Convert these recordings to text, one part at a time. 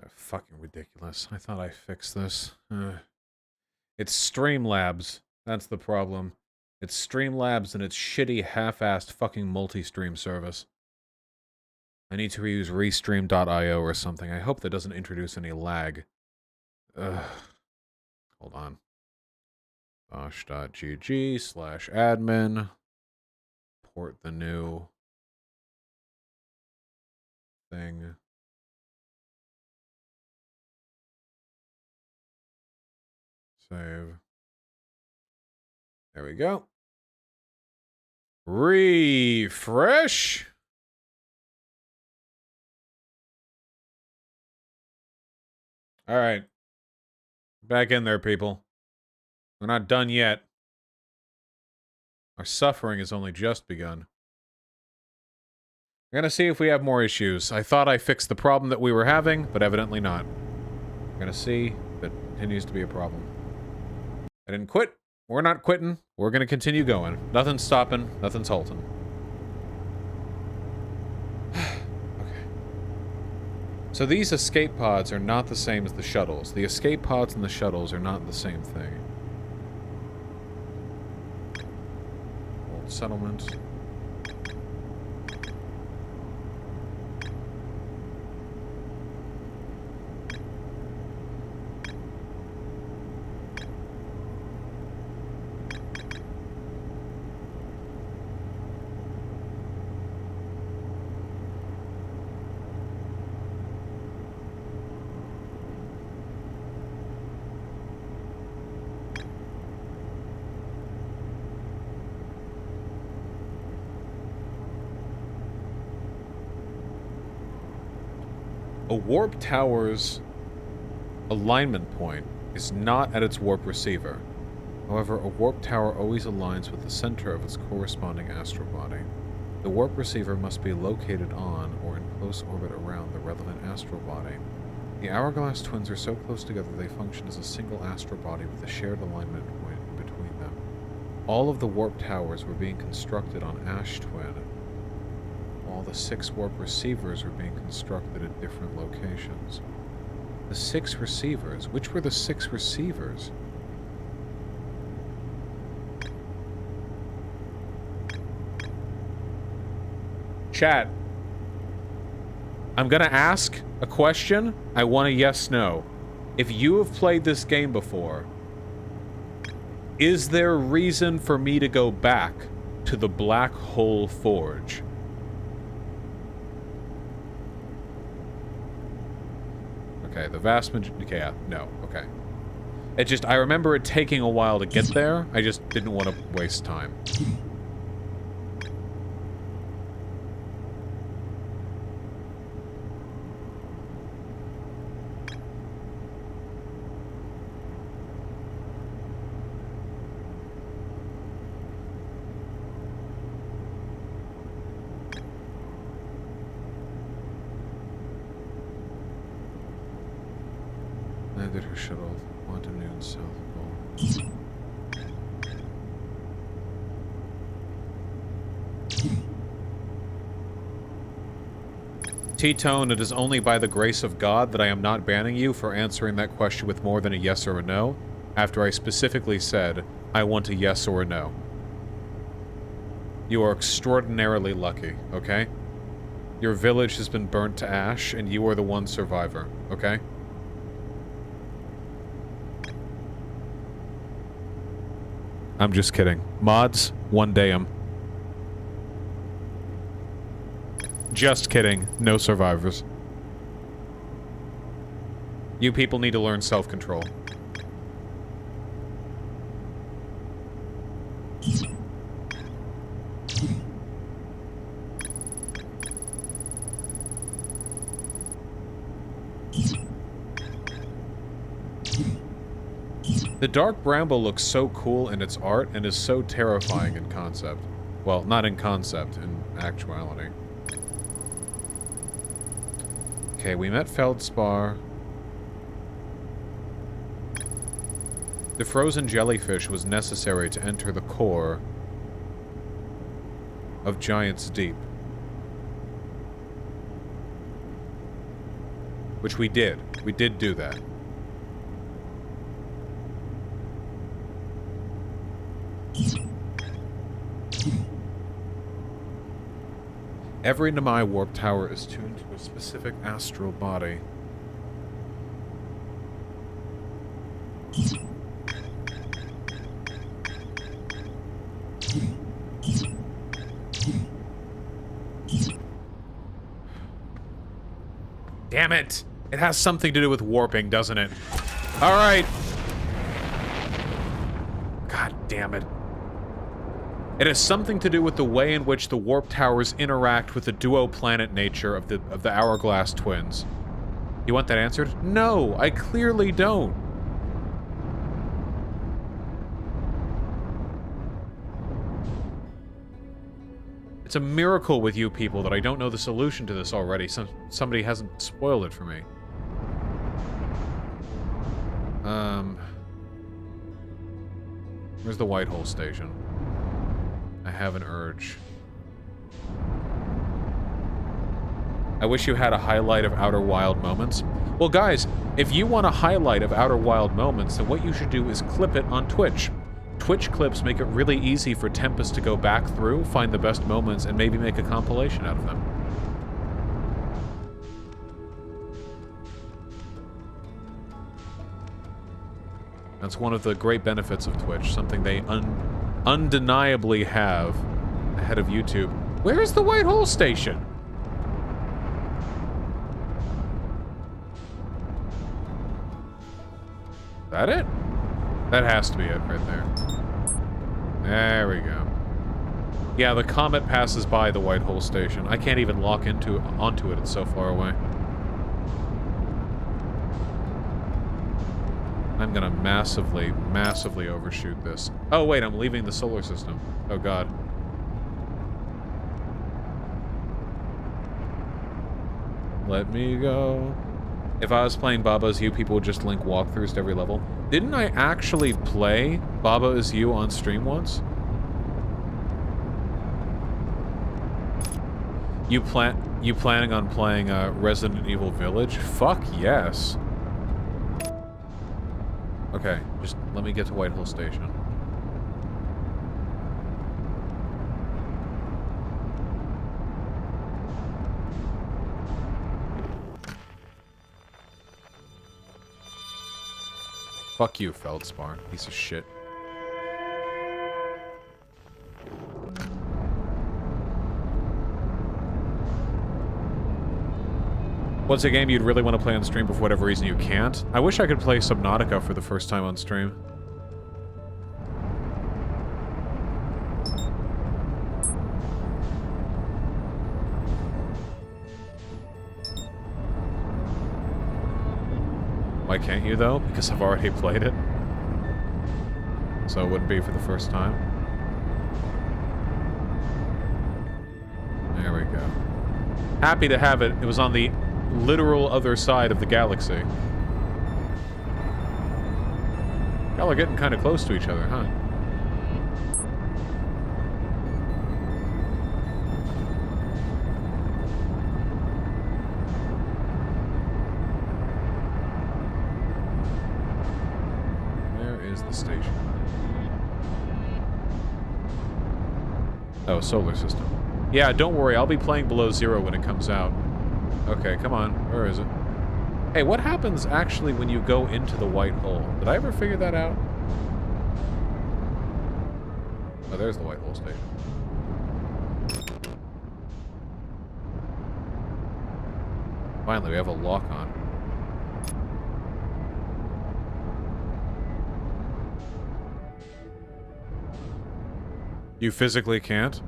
Fucking ridiculous. I thought I fixed this. It's Streamlabs. That's the problem. It's Streamlabs and its shitty, half-assed fucking multi-stream service. I need to reuse restream.io or something. I hope that doesn't introduce any lag. Ugh. Hold on. Bosh.gg/admin. Port the new thing. Save. There we go. Refresh. All right. Back in there, people. We're not done yet. Our suffering has only just begun. We're gonna see if we have more issues. I thought I fixed the problem that we were having, but evidently not. We're gonna see if it continues to be a problem. I didn't quit. We're not quitting. We're gonna continue going. Nothing's stopping. Nothing's halting. Okay. So these escape pods are not the same as the shuttles. The escape pods and the shuttles are not the same thing. Old settlement. A warp tower's alignment point is not at its warp receiver. However, a warp tower always aligns with the center of its corresponding astral body. The warp receiver must be located on or in close orbit around the relevant astral body. The Hourglass twins are so close together they function as a single astral body with a shared alignment point in between them. All of the warp towers were being constructed on Ash Twin, while the 6 warp receivers were being constructed at different locations. The 6 receivers? Which were the 6 receivers? Chat. I'm gonna ask a question. I want a yes/no. If you have played this game before, is there reason for me to go back to the Black Hole Forge? Okay, the vast majority... Yeah, no, okay. It just... I remember it taking a while to get there. I just didn't want to waste time. Landed her shuttle, quantum noon south pole. T-Tone, it is only by the grace of God that I am not banning you for answering that question with more than a yes or a no, after I specifically said, I want a yes or a no. You are extraordinarily lucky, okay? Your village has been burnt to ash, and you are the one survivor, okay? I'm just kidding. Mods, one day 'em. Just kidding. No survivors. You people need to learn self-control. The Dark Bramble looks so cool in its art and is so terrifying in concept. Well, not in concept, in actuality. Okay, we met Feldspar. The frozen jellyfish was necessary to enter the core of Giant's Deep. Which we did. We did do that. Every Namai warp tower is tuned to a specific astral body. Damn it! It has something to do with warping, doesn't it? Alright! God damn it. It has something to do with the way in which the warp towers interact with the duo-planet nature of the Hourglass twins. You want that answered? No, I clearly don't. It's a miracle with you people that I don't know the solution to this already. Somebody hasn't spoiled it for me. Where's the Whitehole station? I have an urge. I wish you had a highlight of Outer Wild moments. Well, guys, if you want a highlight of Outer Wild moments, then what you should do is clip it on Twitch. Twitch clips make it really easy for Tempest to go back through, find the best moments, and maybe make a compilation out of them. That's one of the great benefits of Twitch, something they undeniably have ahead of YouTube. Where is the Whitehole station? Is that it? That has to be it right there. There we go. Yeah, the comet passes by the Whitehole station. I can't even lock onto it, it's so far away. I'm gonna massively, massively overshoot this. Oh wait, I'm leaving the solar system. Oh god. Let me go. If I was playing Baba Is You, people would just link walkthroughs to every level. Didn't I actually play Baba Is You on stream once? You planning on playing Resident Evil Village? Fuck yes. Okay, just let me get to Whitehole Station. Fuck you, Feldspar. Piece of shit. What's a game you'd really want to play on stream, but for whatever reason you can't? I wish I could play Subnautica for the first time on stream. Why can't you, though? Because I've already played it. So it wouldn't be for the first time. There we go. Happy to have it. It was on the literal other side of the galaxy. Y'all are getting kind of close to each other, huh? Where is the station? Oh, solar system. Yeah, don't worry, I'll be playing Below Zero when it comes out. Okay, come on. Where is it? Hey, what happens actually when you go into the white hole? Did I ever figure that out? Oh, there's the white hole station. Finally, we have a lock on. You physically can't?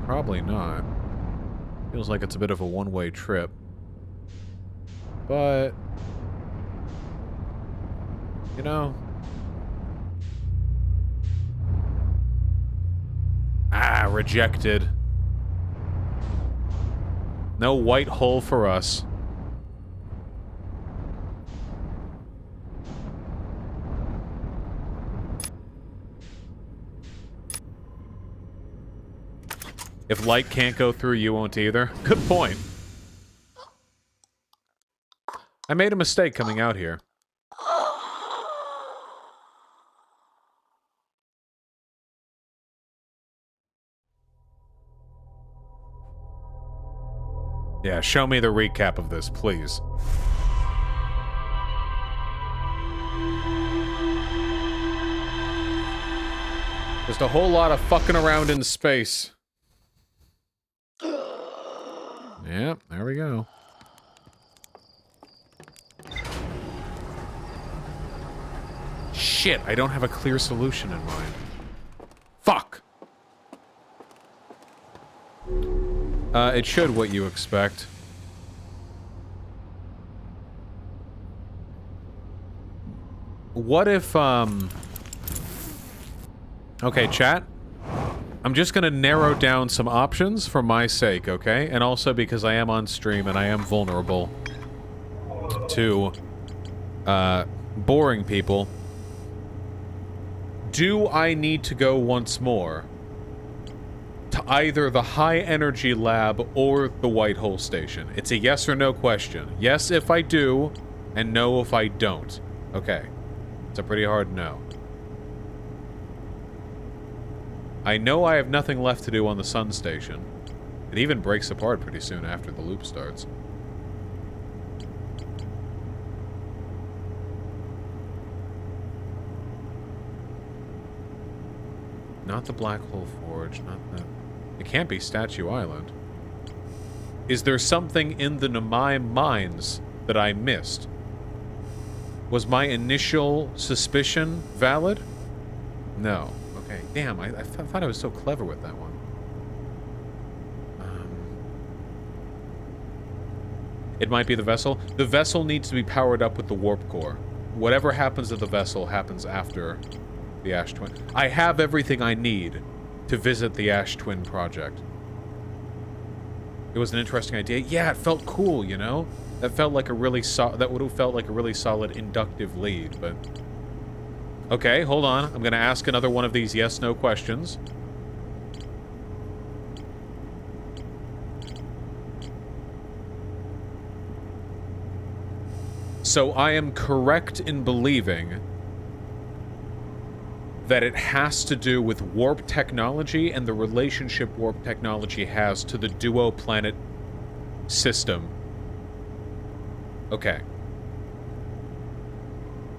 Probably not. Feels like it's a bit of a one-way trip. But... you know... Ah, rejected. No white hole for us. If light can't go through, you won't either. Good point. I made a mistake coming out here. Yeah, show me the recap of this, please. Just a whole lot of fucking around in space. Yep, there we go. Shit, I don't have a clear solution in mind. Fuck! It should what you expect. What if, Okay, chat. I'm just gonna narrow down some options for my sake, okay? And also because I am on stream and I am vulnerable to, boring people. Do I need to go once more to either the high energy lab or the white hole station? It's a yes or no question. Yes if I do, and no if I don't. Okay. It's a pretty hard no. I know I have nothing left to do on the sun station. It even breaks apart pretty soon after the loop starts. Not the Black Hole Forge, not the... It can't be Statue Island. Is there something in the Namai mines that I missed? Was my initial suspicion valid? No. Okay, damn, I thought I was so clever with that one. It might be the vessel. The vessel needs to be powered up with the warp core. Whatever happens to the vessel happens after the Ash Twin. I have everything I need to visit the Ash Twin project. It was an interesting idea. Yeah, it felt cool, you know? That felt like a really that would have felt like a really solid inductive lead, but... Okay, hold on. I'm gonna ask another one of these yes-no questions. So I am correct in believing that it has to do with warp technology and the relationship warp technology has to the duo planet system. Okay.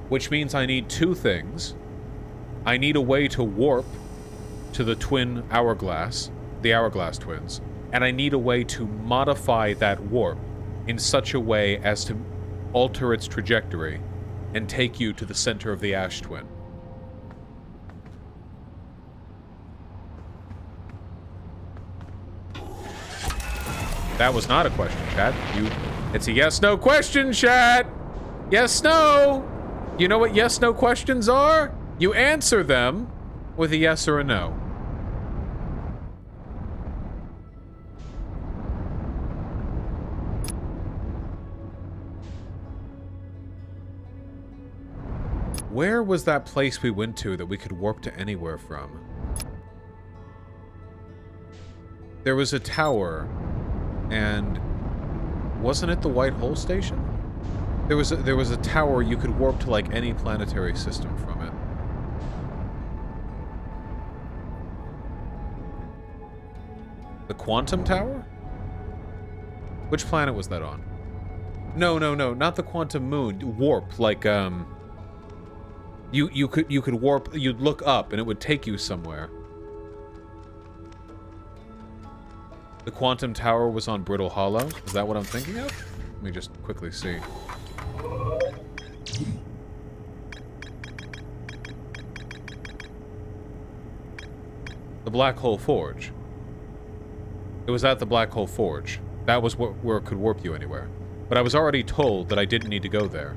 Which means I need two things. I need a way to warp to the twin hourglass, the hourglass twins, and I need a way to modify that warp in such a way as to alter its trajectory and take you to the center of the Ash Twin. That was not a question, chat. It's a yes-no question, chat! Yes-no! You know what yes-no questions are? You answer them with a yes or a no. Where was that place we went to that we could warp to anywhere from? There was a tower, and wasn't it the White Hole Station? There was a tower you could warp to like any planetary system from it. The Quantum Tower? Which planet was that on? No, not the Quantum Moon. Warp, like you could warp. You'd look up and it would take you somewhere. The Quantum Tower was on Brittle Hollow. Is that what I'm thinking of? Let me just quickly see. The Black Hole Forge. It was at the Black Hole Forge. That was where it could warp you anywhere. But I was already told that I didn't need to go there.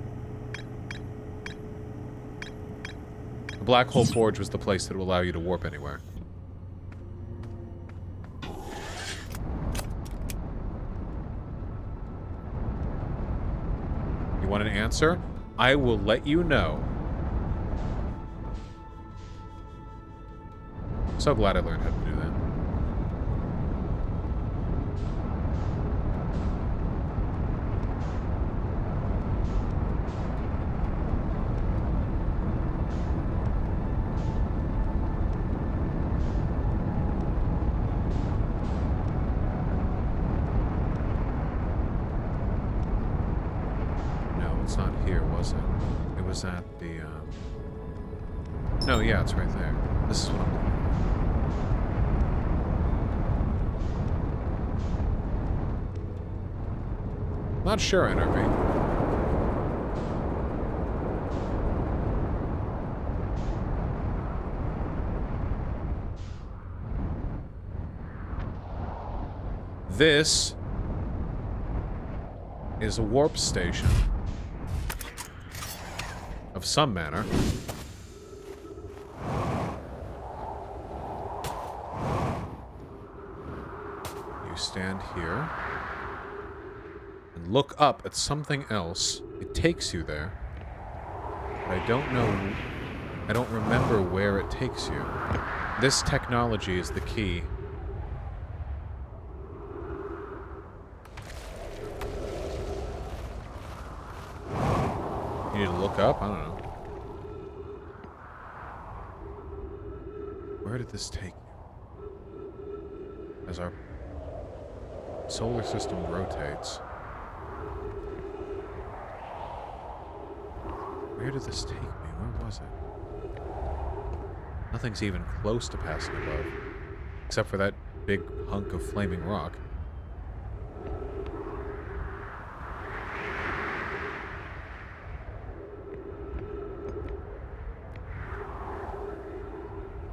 The Black Hole Forge was the place that would allow you to warp anywhere. You want an answer? I will let you know. So glad I learned how to do that. is at the, No, yeah, it's right there. This is what I'm looking for. Not sure, NRB. This is a warp station of some manner. You stand here and look up at something else. It takes you there. But I don't know. I don't remember where it takes you. This technology is the key. You need to look up? I don't know. Where did this take you? As our solar system rotates. Where did this take me? Where was it? Nothing's even close to passing above. Except for that big hunk of flaming rock.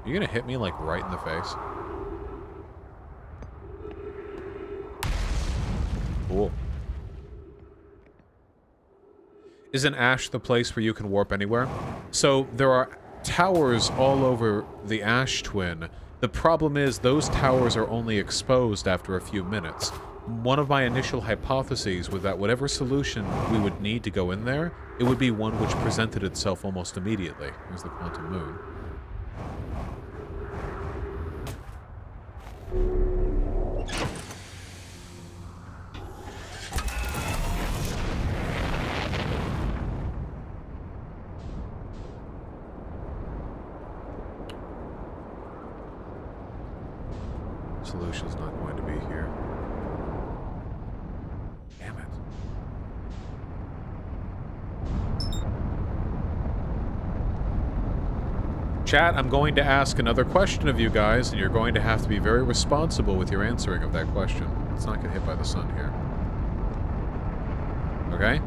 You gonna hit me, like, right in the face? Cool. Isn't Ash the place where you can warp anywhere? So, there are towers all over the Ash Twin. The problem is, those towers are only exposed after a few minutes. One of my initial hypotheses was that whatever solution we would need to go in there, it would be one which presented itself almost immediately. Here's the quantum moon. Solution's not going to be here. Damn it. Chat, I'm going to ask another question of you guys, and you're going to have to be very responsible with your answering of that question. Let's not get hit by the sun here. Okay?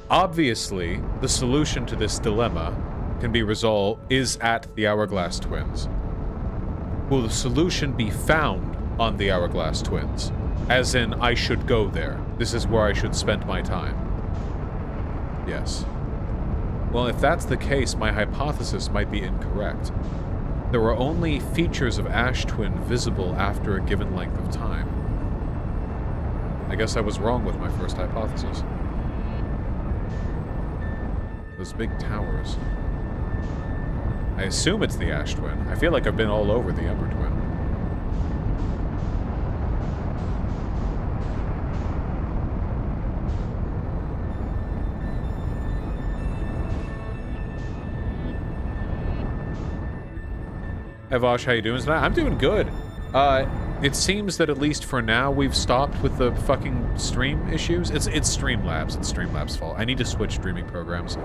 Obviously, the solution to this dilemma can be resolved is at the Hourglass Twins. Will the solution be found on the Hourglass Twins? As in, I should go there. This is where I should spend my time. Yes. Well, if that's the case, my hypothesis might be incorrect. There are only features of Ash Twin visible after a given length of time. I guess I was wrong with my first hypothesis. Those big towers. I assume it's the Ash Twin. I feel like I've been all over the Ember Twin. Hey Vosh, how you doing tonight? I'm doing good. It seems that at least for now we've stopped with the fucking stream issues. It's Streamlabs. It's Streamlabs' fault. I need to switch streaming programs.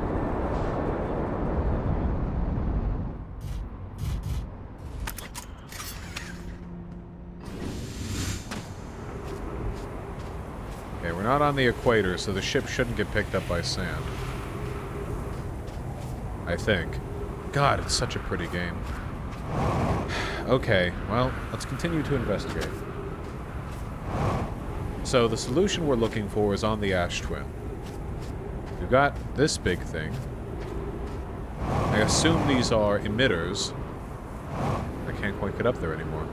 Okay, we're not on the equator, so the ship shouldn't get picked up by sand. I think. God, it's such a pretty game. Okay, well, let's continue to investigate. So the solution we're looking for is on the Ash Twin. We've got this big thing. I assume these are emitters. I can't quite get up there anymore.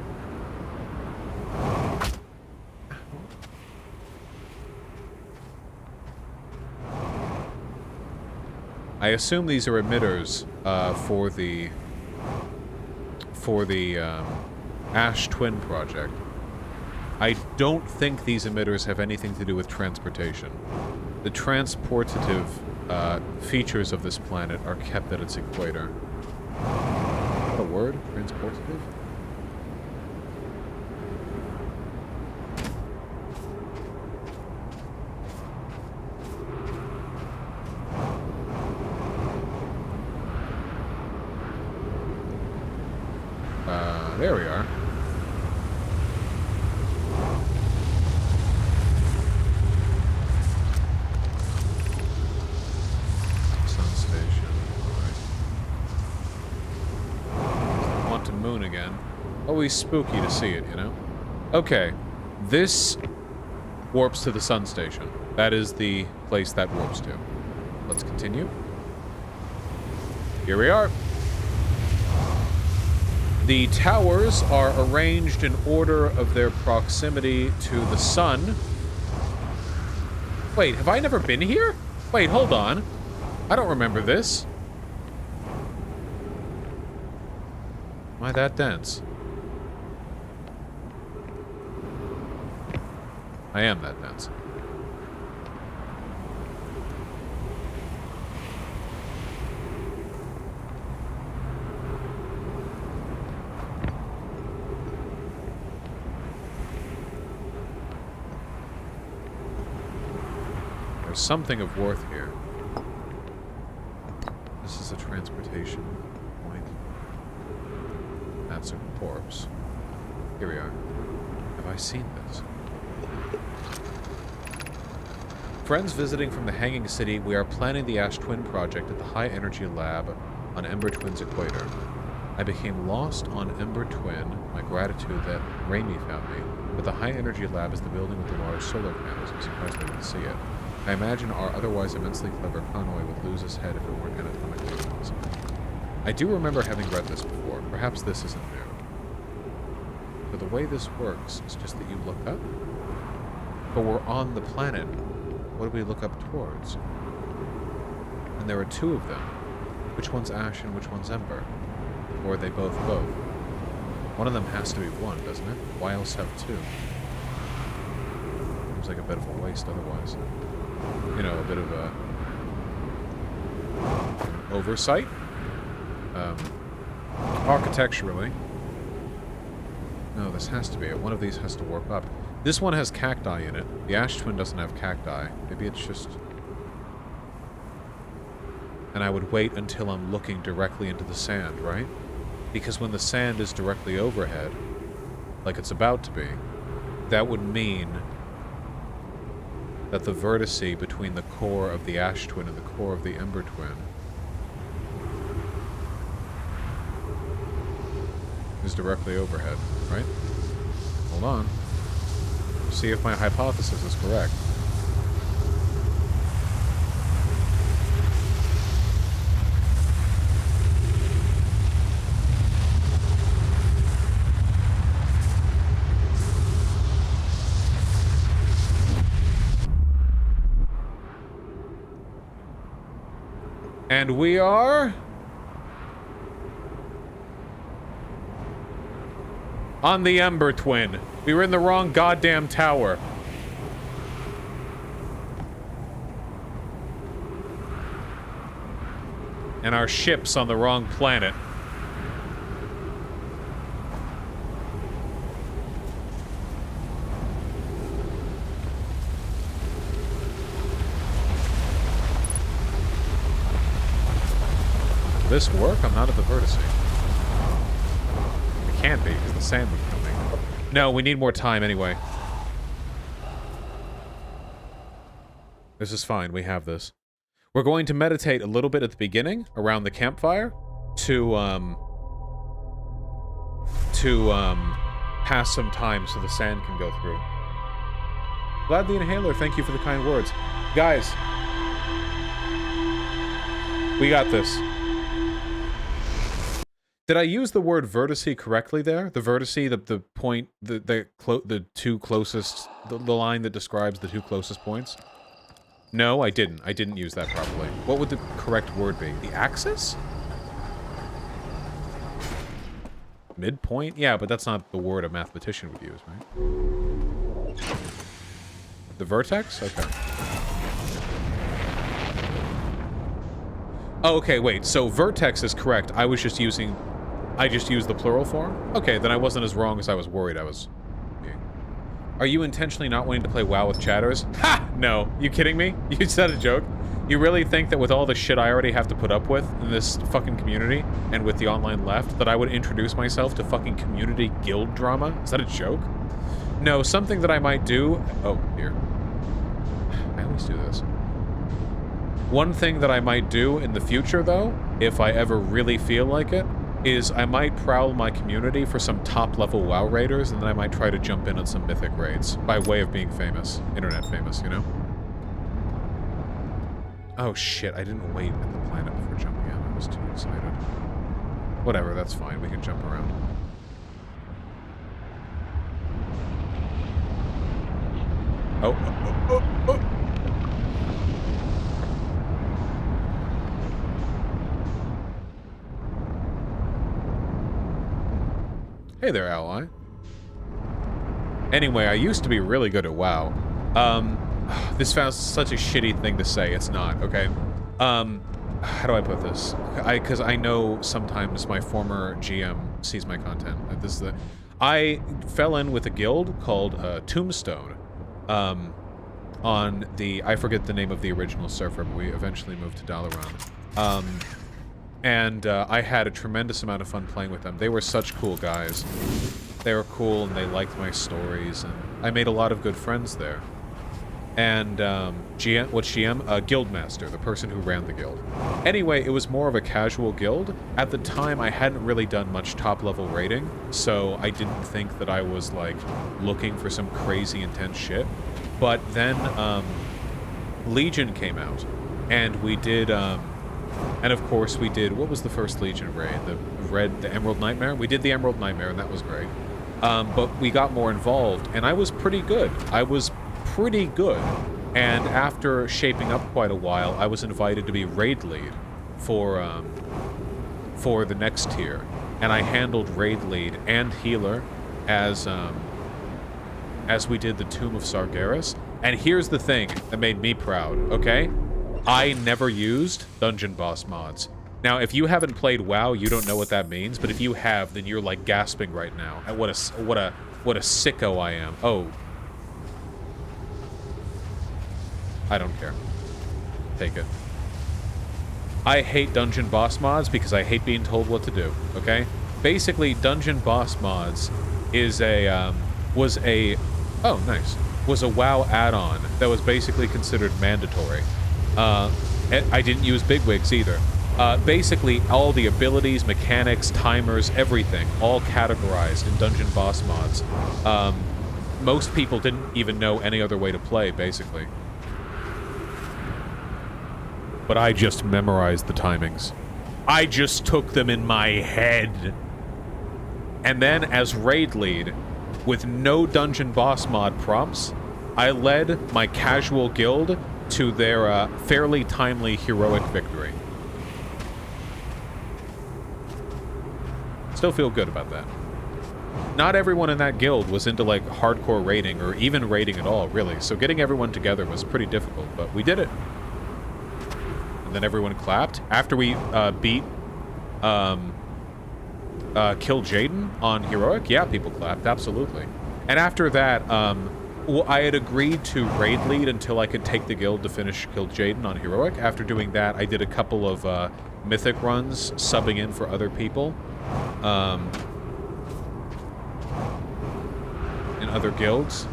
I assume these are emitters for the Ash Twin project. I don't think these emitters have anything to do with transportation. The transportative features of this planet are kept at its equator. Is that a word? Transportative? There we are. Sun station. Alright. Quantum moon again. Always spooky to see it, you know? Okay. This warps to the sun station. That is the place that warps to. Let's continue. Here we are. The towers are arranged in order of their proximity to the sun. Wait, have I never been here? Wait, hold on. I don't remember this. Am I that dense? I am that dense. There's something of worth here. This is a transportation point. That's a corpse. Here we are. Have I seen this? Friends visiting from the Hanging City, we are planning the Ash Twin project at the High Energy Lab on Ember Twin's equator. I became lost on Ember Twin, my gratitude that Raimi found me, but the High Energy Lab is the building with the large solar panels. I'm surprised I didn't see it. I imagine our otherwise immensely clever convoy would lose his head if it weren't anatomically impossible. I do remember having read this before. Perhaps this isn't new. But the way this works is just that you look up. But we're on the planet. What do we look up towards? And there are two of them. Which one's Ash and which one's Ember? Or are they both? One of them has to be one, doesn't it? Why else have two? Seems like a bit of a waste otherwise. You know, a bit of a oversight. Architecturally. No, this has to be it. One of these has to warp up. This one has cacti in it. The Ash Twin doesn't have cacti. Maybe it's just... And I would wait until I'm looking directly into the sand, right? Because when the sand is directly overhead, like it's about to be, that would mean that the vertice between the core of the Ash Twin and the core of the Ember Twin is directly overhead, right? Hold on. See if my hypothesis is correct. And we are... on the Ember Twin. We were in the wrong goddamn tower. And our ship's on the wrong planet. Will this work? I'm not at the vertice. It can't be, because the sand would kill me. No, we need more time anyway. This is fine, we have this. We're going to meditate a little bit at the beginning, around the campfire, to pass some time so the sand can go through. Glad the Inhaler, thank you for the kind words. Guys, we got this. Did I use the word vertice correctly there? The vertice, the point, the two closest, the line that describes the two closest points? No, I didn't. I didn't use that properly. What would the correct word be? The axis? Midpoint? Yeah, but that's not the word a mathematician would use, right? The vertex? Okay. Oh, okay, wait. So vertex is correct. I just used the plural form? Okay, then I wasn't as wrong as I was worried I was being. Are you intentionally not wanting to play WoW with chatters? Ha! No. You kidding me? You said a joke? You really think that with all the shit I already have to put up with in this fucking community, and with the online left, that I would introduce myself to fucking community guild drama? Is that a joke? No, something that I might do... Oh, here. I always do this. One thing that I might do in the future, though, if I ever really feel like it, is I might prowl my community for some top-level WoW raiders, and then I might try to jump in on some mythic raids, by way of being famous. Internet famous, you know? Oh shit, I didn't wait at the planet before jumping in. I was too excited. Whatever, that's fine. We can jump around. Oh, oh, oh, oh, oh. Hey there, ally. Anyway, I used to be really good at WoW. This sounds such a shitty thing to say. It's not, okay? How do I put this? Because I know sometimes my former GM sees my content. This is the... I fell in with a guild called Tombstone. On the... I forget the name of the original server, but we eventually moved to Dalaran. And I had a tremendous amount of fun playing with them. They were such cool guys. They were cool, and they liked my stories, and I made a lot of good friends there. And, GM, what's GM? Guildmaster, the person who ran the guild. Anyway, it was more of a casual guild. At the time, I hadn't really done much top-level raiding, so I didn't think that I was, like, looking for some crazy intense shit. But then, Legion came out, and we did, and of course we did, what was the first Legion raid? The Emerald Nightmare? We did the Emerald Nightmare, and that was great. But we got more involved, and I was pretty good. I was pretty good, and after shaping up quite a while, I was invited to be raid lead for the next tier, and I handled raid lead and healer as we did the Tomb of Sargeras. And here's the thing that made me proud, okay? I never used dungeon boss mods. Now, if you haven't played WoW, you don't know what that means, but if you have, then you're like gasping right now at what a sicko I am. Oh. I don't care. Take it. I hate dungeon boss mods because I hate being told what to do, okay? Basically, dungeon boss mods is was a WoW add-on that was basically considered mandatory. I didn't use bigwigs either. Basically, all the abilities, mechanics, timers, everything, all categorized in dungeon boss mods. Most people didn't even know any other way to play, basically. But I just memorized the timings. I just took them in my head. And then, as raid lead, with no dungeon boss mod prompts, I led my casual guild to their fairly timely heroic victory. Still feel good about that. Not everyone in that guild was into, like, hardcore raiding, or even raiding at all, really, so getting everyone together was pretty difficult, but we did it. And then everyone clapped. After we beat Kill Jaden on Heroic, yeah, people clapped, absolutely. And after that, well, I had agreed to raid lead until I could take the guild to finish Kill Jaden on Heroic. After doing that, I did a couple of Mythic runs, subbing in for other people. In other guilds.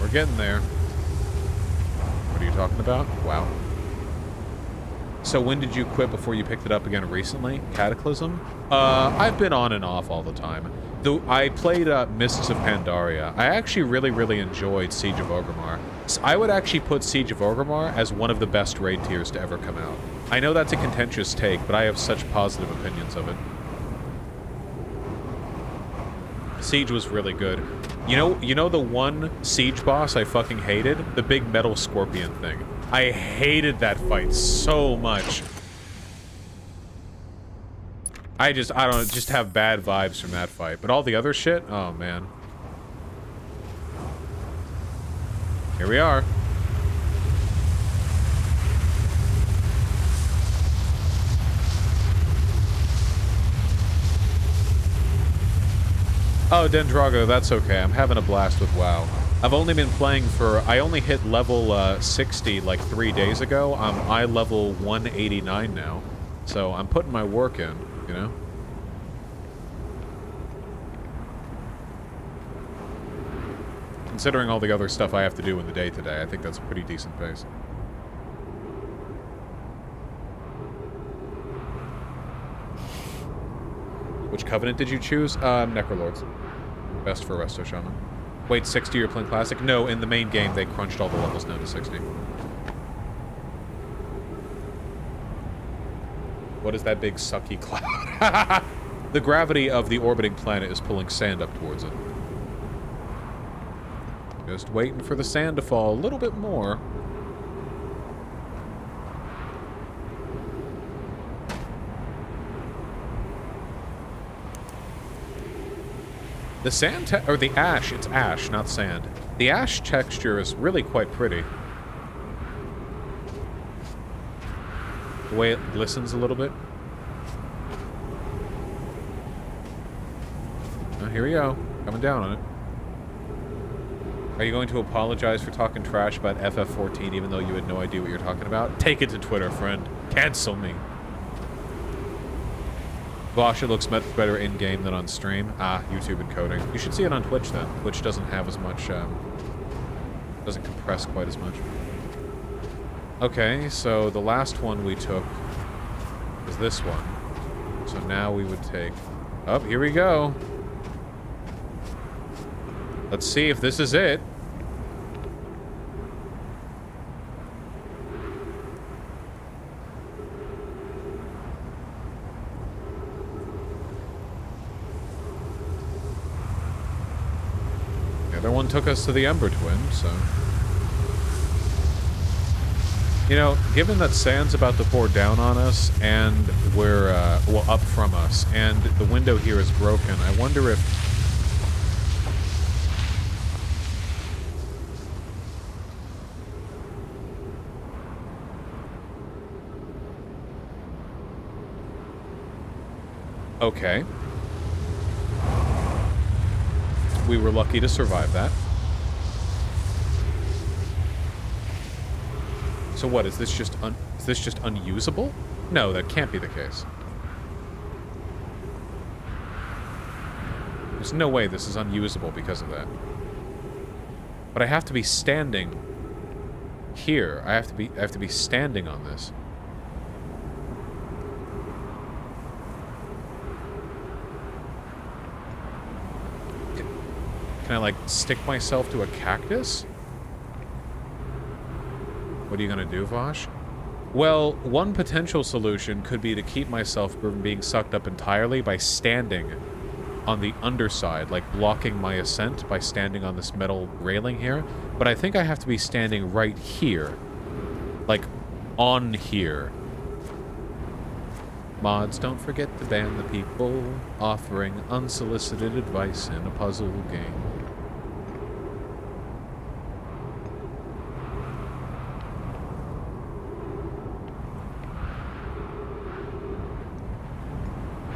We're getting there. What are you talking about? Wow. So when did you quit before you picked it up again recently? Cataclysm? I've been on and off all the time. Though I played Mists of Pandaria. I actually really enjoyed Siege of Orgrimmar. So I would actually put Siege of Orgrimmar as one of the best raid tiers to ever come out. I know that's a contentious take, but I have such positive opinions of it. Siege was really good. You know the one Siege boss I fucking hated? The big metal scorpion thing. I hated that fight so much. I don't know, just have bad vibes from that fight. But all the other shit? Oh, man. Here we are. Oh, Dendrago, that's okay. I'm having a blast with WoW. I've only been playing for... I only hit level 60 like 3 days ago. I'm eye level 189 now. So I'm putting my work in, you know? Considering all the other stuff I have to do in the day today, I think that's a pretty decent pace. Which covenant did you choose? Necrolords. Best for Resto Shaman. Wait, 60 you're playing Classic? No, in the main game they crunched all the levels down to 60. What is that big sucky cloud? The gravity of the orbiting planet is pulling sand up towards it. Just waiting for the sand to fall a little bit more. The sand, or the ash, it's ash, not sand. The ash texture is really quite pretty. The way it glistens a little bit. Oh, here we go. Coming down on it. Are you going to apologize for talking trash about FF14 even though you had no idea what you're talking about? Take it to Twitter, friend. Cancel me. Gosh, it looks much better in-game than on stream. Ah, YouTube encoding. You should see it on Twitch, then. Twitch doesn't have as much, doesn't compress quite as much. Okay, so the last one we took was this one. So now we would take... Oh, here we go. Let's see if this is it. The other one took us to the Ember Twin, so... You know, given that sand's about to pour down on us, and we're, well, up from us, and the window here is broken, I wonder if... Okay. We were lucky to survive that. So what, is this just unusable? No, that can't be the case. There's no way this is unusable because of that. But I have to be standing here. I have to be standing on this. Can I, like, stick myself to a cactus? What are you gonna do, Vosh? Well, one potential solution could be to keep myself from being sucked up entirely by standing on the underside, like blocking my ascent by standing on this metal railing here. But I think I have to be standing right here. Like, on here. Mods, don't forget to ban the people offering unsolicited advice in a puzzle game.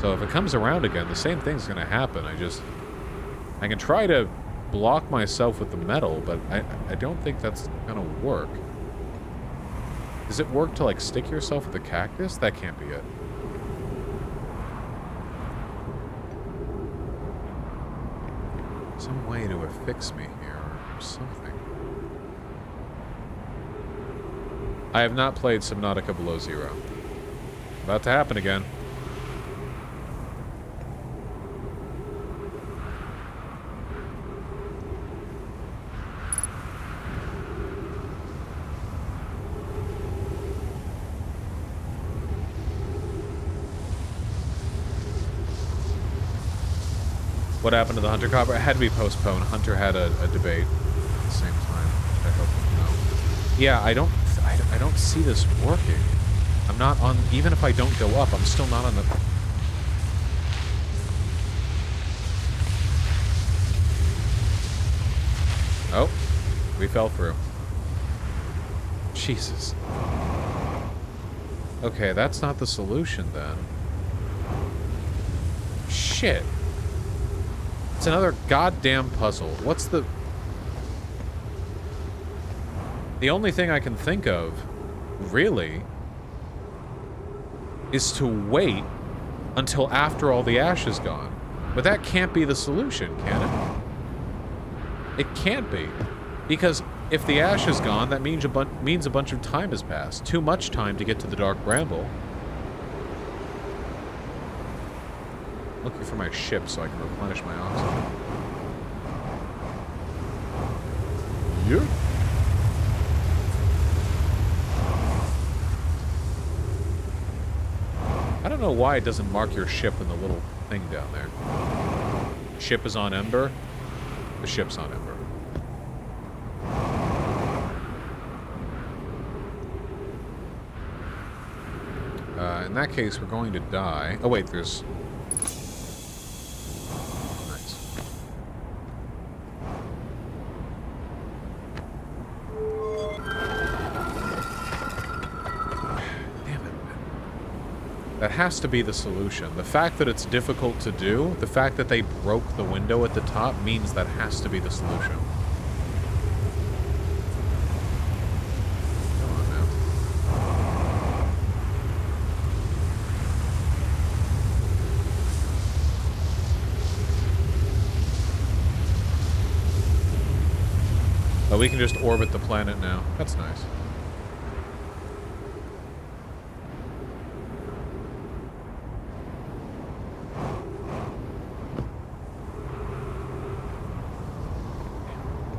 So if it comes around again, the same thing's gonna happen. I can try to block myself with the metal, but I don't think that's gonna work. Does it work to, like, stick yourself with a cactus? That can't be it. Some way to affix me here, or something. I have not played Subnautica Below Zero. About to happen again. What happened to the Hunter Copper? It had to be postponed. Hunter had a debate at the same time. I hope you know. Yeah, I don't see this working. I'm not on... Even if I don't go up, I'm still not on the... Oh. We fell through. Jesus. Okay, that's not the solution then. Shit. It's another goddamn puzzle. What's the... The only thing I can think of, really, is to wait until after all the ash is gone. But that can't be the solution, can it? It can't be. Because if the ash is gone, that means a bunch of time has passed. Too much time to get to the Dark Bramble. Looking for my ship so I can replenish my oxygen. Yep. I don't know why it doesn't mark your ship in the little thing down there. Ship is on Ember. The ship's on Ember. In that case, we're going to die. Oh wait, there's... Nice. Damn it. That has to be the solution. The fact that it's difficult to do, the fact that they broke the window at the top means that has to be the solution. Oh, we can just orbit the planet now. That's nice.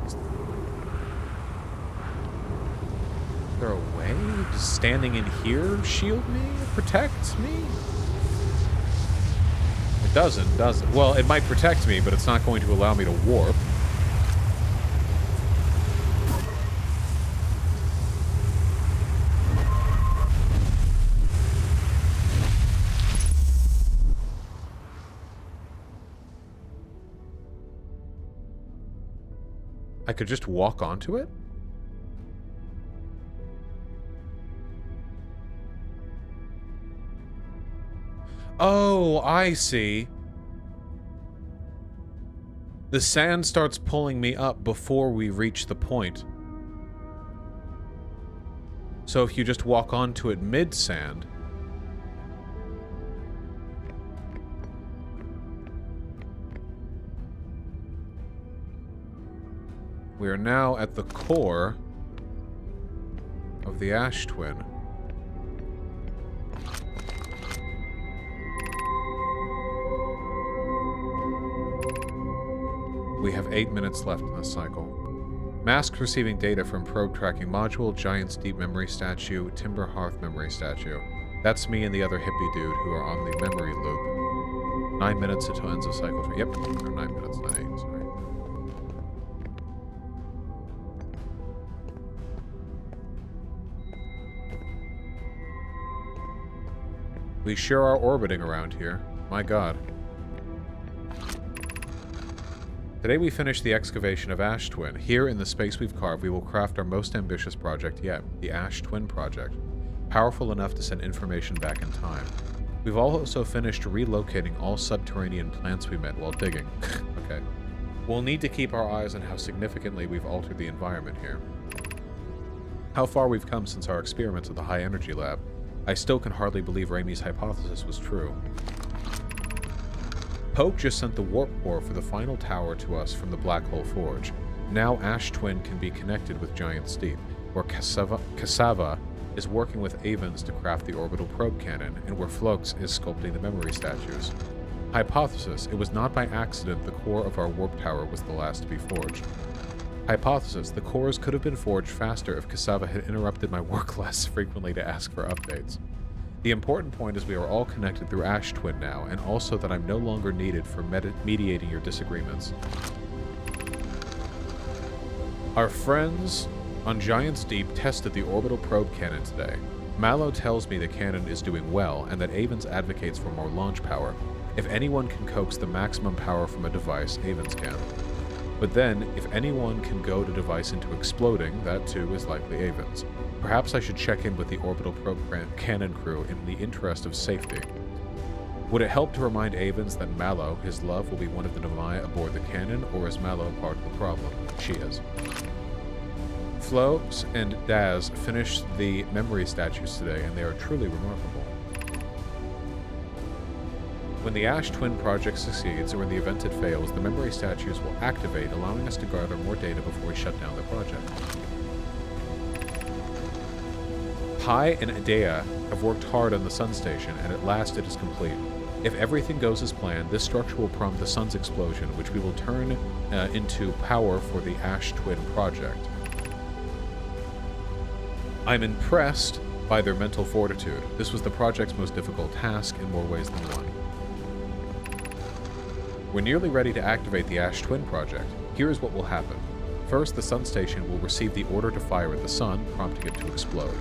Is there a way? Does standing in here shield me? Protect me? It doesn't, does it? Well, it might protect me, but it's not going to allow me to warp. I could just walk onto it? Oh, I see. The sand starts pulling me up before we reach the point. So if you just walk onto it mid-sand... We are now at the core of the Ash Twin. We have 8 minutes left in this cycle. Mask receiving data from probe tracking module, Giant's Deep memory statue, Timber Hearth memory statue. That's me and the other hippie dude who are on the memory loop. 9 minutes until ends of cycle 3. Yep, or 9 minutes, not 8, sorry. We sure are orbiting around here. My god. Today we finish the excavation of Ash Twin. Here in the space we've carved, we will craft our most ambitious project yet, the Ash Twin Project. Powerful enough to send information back in time. We've also finished relocating all subterranean plants we met while digging. Okay. We'll need to keep our eyes on how significantly we've altered the environment here. How far we've come since our experiments at the High Energy Lab. I still can hardly believe Raimi's hypothesis was true. Poke just sent the warp core for the final tower to us from the Black Hole Forge. Now Ash Twin can be connected with Giant's Deep, where Cassava is working with Avens to craft the orbital probe cannon, and where Flox is sculpting the memory statues. Hypothesis, it was not by accident the core of our warp tower was the last to be forged. Hypothesis, the cores could have been forged faster if Cassava had interrupted my work less frequently to ask for updates. The important point is we are all connected through Ash Twin now, and also that I'm no longer needed for mediating your disagreements. Our friends on Giant's Deep tested the orbital probe cannon today. Mallow tells me the cannon is doing well, and that Avens advocates for more launch power. If anyone can coax the maximum power from a device, Avens can. But then, if anyone can goad a device into exploding, that too is likely Avens. Perhaps I should check in with the orbital probe cannon crew in the interest of safety. Would it help to remind Avens that Mallow, his love, will be one of the Nomai aboard the cannon, or is Mallow part of the problem? She is. Flo's and Daz finished the memory statues today, and they are truly remarkable. When the Ash Twin project succeeds, or in the event it fails, the memory statues will activate, allowing us to gather more data before we shut down the project. Pi and Adea have worked hard on the Sun Station, and at last it is complete. If everything goes as planned, this structure will prompt the Sun's explosion, which we will turn into power for the Ash Twin project. I'm impressed by their mental fortitude. This was the project's most difficult task in more ways than one. We're nearly ready to activate the Ash Twin project. Here is what will happen. First, the Sun Station will receive the order to fire at the Sun, prompting it to explode.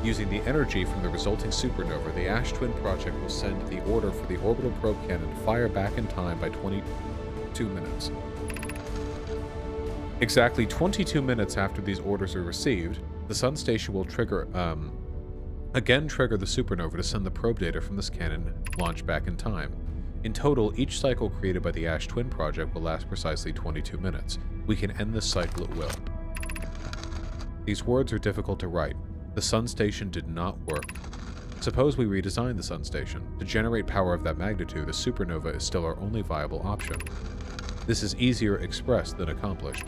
Using the energy from the resulting supernova, the Ash Twin project will send the order for the orbital probe cannon to fire back in time by 22 minutes. Exactly 22 minutes after these orders are received, the Sun Station will again trigger the supernova to send the probe data from this cannon launch back in time. In total, each cycle created by the Ash Twin project will last precisely 22 minutes. We can end this cycle at will. These words are difficult to write. The Sun Station did not work. Suppose we redesign the Sun Station. To generate power of that magnitude, a supernova is still our only viable option. This is easier expressed than accomplished.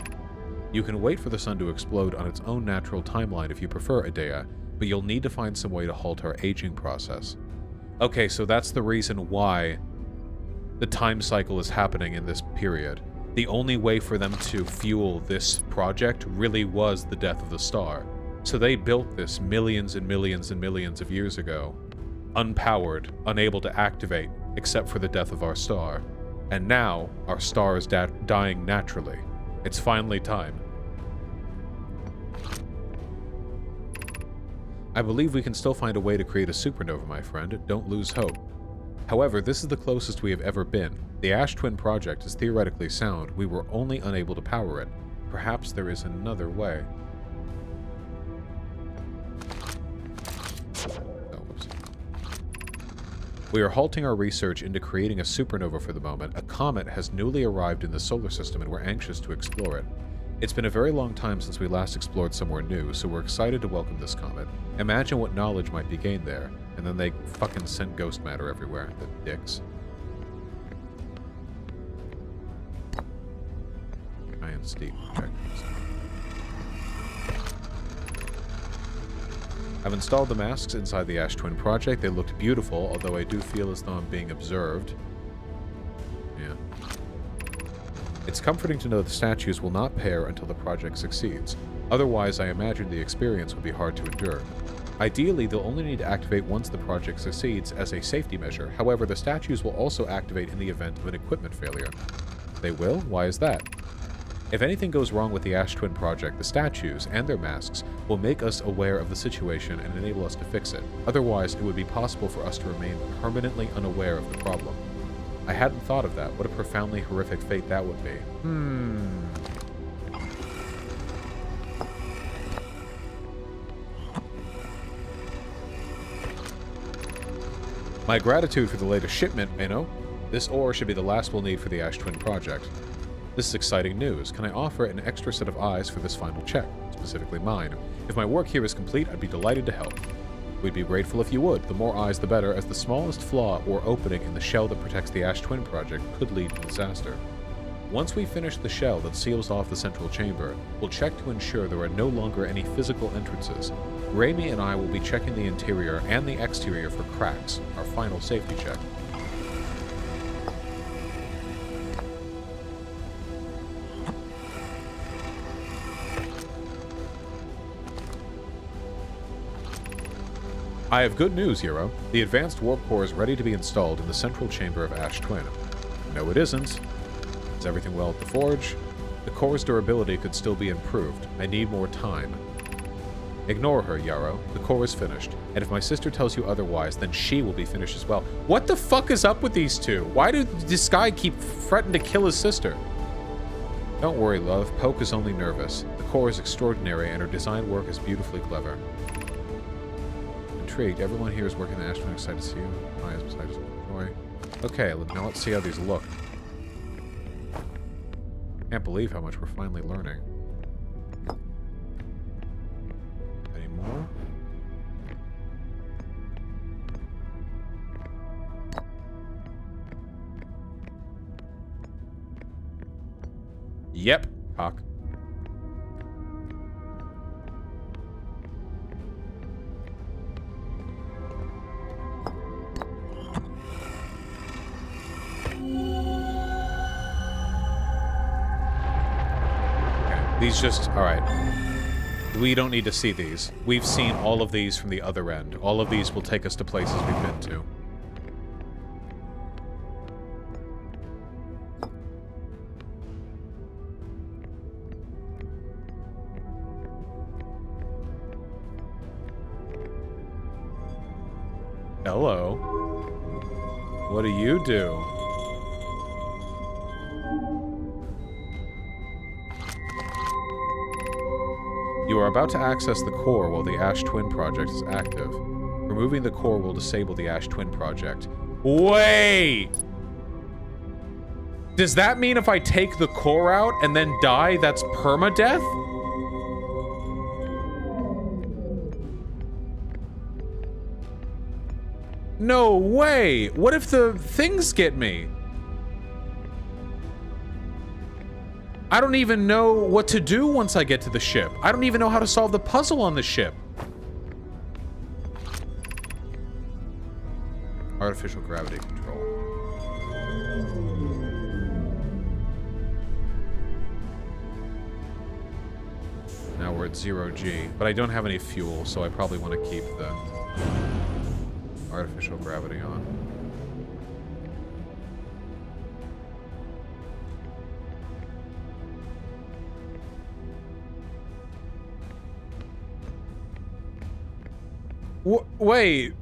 You can wait for the Sun to explode on its own natural timeline if you prefer, Adea, but you'll need to find some way to halt our aging process. Okay, so that's the reason why the time cycle is happening in this period. The only way for them to fuel this project really was the death of the star. So they built this millions and millions and millions of years ago, unpowered, unable to activate, except for the death of our star. And now, our star is dying naturally. It's finally time. I believe we can still find a way to create a supernova, my friend. Don't lose hope. However, this is the closest we have ever been. The Ash Twin project is theoretically sound. We were only unable to power it. Perhaps there is another way. We are halting our research into creating a supernova for the moment. A comet has newly arrived in the solar system and we're anxious to explore it. It's been a very long time since we last explored somewhere new, so we're excited to welcome this comet. Imagine what knowledge might be gained there. And then they fucking sent ghost matter everywhere. The dicks. Iron Steep. Check. I've installed the masks inside the Ash Twin project. They looked beautiful, although I do feel as though I'm being observed. Yeah. It's comforting to know the statues will not pair until the project succeeds. Otherwise, I imagine the experience would be hard to endure. Ideally, they'll only need to activate once the project succeeds as a safety measure. However, the statues will also activate in the event of an equipment failure. They will? Why is that? If anything goes wrong with the Ash Twin project, the statues and their masks will make us aware of the situation and enable us to fix it. Otherwise, it would be possible for us to remain permanently unaware of the problem. I hadn't thought of that. What a profoundly horrific fate that would be. My gratitude for the latest shipment, Mano. This ore should be the last we'll need for the Ash Twin project. This is exciting news. Can I offer an extra set of eyes for this final check, specifically mine? If my work here is complete, I'd be delighted to help. We'd be grateful if you would. The more eyes, the better, as the smallest flaw or opening in the shell that protects the Ash Twin project could lead to disaster. Once we finish the shell that seals off the central chamber, we'll check to ensure there are no longer any physical entrances. Raimi and I will be checking the interior and the exterior for cracks, our final safety check. I have good news, Hero. The advanced warp core is ready to be installed in the central chamber of Ash Twin. No, it isn't. Is everything well at the forge? The core's durability could still be improved. I need more time. Ignore her, Yarrow. The core is finished. And if my sister tells you otherwise, then she will be finished as well. What the fuck is up with these two? Why did this guy keep fretting to kill his sister? Don't worry, love. Poke is only nervous. The core is extraordinary, and her design work is beautifully clever. Intrigued. Everyone here is working the Ash Twin. Excited to see you. My eyes beside joy. Okay, now let's see how these look. Can't believe how much we're finally learning. Any more? Yep. Cock. These just... Alright. We don't need to see these. We've seen all of these from the other end. All of these will take us to places we've been to. Hello. What do you do? You are about to access the core while the Ash Twin Project is active. Removing the core will disable the Ash Twin Project. Wait! Does that mean if I take the core out and then die, that's permadeath? No way! What if the things get me? I don't even know what to do once I get to the ship. I don't even know how to solve the puzzle on the ship. Artificial gravity control. Now we're at 0G, but I don't have any fuel, so I probably want to keep the artificial gravity on. Wait.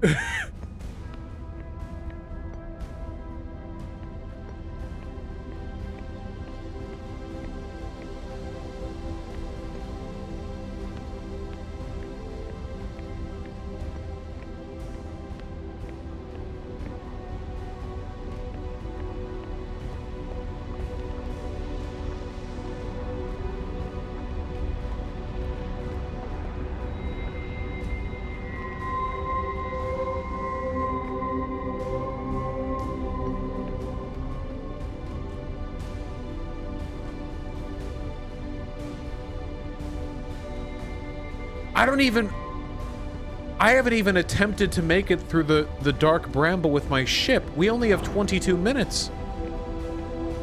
I haven't even attempted to make it through the dark bramble with my ship. We only have 22 minutes.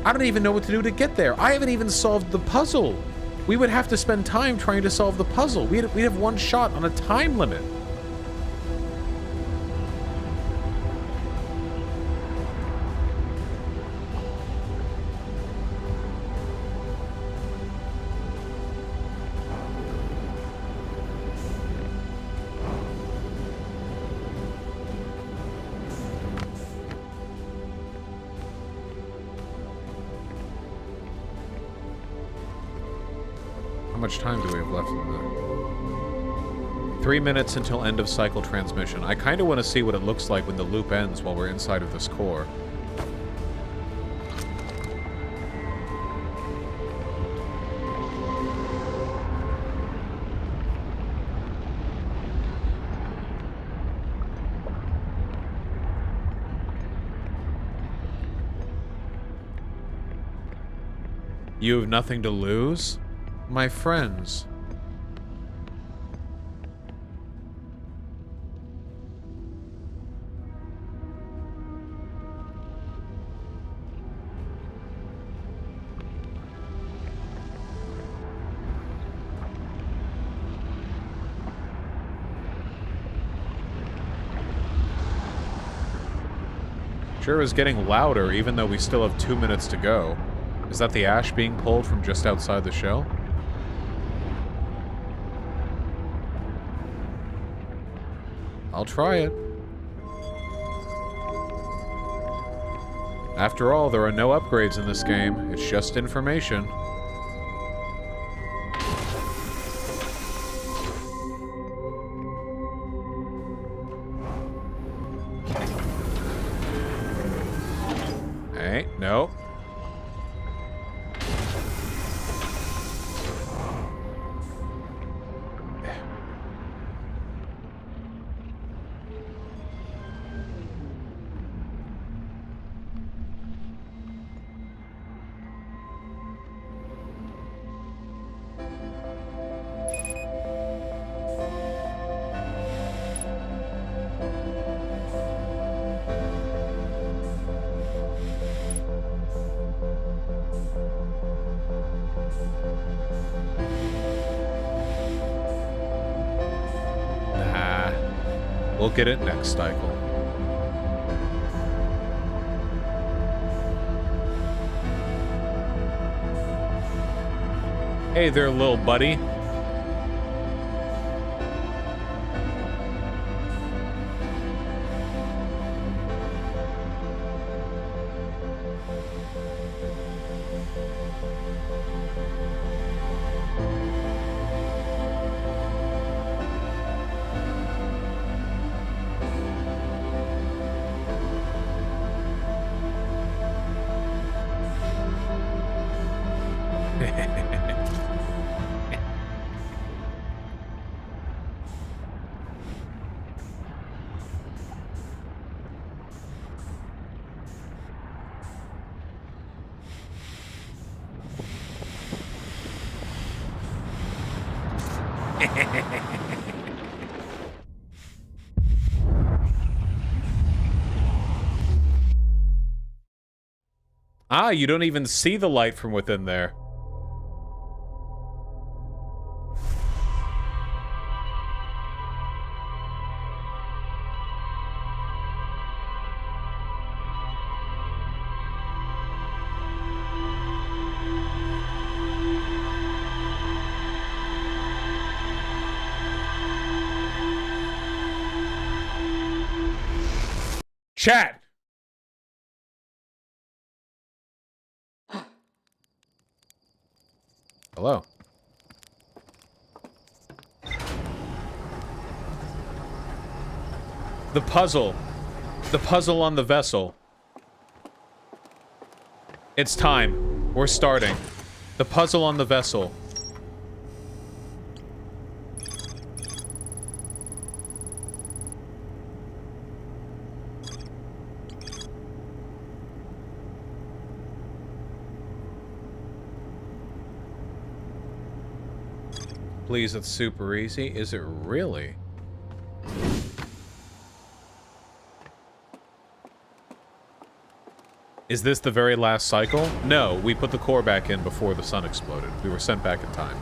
I don't even know what to do to get there. I haven't even solved the puzzle. We would have to spend time trying to solve the puzzle. We'd have one shot on a time limit. How much time do we have left in the... 3 minutes until end of cycle transmission. I kind of want to see what it looks like when the loop ends while we're inside of this core. You have nothing to lose? My friends. Sure is getting louder even though we still have 2 minutes to go. Is that the ash being pulled from just outside the shell? I'll try it. After all, there are no upgrades in this game. It's just information. No. We'll get it next cycle. Hey there, little buddy. Ah, you don't even see the light from within there. Chat! Hello. The puzzle. The puzzle on the vessel. It's time. We're starting. The puzzle on the vessel. Please, it's super easy. Is it really? Is this the very last cycle? No, we put the core back in before the sun exploded. We were sent back in time.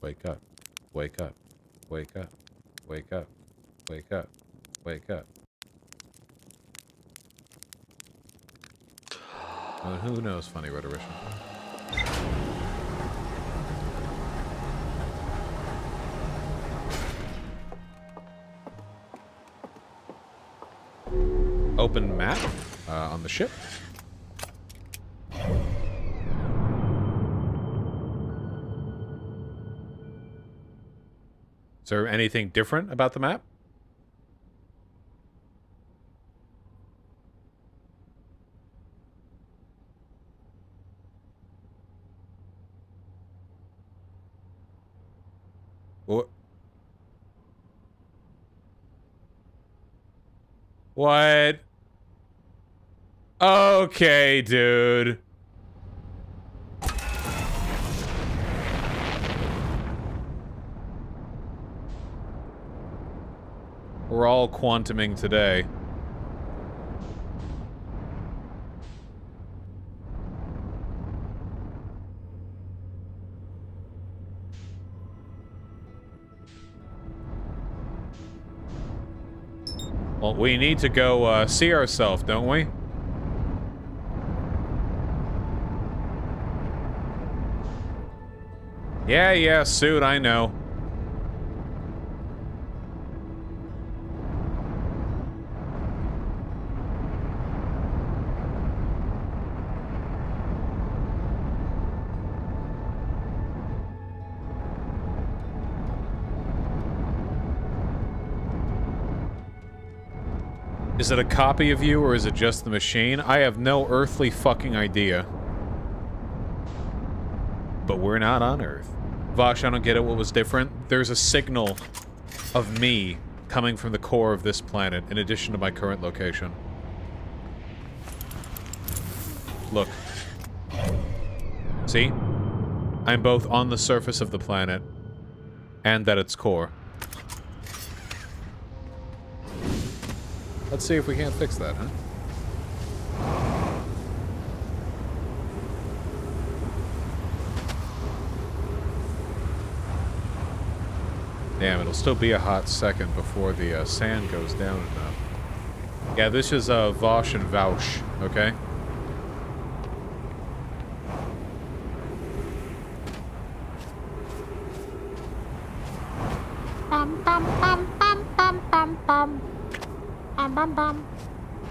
Wake up. Wake up. Wake up. Wake up. Wake up. Wake up. Well, who knows, funny rhetorician. Open map on the ship. Is there anything different about the map? What? Okay, dude. We're all quantuming today. Well, we need to go see ourselves, don't we? Yeah, suit, I know. Is it a copy of you, or is it just the machine? I have no earthly fucking idea. But we're not on Earth. Vosh, I don't get it. What was different? There's a signal of me coming from the core of this planet, in addition to my current location. Look. See? I'm both on the surface of the planet and at its core. Let's see if we can't fix that, huh? Damn, it'll still be a hot second before the sand goes down enough. Yeah, this is Vosh and Vaush, okay? Bum bum bum bum bum bum bum. Bum bum bum.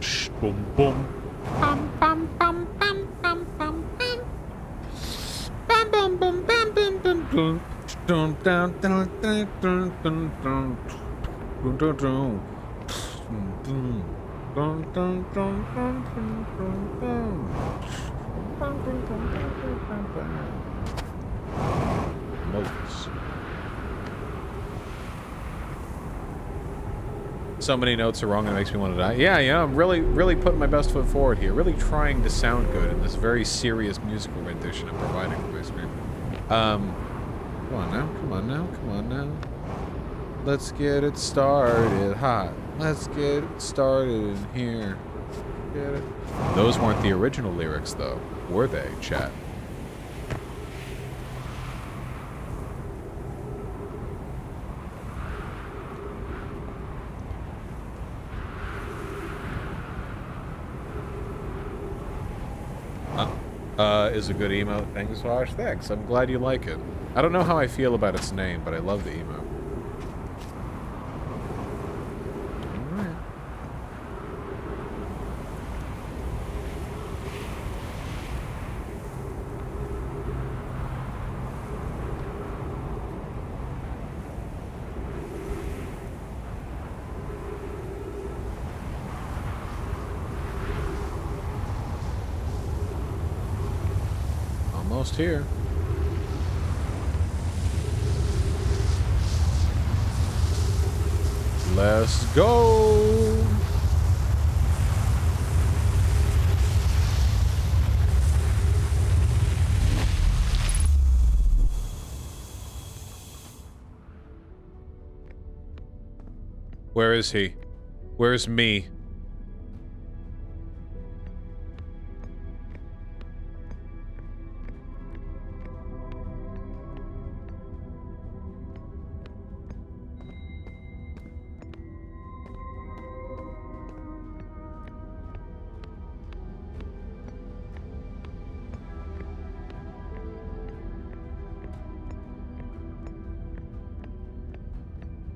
Shh, boom boom. Bum bum bum bum bum bum bum. Bum bum bum bum bum bum bum. Dun dun dun dun dun dun dun dun dun dun. Dun dun dun dun dun dun. Motes. So many notes are wrong, it makes me want to die. Yeah, I'm really putting my best foot forward here. Really trying to sound good in this very serious musical rendition I'm providing for my stream. Come on now. Let's get it started hot. Let's get it started in here. Get it? Those weren't the original lyrics, though, were they, chat? Is a good emote. Thanks, Vosh. Thanks. I'm glad you like it. I don't know how I feel about its name, but I love the emote. Alright. Almost here. Let's go. Where is he? Where's me?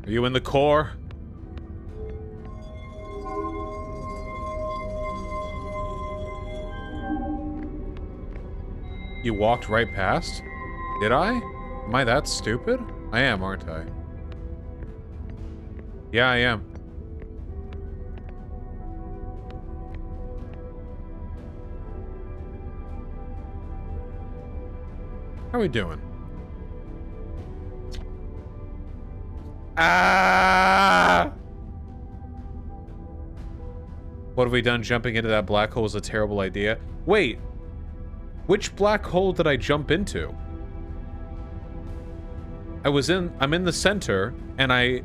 Are you in the core? You walked right past? Did I? Am I that stupid? I am, aren't I? Yeah, I am. How are we doing? Ah! What have we done? Jumping into that black hole is a terrible idea. Wait. Which black hole did I jump into? I'm in the center, and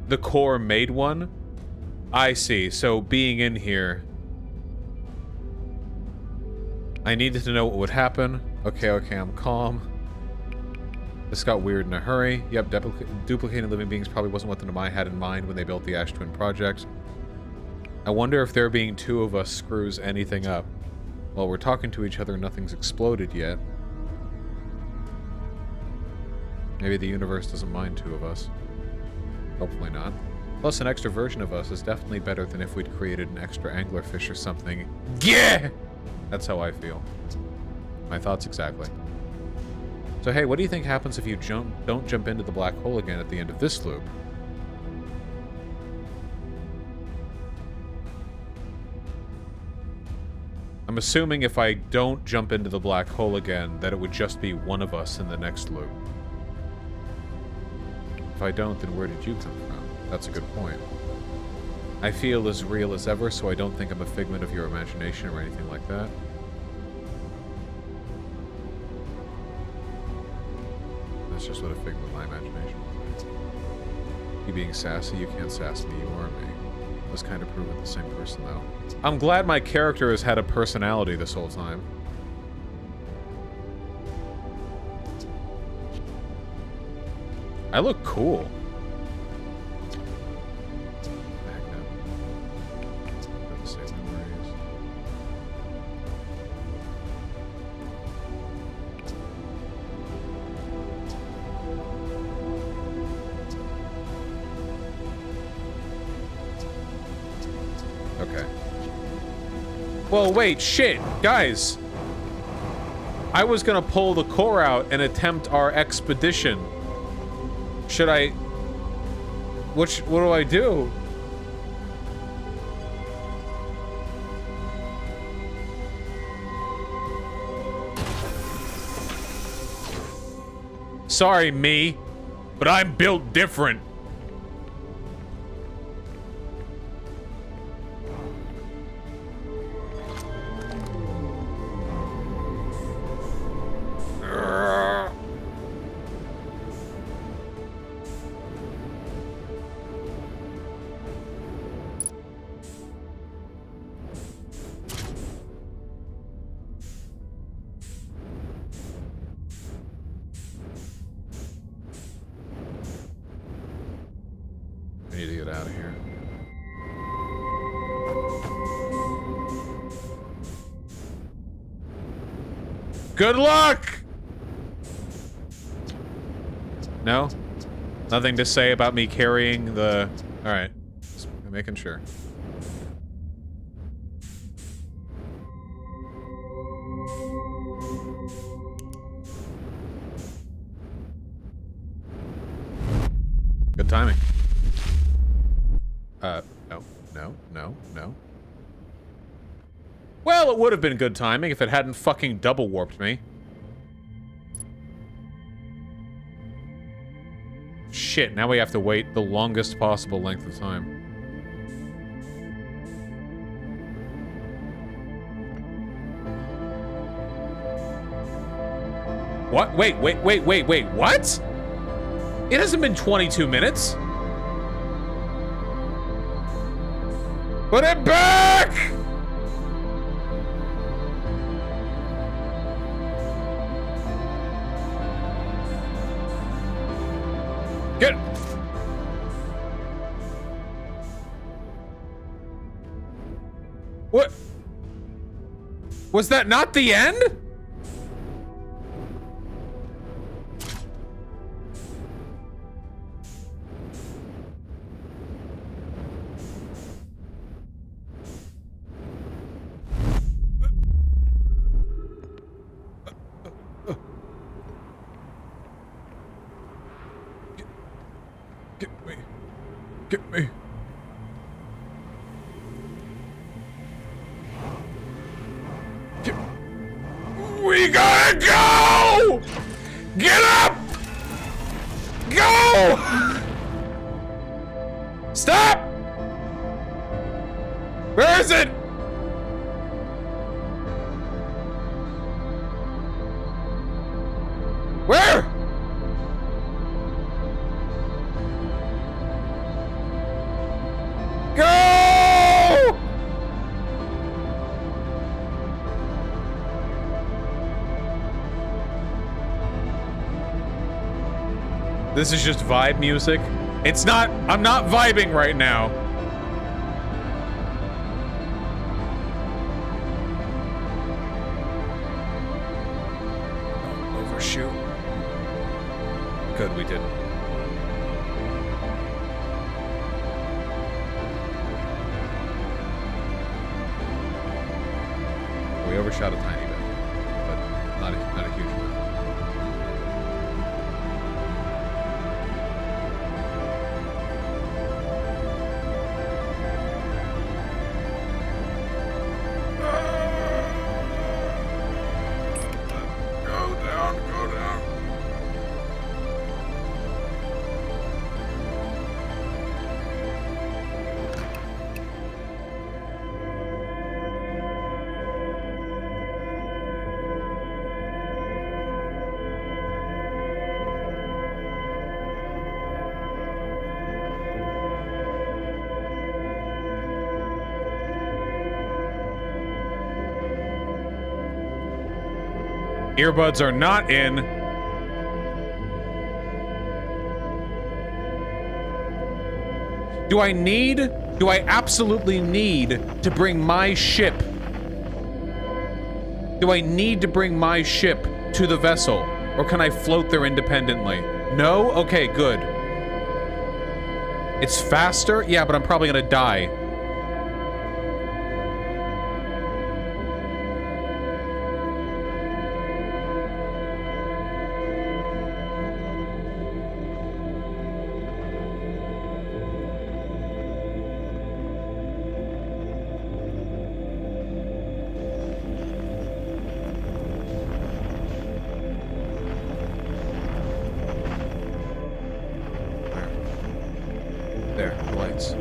the core made one? I see. So being in here, I needed to know what would happen. Okay, I'm calm. This got weird in a hurry. Yep, duplicating living beings probably wasn't what the Nomai had in mind when they built the Ash Twin project. I wonder if there being two of us screws anything up. While we're talking to each other, nothing's exploded yet. Maybe the universe doesn't mind two of us. Hopefully not. Plus, an extra version of us is definitely better than if we'd created an extra anglerfish or something. Yeah! That's how I feel. My thoughts exactly. So hey, what do you think happens if you don't jump into the black hole again at the end of this loop? I'm assuming if I don't jump into the black hole again, that it would just be one of us in the next loop. If I don't, then where did you come from? That's a good point. I feel as real as ever, so I don't think I'm a figment of your imagination or anything like that. That's just what a figment of my imagination was. You being sassy, you can't sass me, you are me. Was kind of proving the same person, though. I'm glad my character has had a personality this whole time. I look cool. Well, wait, shit, guys. I was gonna pull the core out and attempt our expedition. Should I... What do I do? Sorry, me, but I'm built different. Good luck! No? Nothing to say about me carrying the... Alright. Just making sure. Good timing. No. Well, it would have been good timing if it hadn't fucking double warped me. Shit, now we have to wait the longest possible length of time. What? Wait, what? It hasn't been 22 minutes. Put it back! Get... What? Was that not the end? Get me. We gotta go! Get up! Go! Stop! Where is it? Where? Go! This is just vibe music. It's not, I'm not vibing right now. Oh, overshoot. Good, we didn't. We overshot a tiny bit, but not a huge amount. Earbuds are not in. Do I absolutely need to bring my ship? Do I need to bring my ship to the vessel? Or can I float there independently? No? Okay, good. It's faster? Yeah, but I'm probably gonna die. There, lights.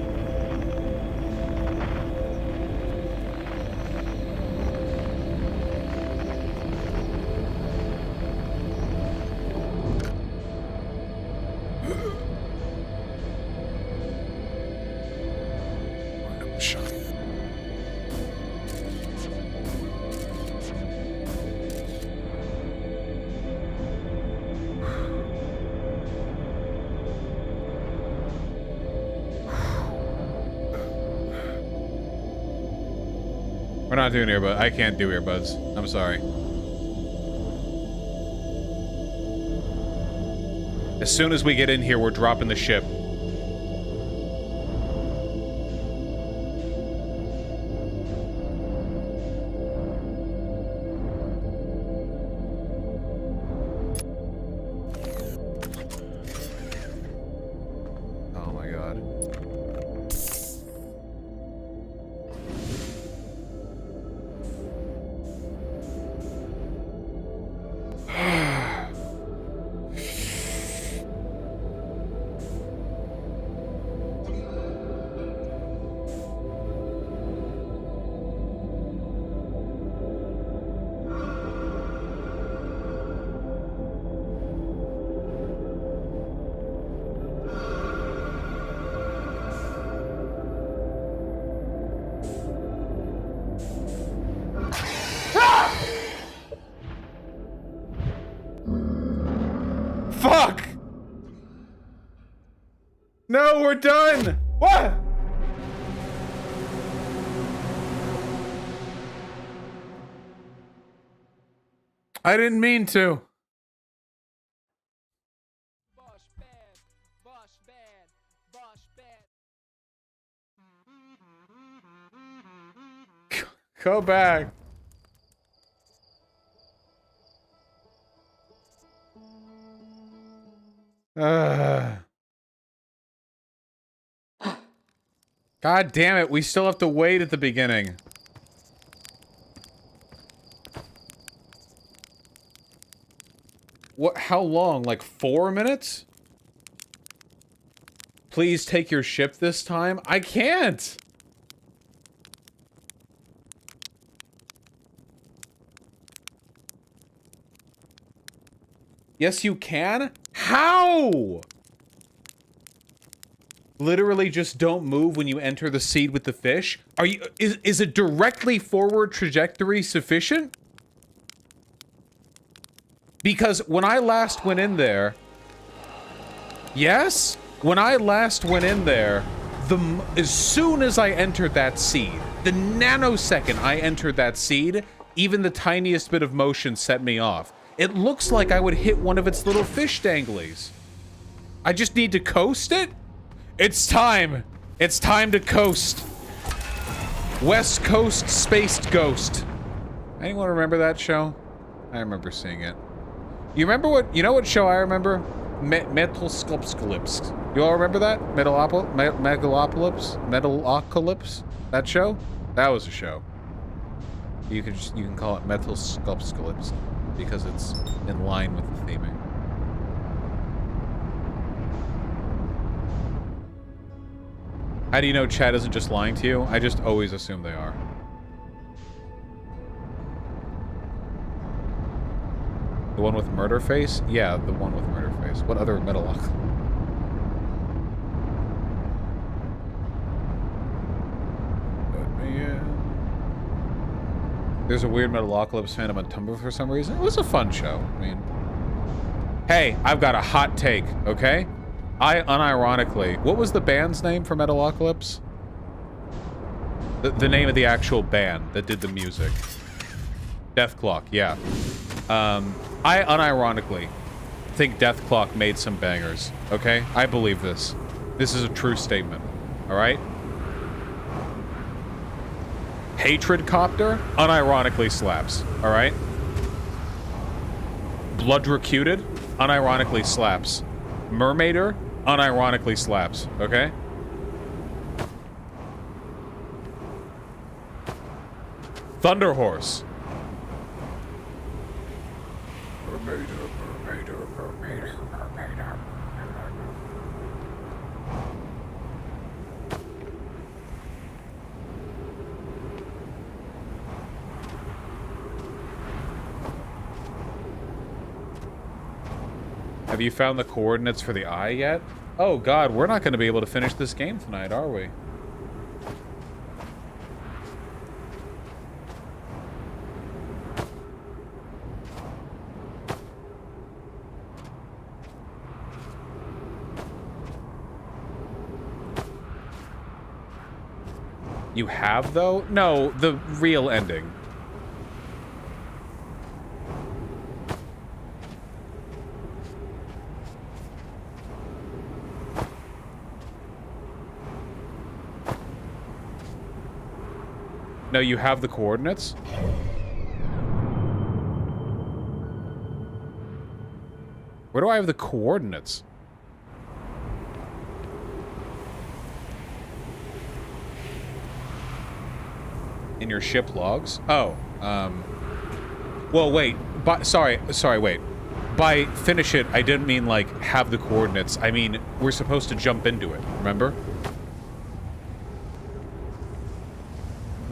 We're not doing earbuds. I can't do earbuds. I'm sorry. As soon as we get in here, we're dropping the ship. Oh my god. Fuck! No, we're done! What? I didn't mean to. Boss bad, boss bad, boss bad. Go back. God damn it, we still have to wait at the beginning. What, how long? Like 4 minutes? Please take your ship this time? I can't! Yes, you can? How? Literally just don't move when you enter the seed with the fish? Are you- is a directly forward trajectory sufficient? Because when I last went in there... Yes? When I last went in there, as soon as I entered that seed, the nanosecond I entered that seed, even the tiniest bit of motion set me off. It looks like I would hit one of its little fish danglies. I just need to coast it? It's time. It's time to coast. West Coast Spaced Ghost. Anyone remember that show? I remember seeing it. You remember what, you know what show I remember? Metalsculpscalypse. You all remember that? Megalopolis? Metalocalypse? That show? That was a show. You can call it Metalsculpscalypse because it's in line with the theming. How do you know Chad isn't just lying to you? I just always assume they are. The one with murder face? Yeah, the one with murder face. What other Metaloc? Let me in. There's a weird Metalocalypse fandom on Tumblr for some reason. It was a fun show. I mean, hey, I've got a hot take, okay? I unironically, what was the band's name for Metalocalypse? The name of the actual band that did the music. Death Clock, yeah. I unironically think Death Clock made some bangers, okay? I believe this. This is a true statement, all right? Hatred Copter unironically slaps, all right? Bloodrecuted unironically slaps. Mermaider unironically slaps, okay? Thunder Horse. Mermaider, Mermaider, Mermaider, Mermaider. Have you found the coordinates for the eye yet? Oh god, we're not going to be able to finish this game tonight, are we? You have, though? No, the real ending. No, you have the coordinates? Where do I have the coordinates? In your ship logs? Oh, well, wait. Sorry, wait. By finish it, I didn't mean, like, have the coordinates. I mean, we're supposed to jump into it, remember?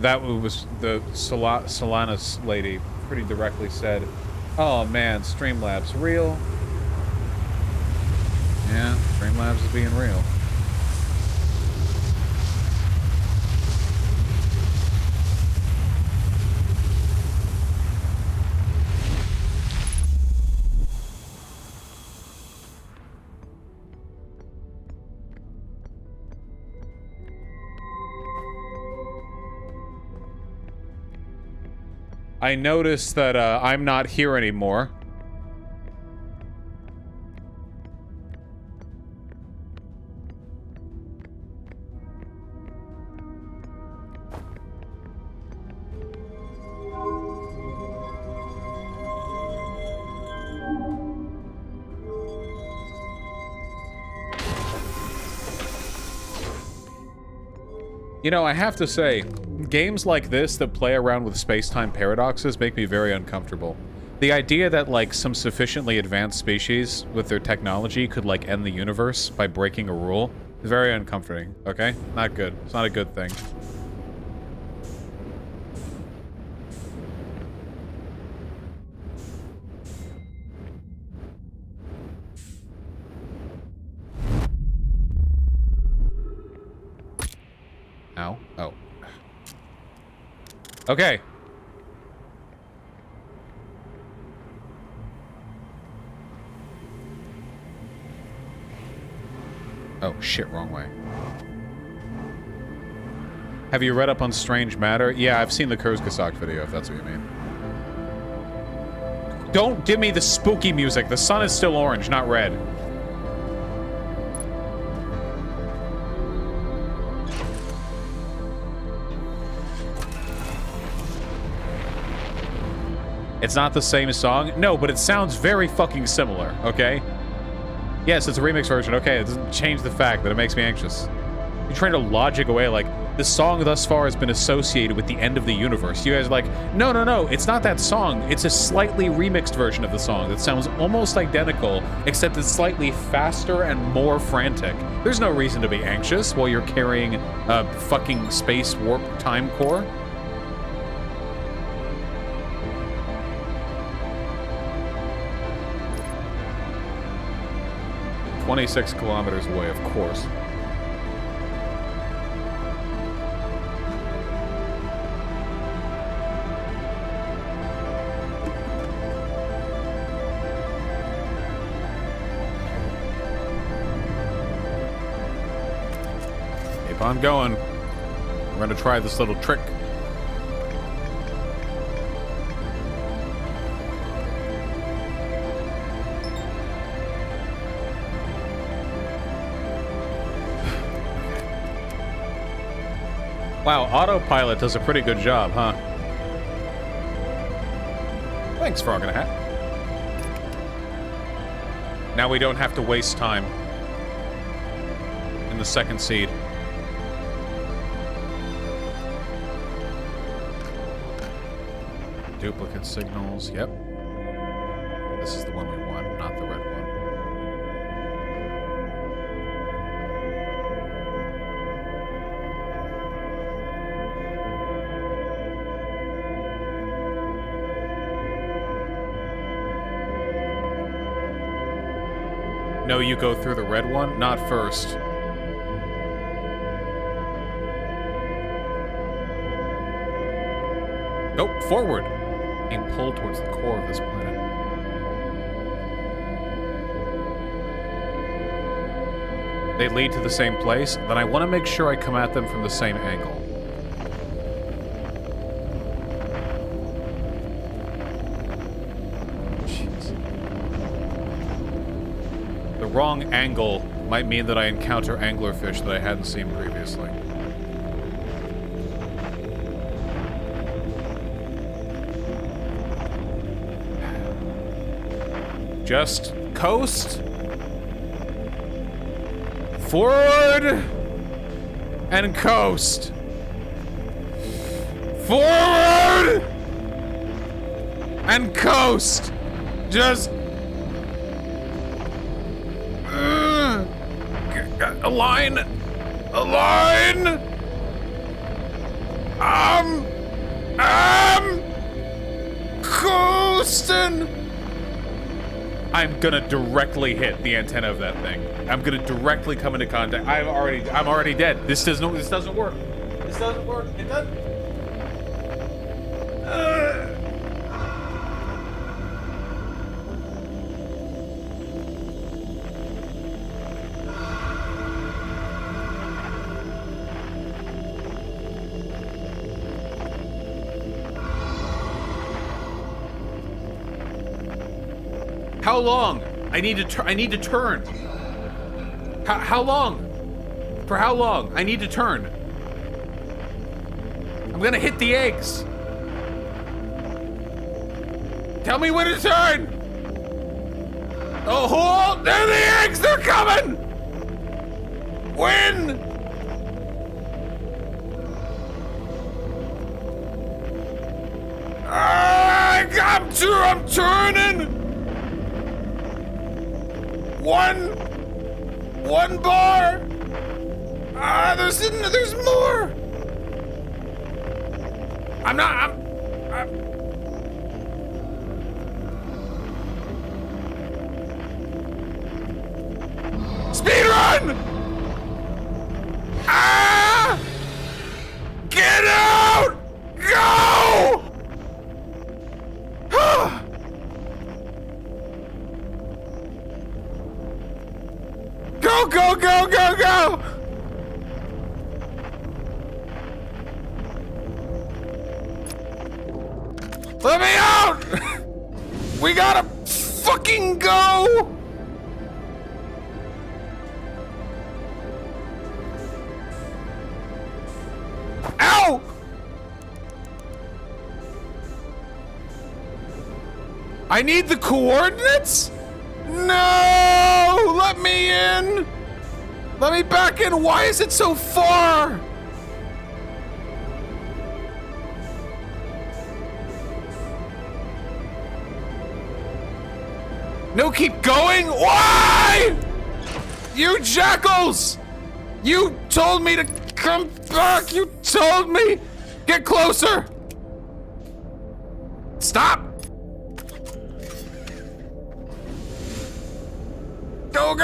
That was the Solanus lady pretty directly said, oh man, Streamlabs real? Yeah, Streamlabs is being real. I noticed that I'm not here anymore. You know, I have to say, games like this that play around with space-time paradoxes make me very uncomfortable. The idea that, like, some sufficiently advanced species with their technology could, like, end the universe by breaking a rule is very uncomforting, okay? Not good. It's not a good thing. Ow. Oh. Okay. Oh, shit, wrong way. Have you read up on Strange Matter? Yeah, I've seen the Kurzgesagt video, if that's what you mean. Don't give me the spooky music. The sun is still orange, not red. It's not the same song? No, but it sounds very fucking similar, okay? Yes, it's a remix version. Okay, it doesn't change the fact that it makes me anxious. You're trying to logic away, like, the song thus far has been associated with the end of the universe. You guys are like, no, no, no, it's not that song. It's a slightly remixed version of the song that sounds almost identical, except it's slightly faster and more frantic. There's no reason to be anxious while you're carrying a fucking space warp time core. "26 kilometers away, of course." on going. We're gonna try this little trick. Wow, autopilot does a pretty good job, huh? Thanks, Frog in a Hat. Now we don't have to waste time in the second seed. Duplicate signals, yep. This is the one we want, not the red one. No, you go through the red one, not first. Nope, forward. Being pulled towards the core of this planet. They lead to the same place, then I want to make sure I come at them from the same angle. Jeez. The wrong angle might mean that I encounter anglerfish that I hadn't seen previously. Just coast. Forward. And coast. Forward. And coast. Just... align. Align. Coasting. I'm gonna directly hit the antenna of that thing. I'm gonna directly come into contact. I'm already dead. This doesn't work. This doesn't work. It doesn't. How long? I need to turn. How long? For how long? I need to turn. I'm gonna hit the eggs. Tell me when to turn. Oh, hold! They're the eggs. They're coming. When? I'm turning. One bar. There's more. I'm speed run. Get out. Go. Go! Let me out! We gotta fucking go! Ow! I need the coordinates? No! Let me in! Let me back in! Why is it so far? No, keep going! Why? You jackals! You told me to come back! You told me! Get closer! Stop! Go!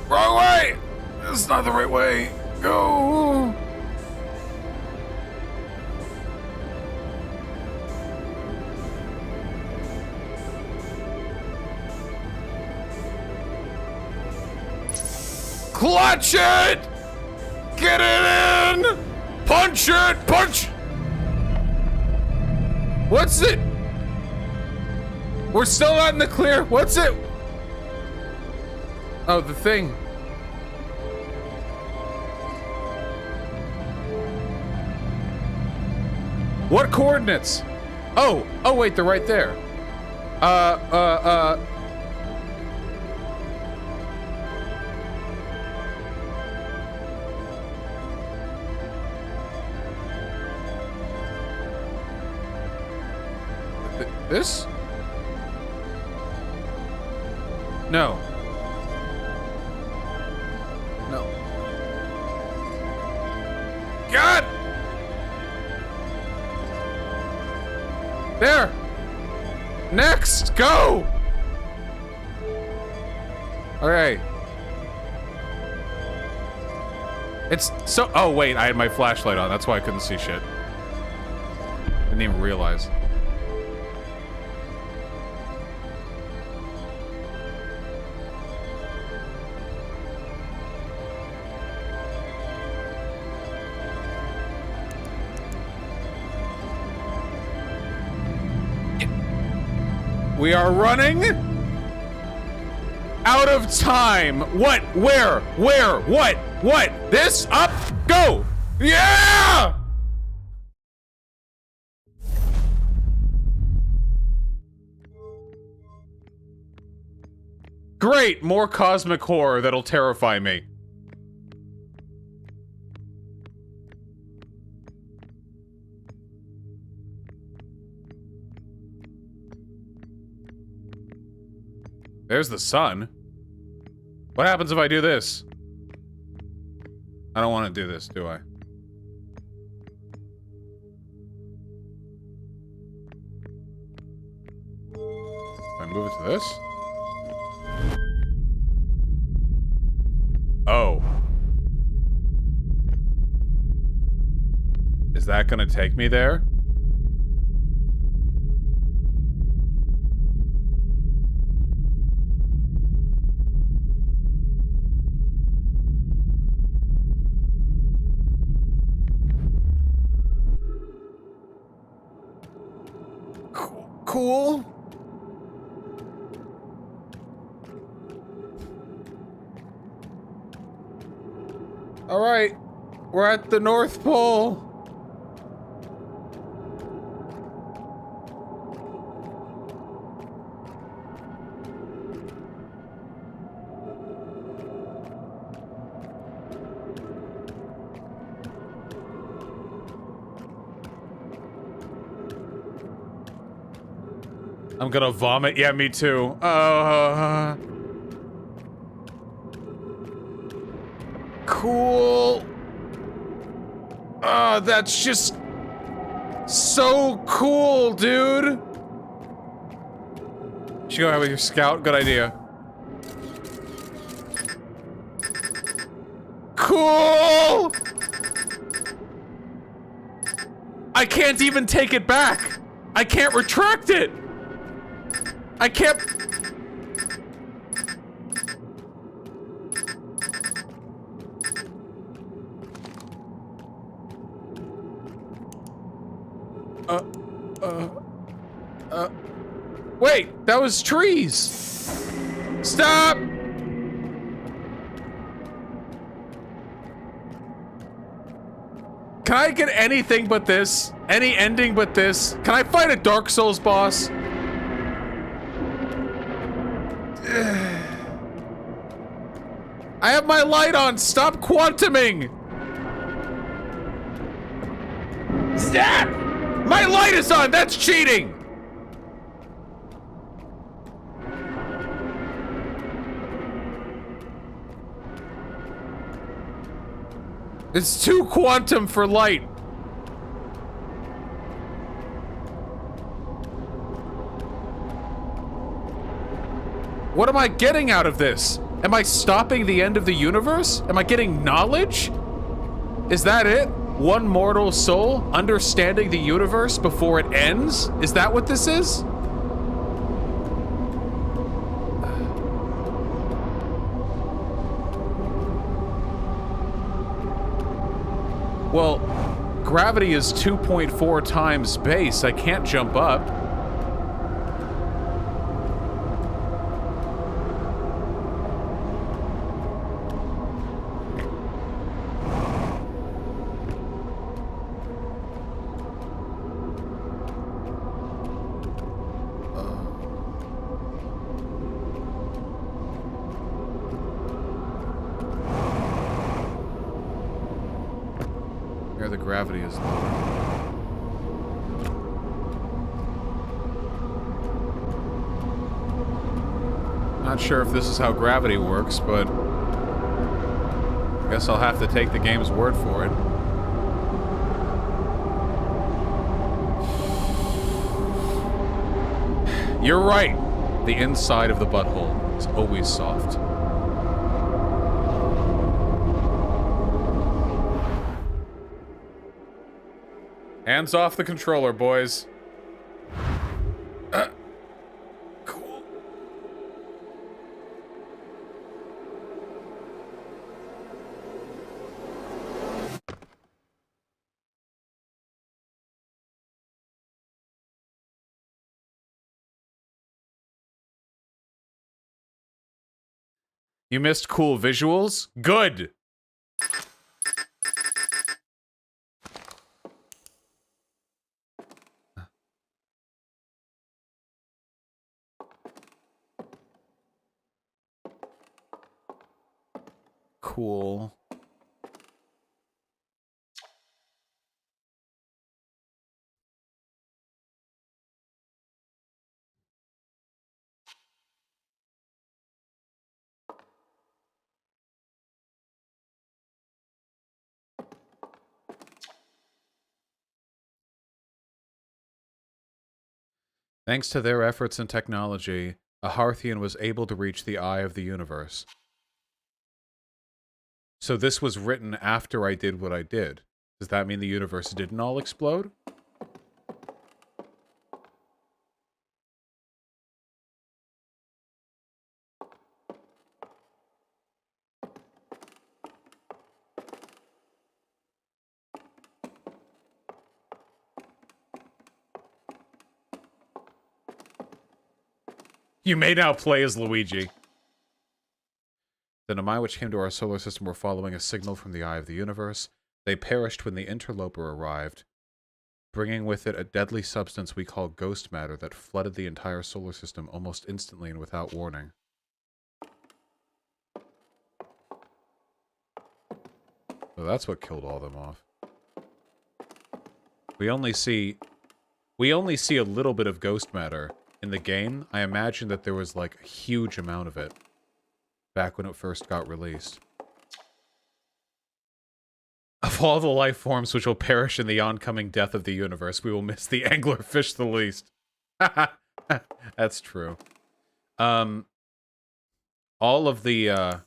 Wrong way! This is not the right way. Go! Clutch it! Get it in! Punch it! Punch! What's it? We're still not in the clear. What's it? Oh, the thing. What coordinates? Oh, wait, they're right there. This? No. No. God! There! Next! Go! Okay. It's so- oh wait, I had my flashlight on, that's why I couldn't see shit. Didn't even realize. We are running out of time. What? Where? Where? What? What? This? Up? Go! Yeah! Great! More cosmic horror that'll terrify me. There's the sun. What happens if I do this? I don't want to do this, do I? If I move it to this? Oh. Is that gonna take me there? Cool. All right, we're at the North Pole. I'm gonna vomit. Yeah, me too. Cool. That's just so cool, dude. Should go out with your scout. Good idea. Cool. I can't even take it back. I can't retract it. I can't. Wait, that was trees. Stop. Can I get anything but this? Any ending but this? Can I fight a Dark Souls boss? I have my light on. Stop quantuming. Stop! My light is on. That's cheating. It's too quantum for light. What am I getting out of this? Am I stopping the end of the universe? Am I getting knowledge? Is that it? One mortal soul understanding the universe before it ends? Is that what this is? Well, gravity is 2.4 times base. I can't jump up. Here the gravity is lower. Not sure if this is how gravity works, but I guess I'll have to take the game's word for it. You're right. The inside of the butthole is always soft. Hands off the controller, boys. Cool. You missed cool visuals? Good! Cool. Thanks to their efforts and technology, a Hearthian was able to reach the eye of the universe. So this was written after I did what I did. Does that mean the universe didn't all explode? You may now play as Luigi. The Nomai which came to our solar system were following a signal from the eye of the universe. They perished when the Interloper arrived, bringing with it a deadly substance we call ghost matter that flooded the entire solar system almost instantly and without warning. So that's what killed all of them off. We only see a little bit of ghost matter in the game. I imagine that there was like a huge amount of it back when it first got released. Of all the life forms which will perish in the oncoming death of the universe, we will miss the anglerfish the least. That's true. All of the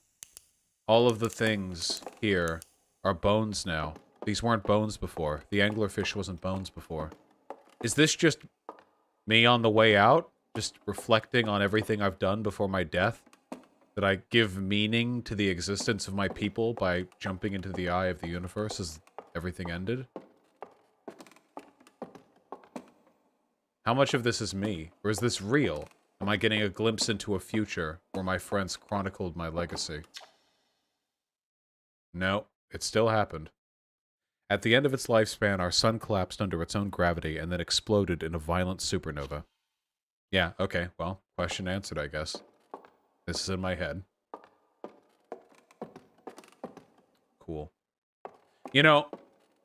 things here are bones now. These weren't bones before. The anglerfish wasn't bones before. Is this just me on the way out? Just reflecting on everything I've done before my death? Did I give meaning to the existence of my people by jumping into the eye of the universe as everything ended? How much of this is me? Or is this real? Am I getting a glimpse into a future where my friends chronicled my legacy? No, it still happened. At the end of its lifespan, our sun collapsed under its own gravity and then exploded in a violent supernova. Yeah, okay, well, question answered, I guess. This is in my head. Cool. You know,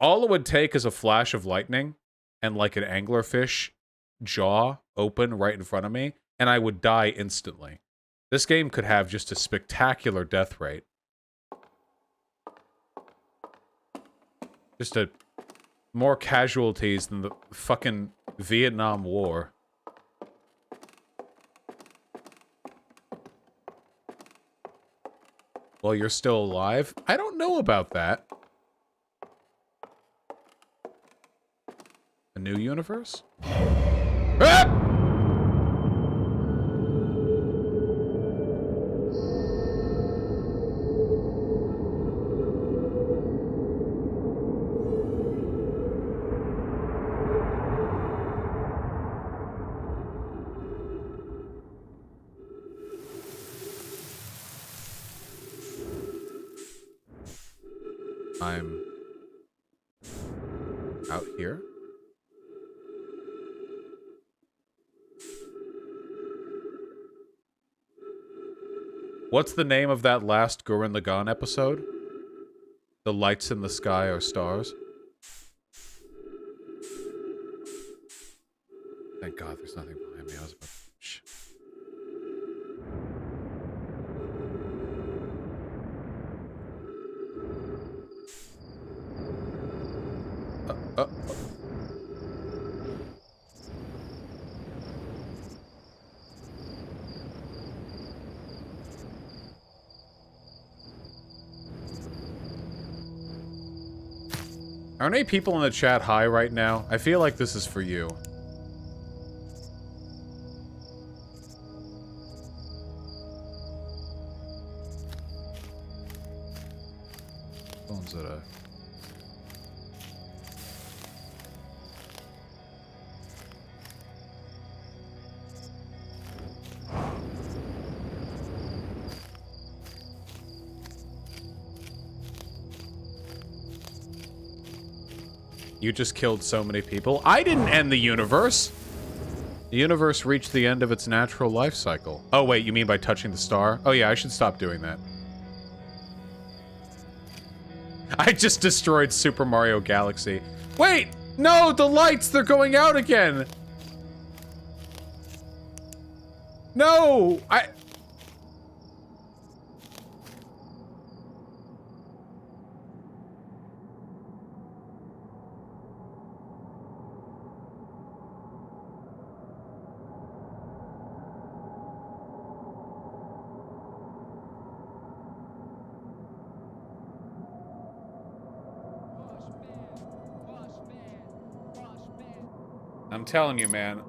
all it would take is a flash of lightning and like an anglerfish jaw open right in front of me, and I would die instantly. This game could have just a spectacular death rate. Just more casualties than the fucking Vietnam War. Well, you're still alive? I don't know about that. A new universe? Ah! I'm out here. What's the name of that last Gurren Lagann episode? The lights in the sky are stars. Thank God there's nothing behind me. I was about to... Shh. Uh. Aren't any people in the chat high right now? I feel like this is for you. Phone's at a... You just killed so many people. I didn't end the universe! The universe reached the end of its natural life cycle. Oh, wait, you mean by touching the star? Oh, yeah, I should stop doing that. I just destroyed Super Mario Galaxy. Wait! No, the lights! They're going out again! No! I'm telling you, man.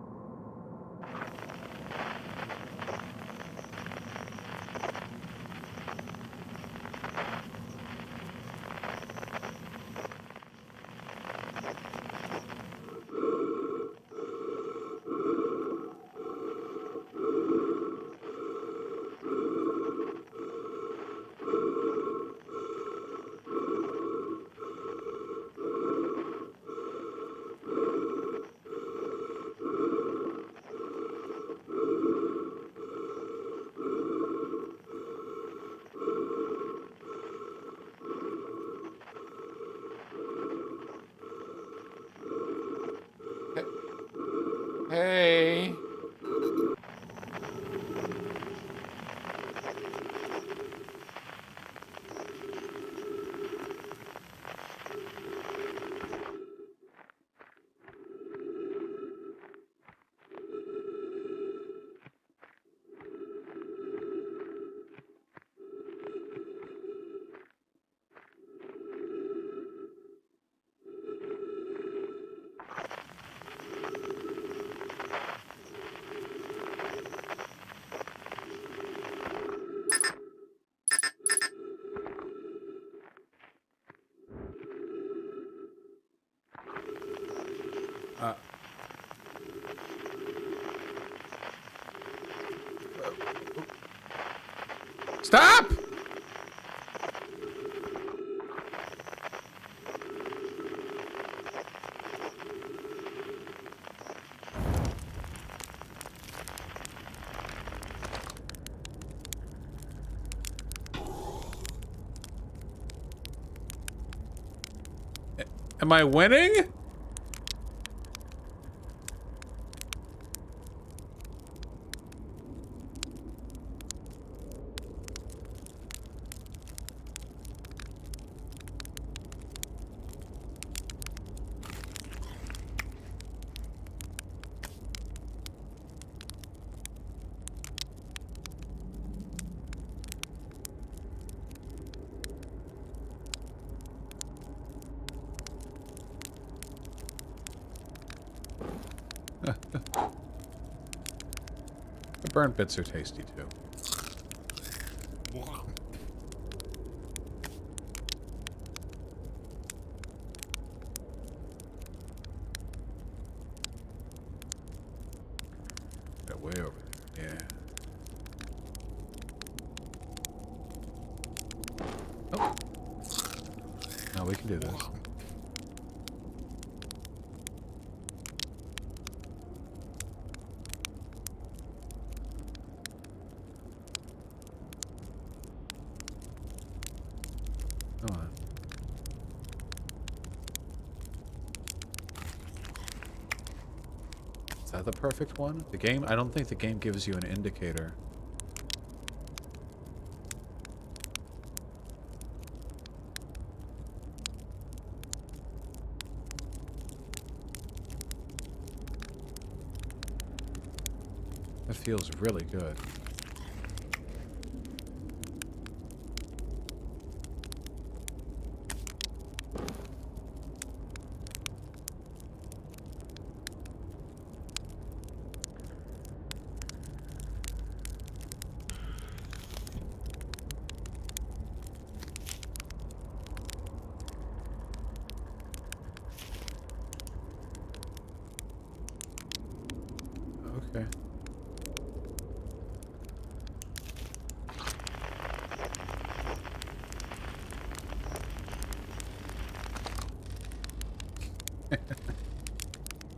Hey. Stop! Am I winning? The burnt bits are tasty too. Got way over there. Yeah. Oh. No, we can do this. Come on. Is that the perfect one? The game? I don't think the game gives you an indicator. That feels really good. Okay.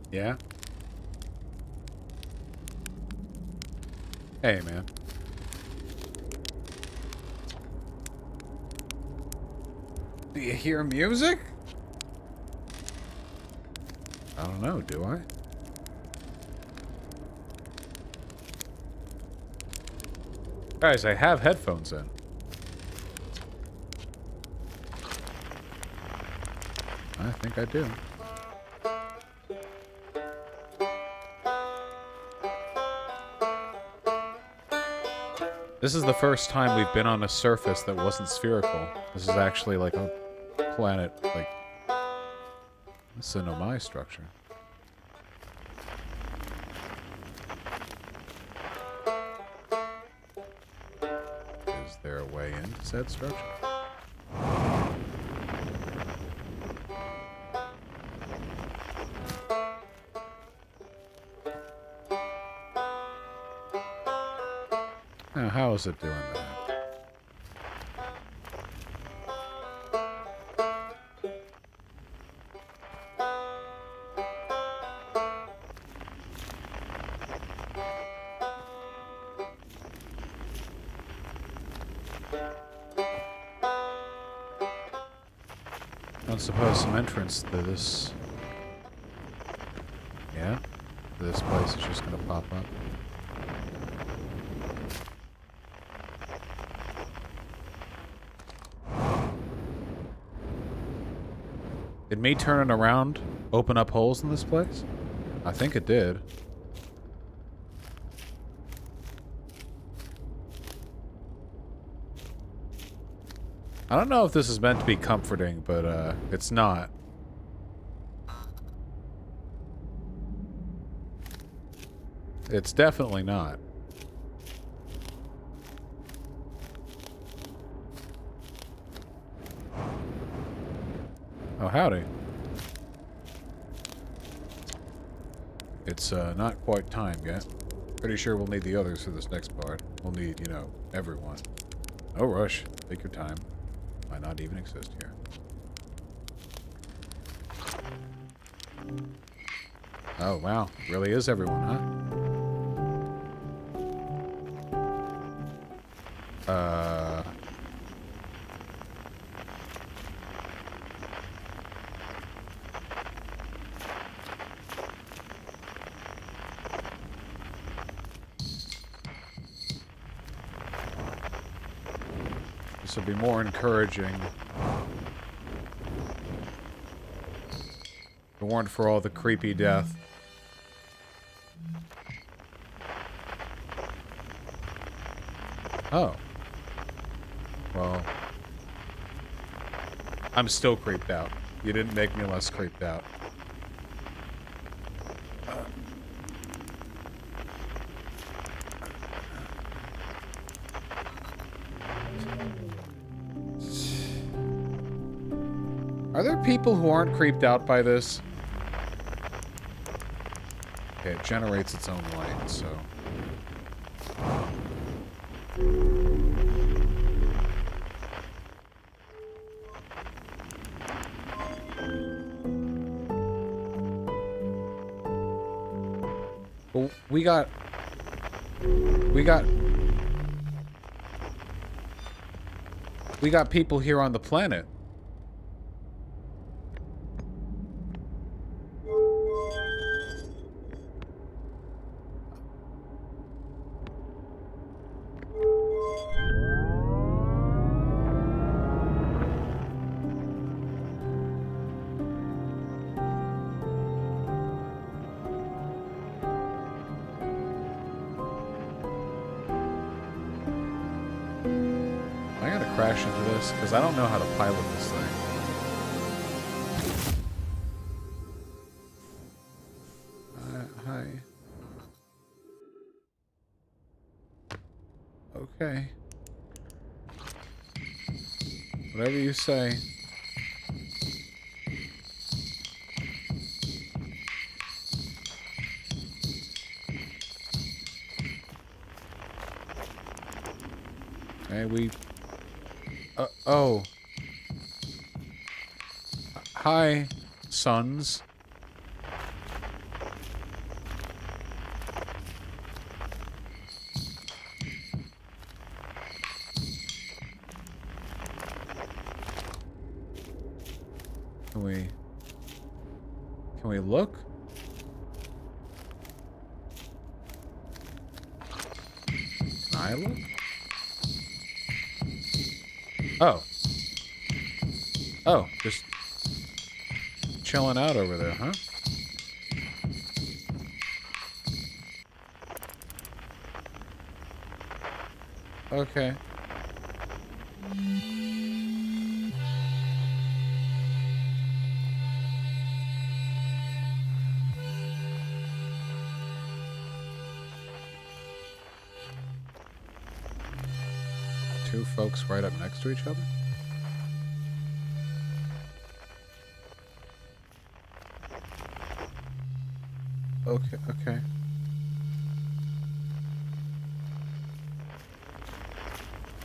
Yeah? Hey, man. Do you hear music? I don't know, do I? Guys, I have headphones in. I think I do. This is the first time we've been on a surface that wasn't spherical. This is actually like a planet, like... This is an Omai structure. Is there a way into said structure? Now, how is it doing that? I don't suppose some entrance to this... Yeah? This place is just gonna pop up. Did me turning around open up holes in this place? I think it did. I don't know if this is meant to be comforting, but it's not. It's definitely not. Oh, howdy. It's not quite time yet. Pretty sure we'll need the others for this next part. We'll need, you know, everyone. No rush. Take your time. Might not even exist here. Oh, wow. Really is everyone, huh? This will be more encouraging. If it weren't for all the creepy death. Oh. Well. I'm still creeped out. You didn't make me less creeped out. Are there people who aren't creeped out by this? Okay, it generates its own light, so... Well, we got... We got people here on the planet. I gotta crash into this because I don't know how to pilot this thing. Hi. Okay. Whatever you say. Okay, we... oh. Hi, sons. Can we look? Can I look? Oh. Oh, just chilling out over there, huh? Okay. Two folks right up next to each other? Okay, okay.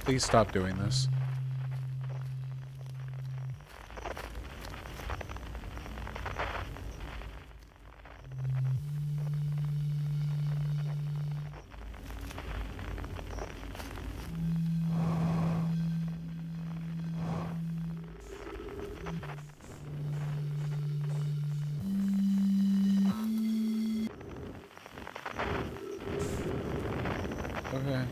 Please stop doing this. Okay.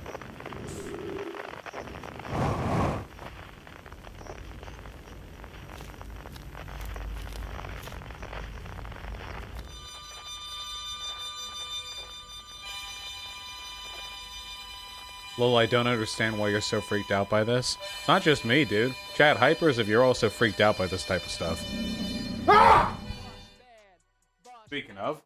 Lol, I don't understand why you're so freaked out by this. It's not just me, dude. Chat hypers if you're also freaked out by this type of stuff. Ah! Speaking of.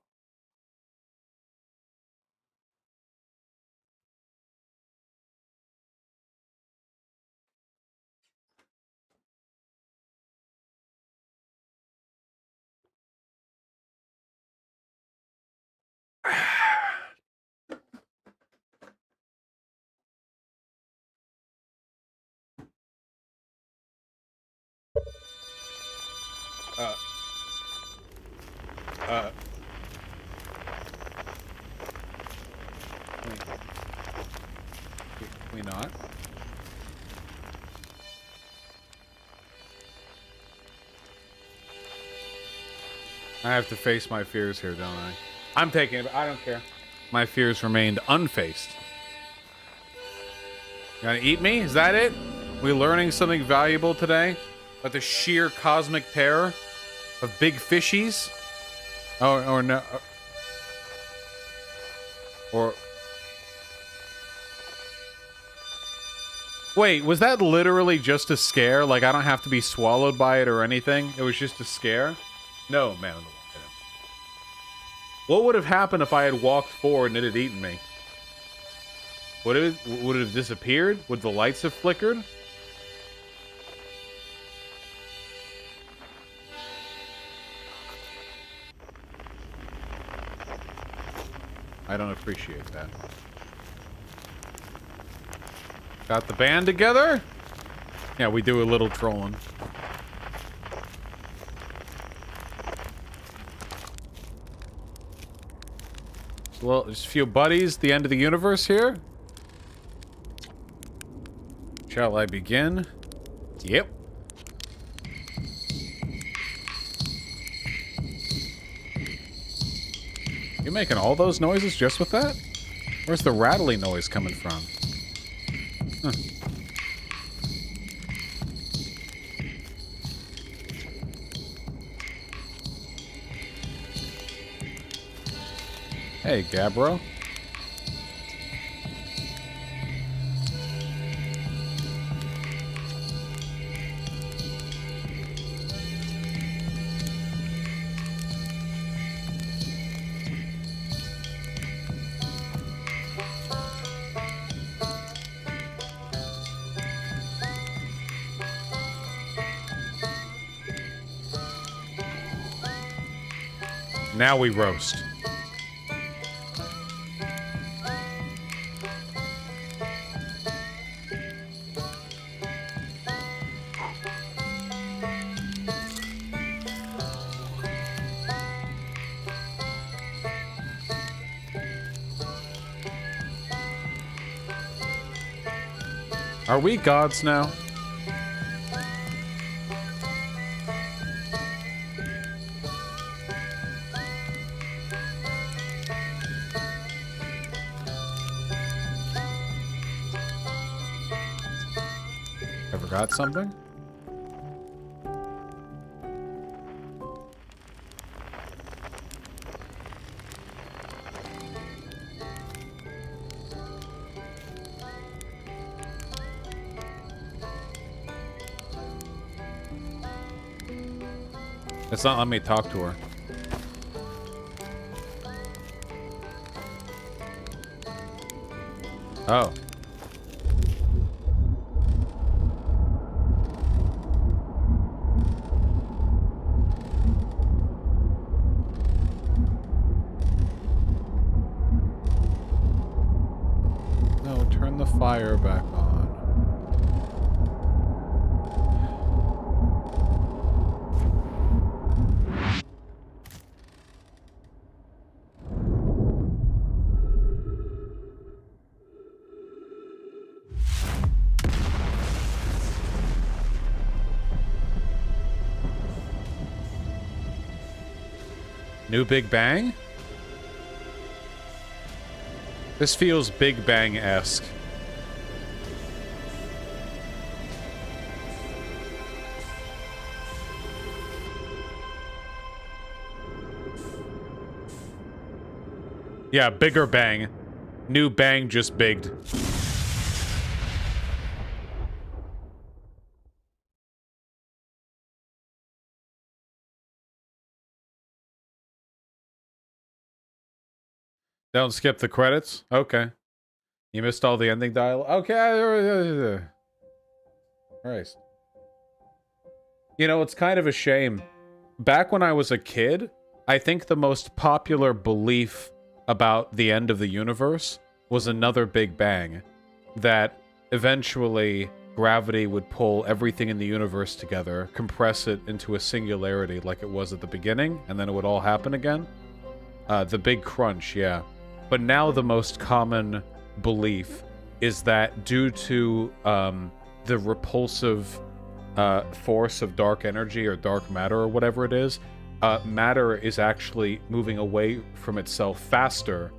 We not? I have to face my fears here, don't I? I'm taking it, I don't care. My fears remained unfaced. You gonna eat me? Is that it? We learning something valuable today? About the sheer cosmic terror of big fishies? Or no... Or... Wait, was that literally just a scare? Like, I don't have to be swallowed by it or anything? It was just a scare? No, man. What would have happened if I had walked forward and it had eaten me? Would it have disappeared? Would the lights have flickered? I don't appreciate that. Got the band together? Yeah, we do a little trolling. Well, just a few buddies, the end of the universe here. Shall I begin? Yep. You making all those noises just with that? Where's the rattly noise coming from? Huh. Hey, Gabbro. Now we roast. Are we gods now? I forgot something? It's not letting me talk to her. Oh. No, turn the fire back on. New Big Bang? This feels Big Bang-esque. Yeah, bigger bang. New bang just bigged. Don't skip the credits? Okay. You missed all the ending dialogue? Okay. Christ. You know, it's kind of a shame. Back when I was a kid, I think the most popular belief about the end of the universe was another Big Bang. That eventually gravity would pull everything in the universe together, compress it into a singularity like it was at the beginning, and then it would all happen again. The Big Crunch, yeah. But now the most common belief is that due to the repulsive force of dark energy or dark matter or whatever it is, matter is actually moving away from itself faster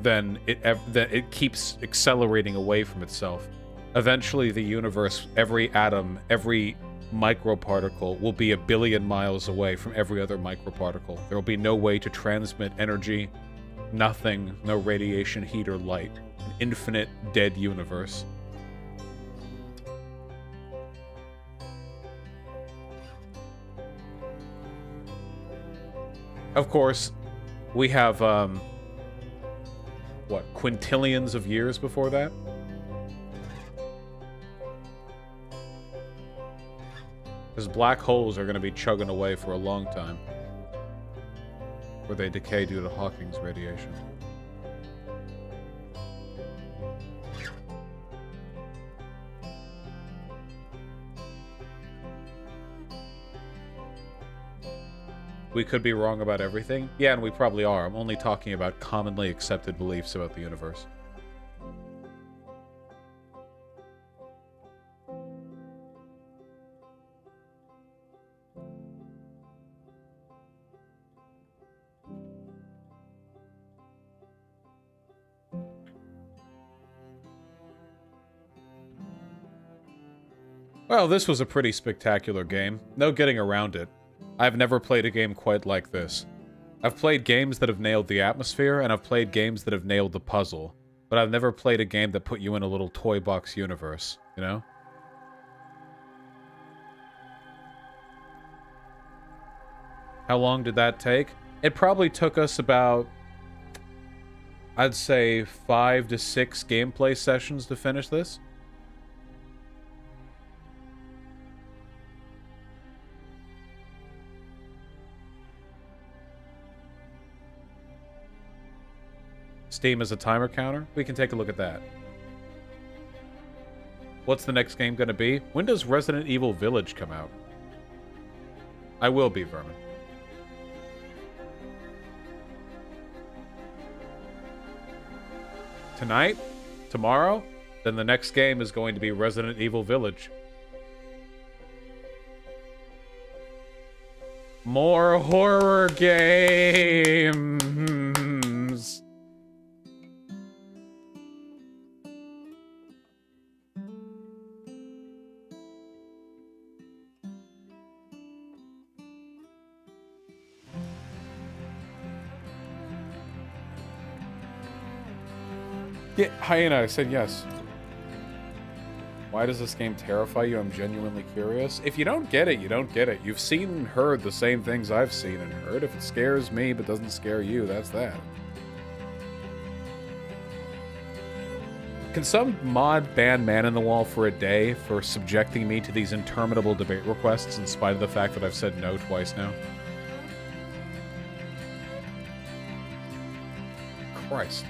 than it keeps accelerating away from itself. Eventually, the universe, every atom, every microparticle will be 1 billion miles away from every other microparticle. There will be no way to transmit energy, nothing, no radiation, heat, or light. An infinite dead universe. Of course, we have, what, quintillions of years before that? Because black holes are going to be chugging away for a long time. Where they decay due to Hawking's radiation. We could be wrong about everything. Yeah, and we probably are. I'm only talking about commonly accepted beliefs about the universe. Well, this was a pretty spectacular game. No getting around it. I've never played a game quite like this. I've played games that have nailed the atmosphere, and I've played games that have nailed the puzzle. But I've never played a game that put you in a little toy box universe, you know? How long did that take? It probably took us about, I'd say, 5 to 6 gameplay sessions to finish this. Steam is a timer counter? We can take a look at that. What's the next game gonna be? When does Resident Evil Village come out? I will be, Vermin. Tonight? Tomorrow? Then the next game is going to be Resident Evil Village. More horror games! Yeah, Hyena, I said yes. Why does this game terrify you? I'm genuinely curious. If you don't get it, you don't get it. You've seen and heard the same things I've seen and heard. If it scares me but doesn't scare you, that's that. Can some mod ban Man in the Wall for a day for subjecting me to these interminable debate requests in spite of the fact that I've said no twice now? Christ.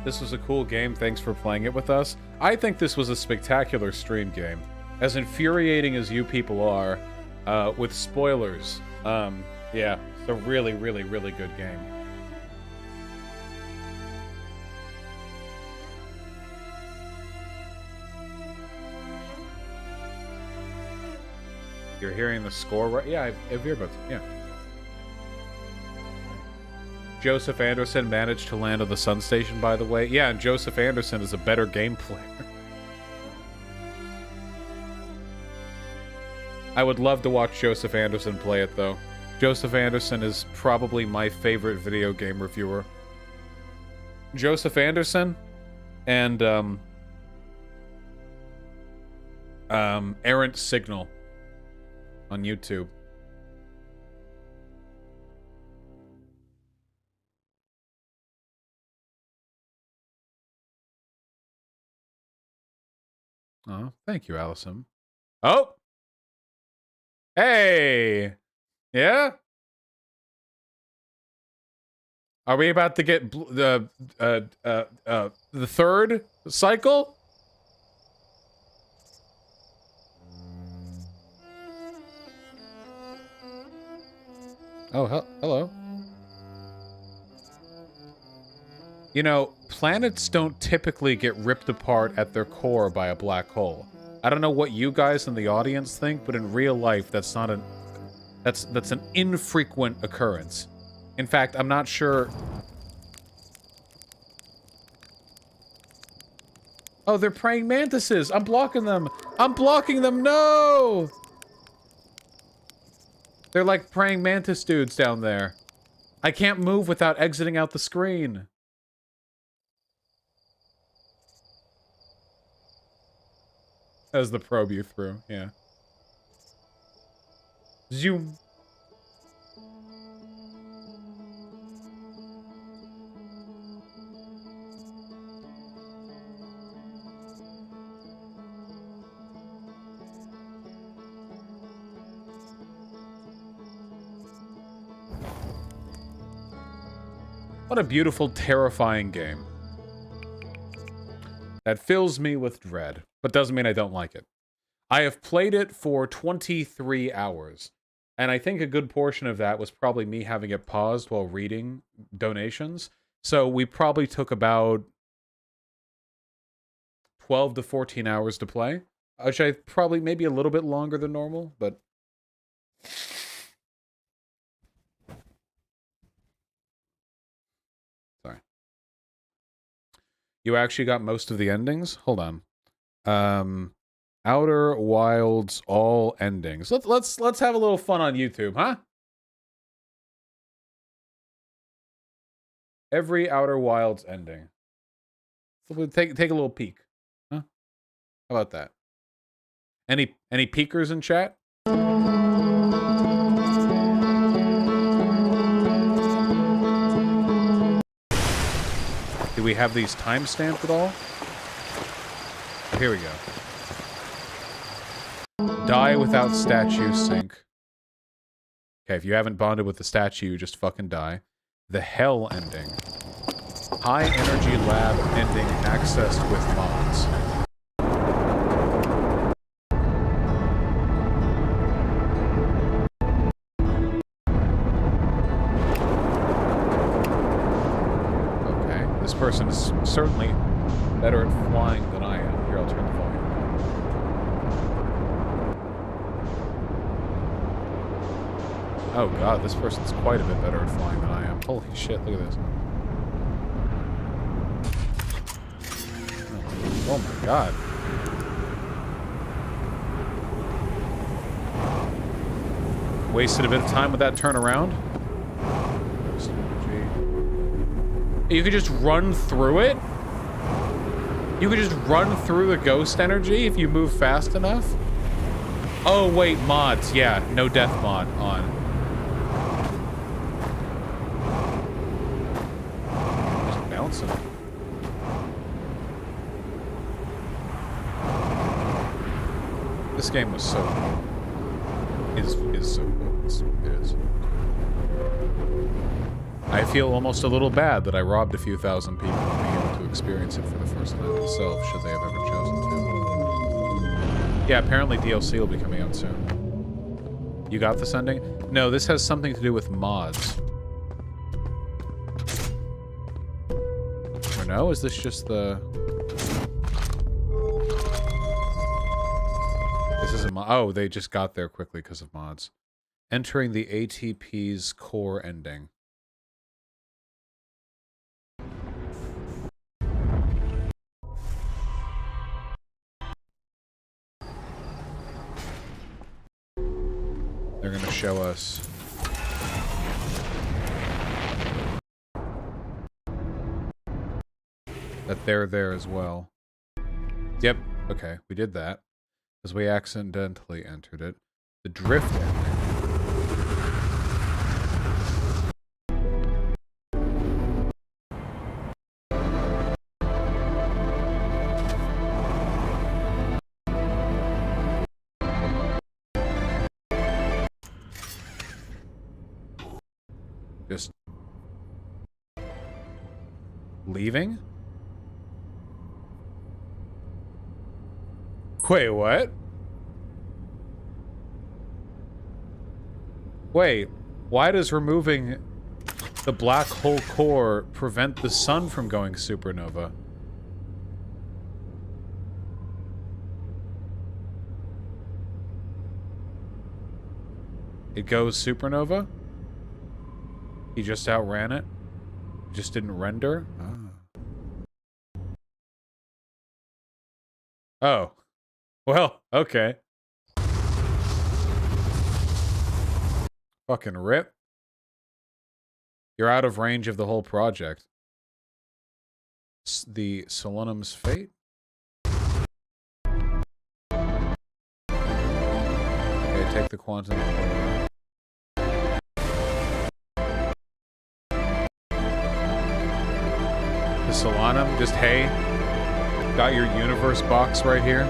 This was a cool game, thanks for playing it with us. I think this was a spectacular stream game. As infuriating as you people are, with spoilers, yeah, it's a really, really, really good game. You're hearing the score, right? Yeah, I have earbuds, yeah. Joseph Anderson managed to land on the Sun Station, by the way. Yeah, and Joseph Anderson is a better game player. I would love to watch Joseph Anderson play it, though. Joseph Anderson is probably my favorite video game reviewer. Joseph Anderson and Errant Signal on YouTube. Oh, thank you, Allison. Oh! Hey! Yeah? Are we about to get the third cycle? Oh, hello. You know, planets don't typically get ripped apart at their core by a black hole. I don't know what you guys in the audience think, but in real life, that's not an... That's an infrequent occurrence. In fact, I'm not sure... Oh, they're praying mantises! I'm blocking them! I'm blocking them! No! They're like praying mantis dudes down there. I can't move without exiting out the screen. As the probe you threw, yeah. Zoom. What a beautiful, terrifying game. That fills me with dread, but doesn't mean I don't like it. I have played it for 23 hours, and I think a good portion of that was probably me having it paused while reading donations. So we probably took about 12 to 14 hours to play, which I probably maybe a little bit longer than normal, but... Sorry. You actually got most of the endings? Hold on. Outer Wilds all endings. Let's have a little fun on YouTube, huh? Every Outer Wilds ending. So we'll take a little peek. Huh? How about that? Any peekers in chat? Do we have these timestamped at all? Here we go. Die without statue sink. Okay, if you haven't bonded with the statue, just fucking die. The Hell ending. High Energy Lab ending accessed with mods. Okay, this person is certainly better at flying than I am. Here, I'll turn the volume down. Oh god, this person's quite a bit better at flying than I am. Holy shit, look at this. Oh my god. Wasted a bit of time with that turnaround. You could just run through it? You could just run through the ghost energy if you move fast enough? Oh wait, mods. Yeah, no death mod on. Just bouncing. This game was so cool. Is so cool. It is. I feel almost a little bad that I robbed a few thousand people of being able to experience it for the first time themselves, should they have ever chosen to. Yeah, apparently DLC will be coming out soon. You got this ending? No, this has something to do with mods. Or no? Is this just the... This is a mod. Oh, they just got there quickly because of mods. Entering the ATP's core ending. They're going to show us that they're there as well. Yep. Okay, we did that. Because we accidentally entered it. The drift ending. Just leaving? Wait, what? Wait, why does removing the black hole core prevent the sun from going supernova? It goes supernova? He just outran it? It just didn't render? Oh. Well, okay. Fucking rip. You're out of range of the whole project. The Solenum's fate? Okay, take the quantum. The Solanum, just hey, got your universe box right here.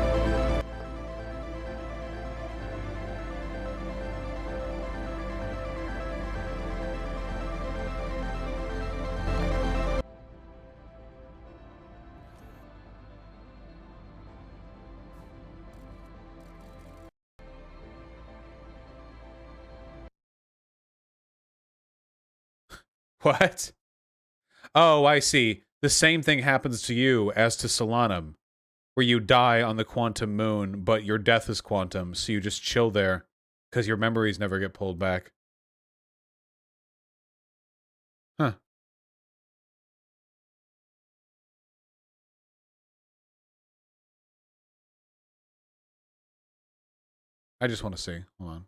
What? Oh, I see. The same thing happens to you as to Solanum, where you die on the quantum moon, but your death is quantum, so you just chill there, because your memories never get pulled back. Huh. I just want to see. Hold on.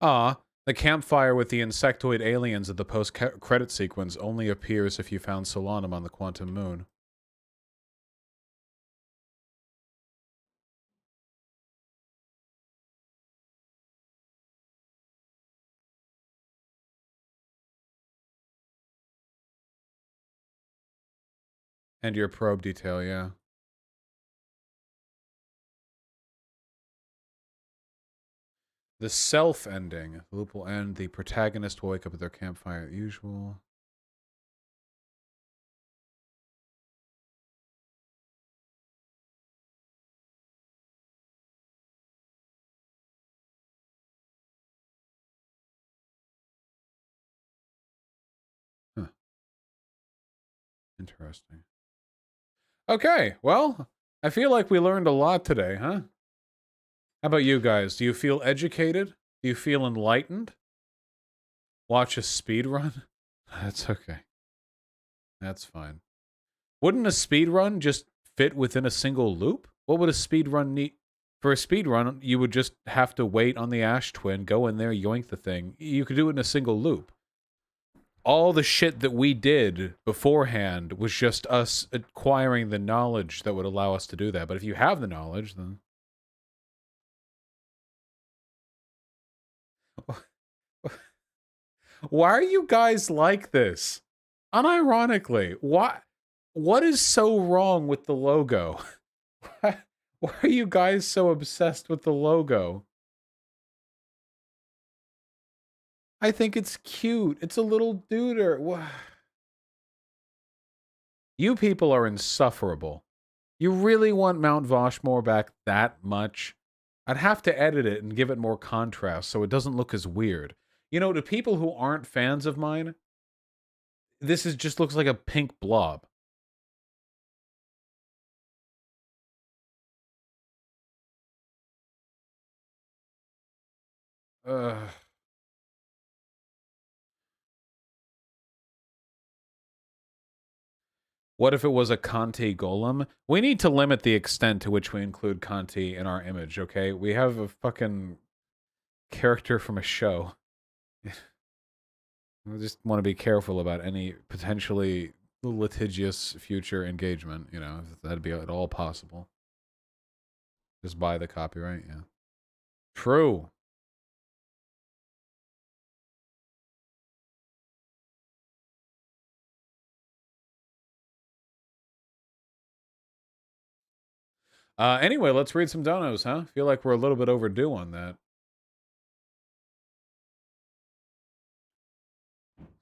Ah, the campfire with the insectoid aliens at the post-credit sequence only appears if you found Solanum on the quantum moon. And your probe detail, yeah. The self ending. The loop will end. The protagonist will wake up at their campfire as usual. Huh. Interesting. Okay, well, I feel like we learned a lot today, huh? How about you guys? Do you feel educated? Do you feel enlightened? Watch a speed run? That's okay. That's fine. Wouldn't a speed run just fit within a single loop? What would a speed run need? For a speed run, you would just have to wait on the Ash Twin, go in there, yoink the thing. You could do it in a single loop. All the shit that we did beforehand was just us acquiring the knowledge that would allow us to do that. But if you have the knowledge, then... Why are you guys like this? Unironically, what is so wrong with the logo? Why are you guys so obsessed with the logo? I think it's cute. It's a little duder. You people are insufferable. You really want Mount Voshmore back that much? I'd have to edit it and give it more contrast so it doesn't look as weird. You know, to people who aren't fans of mine, this just looks like a pink blob. Ugh. What if it was a Conti golem? We need to limit the extent to which we include Conti in our image, okay? We have a fucking character from a show. We just want to be careful about any potentially litigious future engagement, you know, if that'd be at all possible. Just buy the copyright, yeah. True. Anyway, let's read some donos, huh? Feel like we're a little bit overdue on that.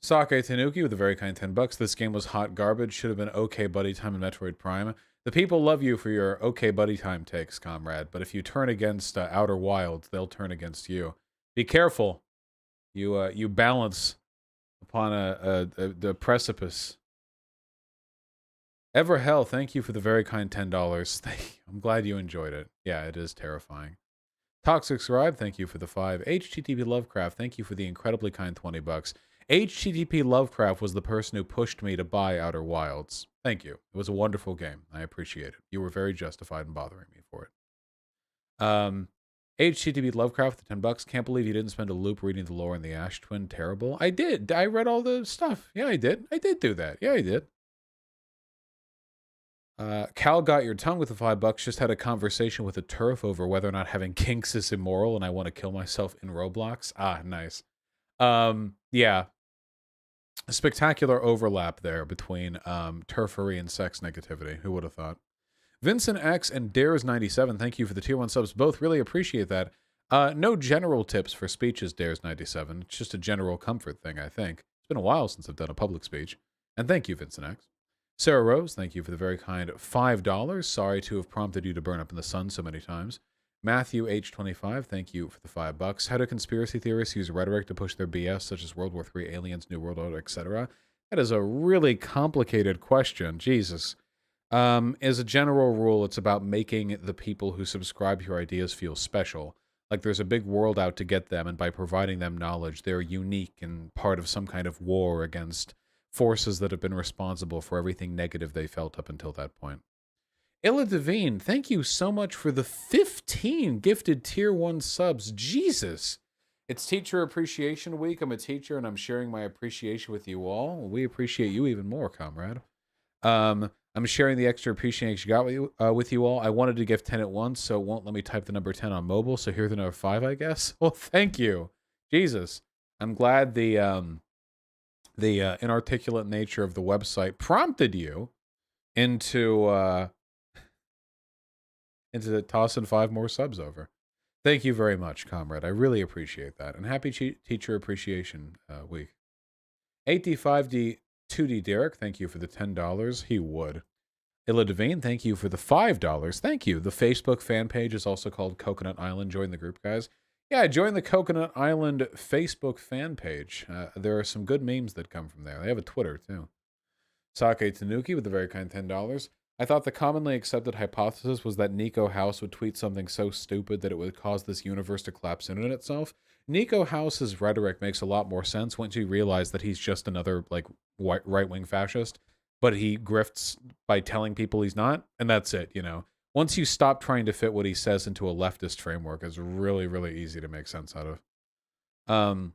Sake Tanuki with a very kind 10 bucks. This game was hot garbage. Should have been okay buddy time in Metroid Prime. The people love you for your okay buddy time takes, comrade. But if you turn against Outer Wilds, they'll turn against you. Be careful. You balance upon the precipice. Everhell, thank you for the very kind $10. I'm glad you enjoyed it. Yeah, it is terrifying. Toxic Scribe, thank you for the 5. HTTP Lovecraft, thank you for the incredibly kind 20 bucks. HTTP Lovecraft was the person who pushed me to buy Outer Wilds. Thank you. It was a wonderful game. I appreciate it. You were very justified in bothering me for it. HTTP Lovecraft, the 10 bucks. Can't believe you didn't spend a loop reading the lore in the Ash Twin. Terrible. I did. I read all the stuff. Yeah, I did. I did do that. Yeah, I did. Cal got your tongue with the 5 bucks. Just had a conversation with a turf over whether or not having kinks is immoral, and I want to kill myself in Roblox. Ah, nice. Yeah. A spectacular overlap there between turfery and sex negativity. Who would have thought? Vincent X and Dares97, thank you for the tier 1 subs. Both really appreciate that. No general tips for speeches, Dares97. It's just a general comfort thing, I think. It's been a while since I've done a public speech. And thank you, Vincent X. Sarah Rose, thank you for the very kind $5. Sorry to have prompted you to burn up in the sun so many times. Matthew H25, thank you for the $5. How do conspiracy theorists use rhetoric to push their BS, such as World War III, aliens, New World Order, etc.? That is a really complicated question. Jesus. As a general rule, it's about making the people who subscribe to your ideas feel special. Like there's a big world out to get them, and by providing them knowledge, they're unique and part of some kind of war against forces that have been responsible for everything negative they felt up until that point. Illa Devine, thank you so much for the 15 gifted tier 1 subs. Jesus. It's Teacher Appreciation Week. I'm a teacher, and I'm sharing my appreciation with you all. We appreciate you even more, comrade. I'm sharing the extra appreciation with you all. I wanted to give 10 at once, so it won't let me type the number 10 on mobile, so here's the number 5, I guess. Well, thank you. Jesus. I'm glad the inarticulate nature of the website prompted you into tossing 5 more subs over. Thank you very much, comrade. I really appreciate that. And happy Teacher Appreciation Week. 85D 2D Derek, thank you for the $10. He would. Illa Devine, thank you for the $5. Thank you. The Facebook fan page is also called Coconut Island. Join the group, guys. Yeah, join the Coconut Island Facebook fan page. There are some good memes that come from there. They have a Twitter, too. Sake Tanuki with the very kind $10. I thought the commonly accepted hypothesis was that Nico House would tweet something so stupid that it would cause this universe to collapse in on itself. Nico House's rhetoric makes a lot more sense once you realize that he's just another like right-wing fascist, but he grifts by telling people he's not, and that's it, you know. Once you stop trying to fit what he says into a leftist framework, it's really, really easy to make sense out of.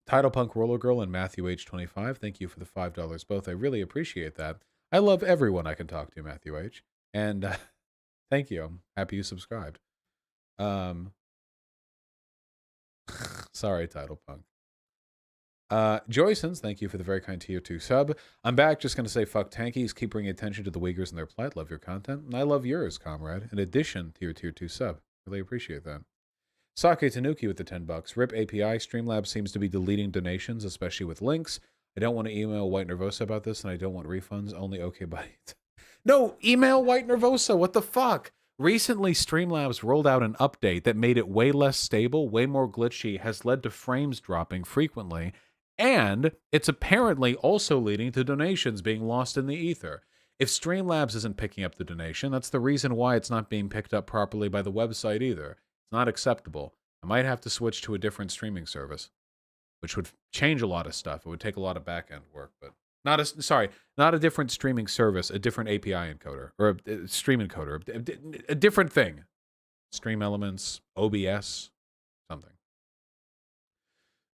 Title Punk Roller Girl and Matthew H25, thank you for the $5 both. I really appreciate that. I love everyone I can talk to, Matthew H. And thank you. I'm happy you subscribed. Sorry, Title Punk. Joysons, thank you for the very kind tier 2 sub. I'm back, just going to say fuck tankies. Keep bringing attention to the Uyghurs and their plight. Love your content. And I love yours, comrade. In addition to your tier 2 sub. Really appreciate that. Sake Tanuki with the $10. RIP API. Streamlabs seems to be deleting donations, especially with links. I don't want to email White Nervosa about this, and I don't want refunds. Only okay buddy. No, email White Nervosa. What the fuck? Recently, Streamlabs rolled out an update that made it way less stable, way more glitchy, has led to frames dropping frequently, and it's apparently also leading to donations being lost in the ether. If Streamlabs isn't picking up the donation, that's the reason why it's not being picked up properly by the website either. It's not acceptable. I might have to switch to a different streaming service, which would change a lot of stuff. It would take a lot of back-end work, but not a different streaming service, a different API encoder, or a stream encoder, a different thing. Stream Elements, OBS, something.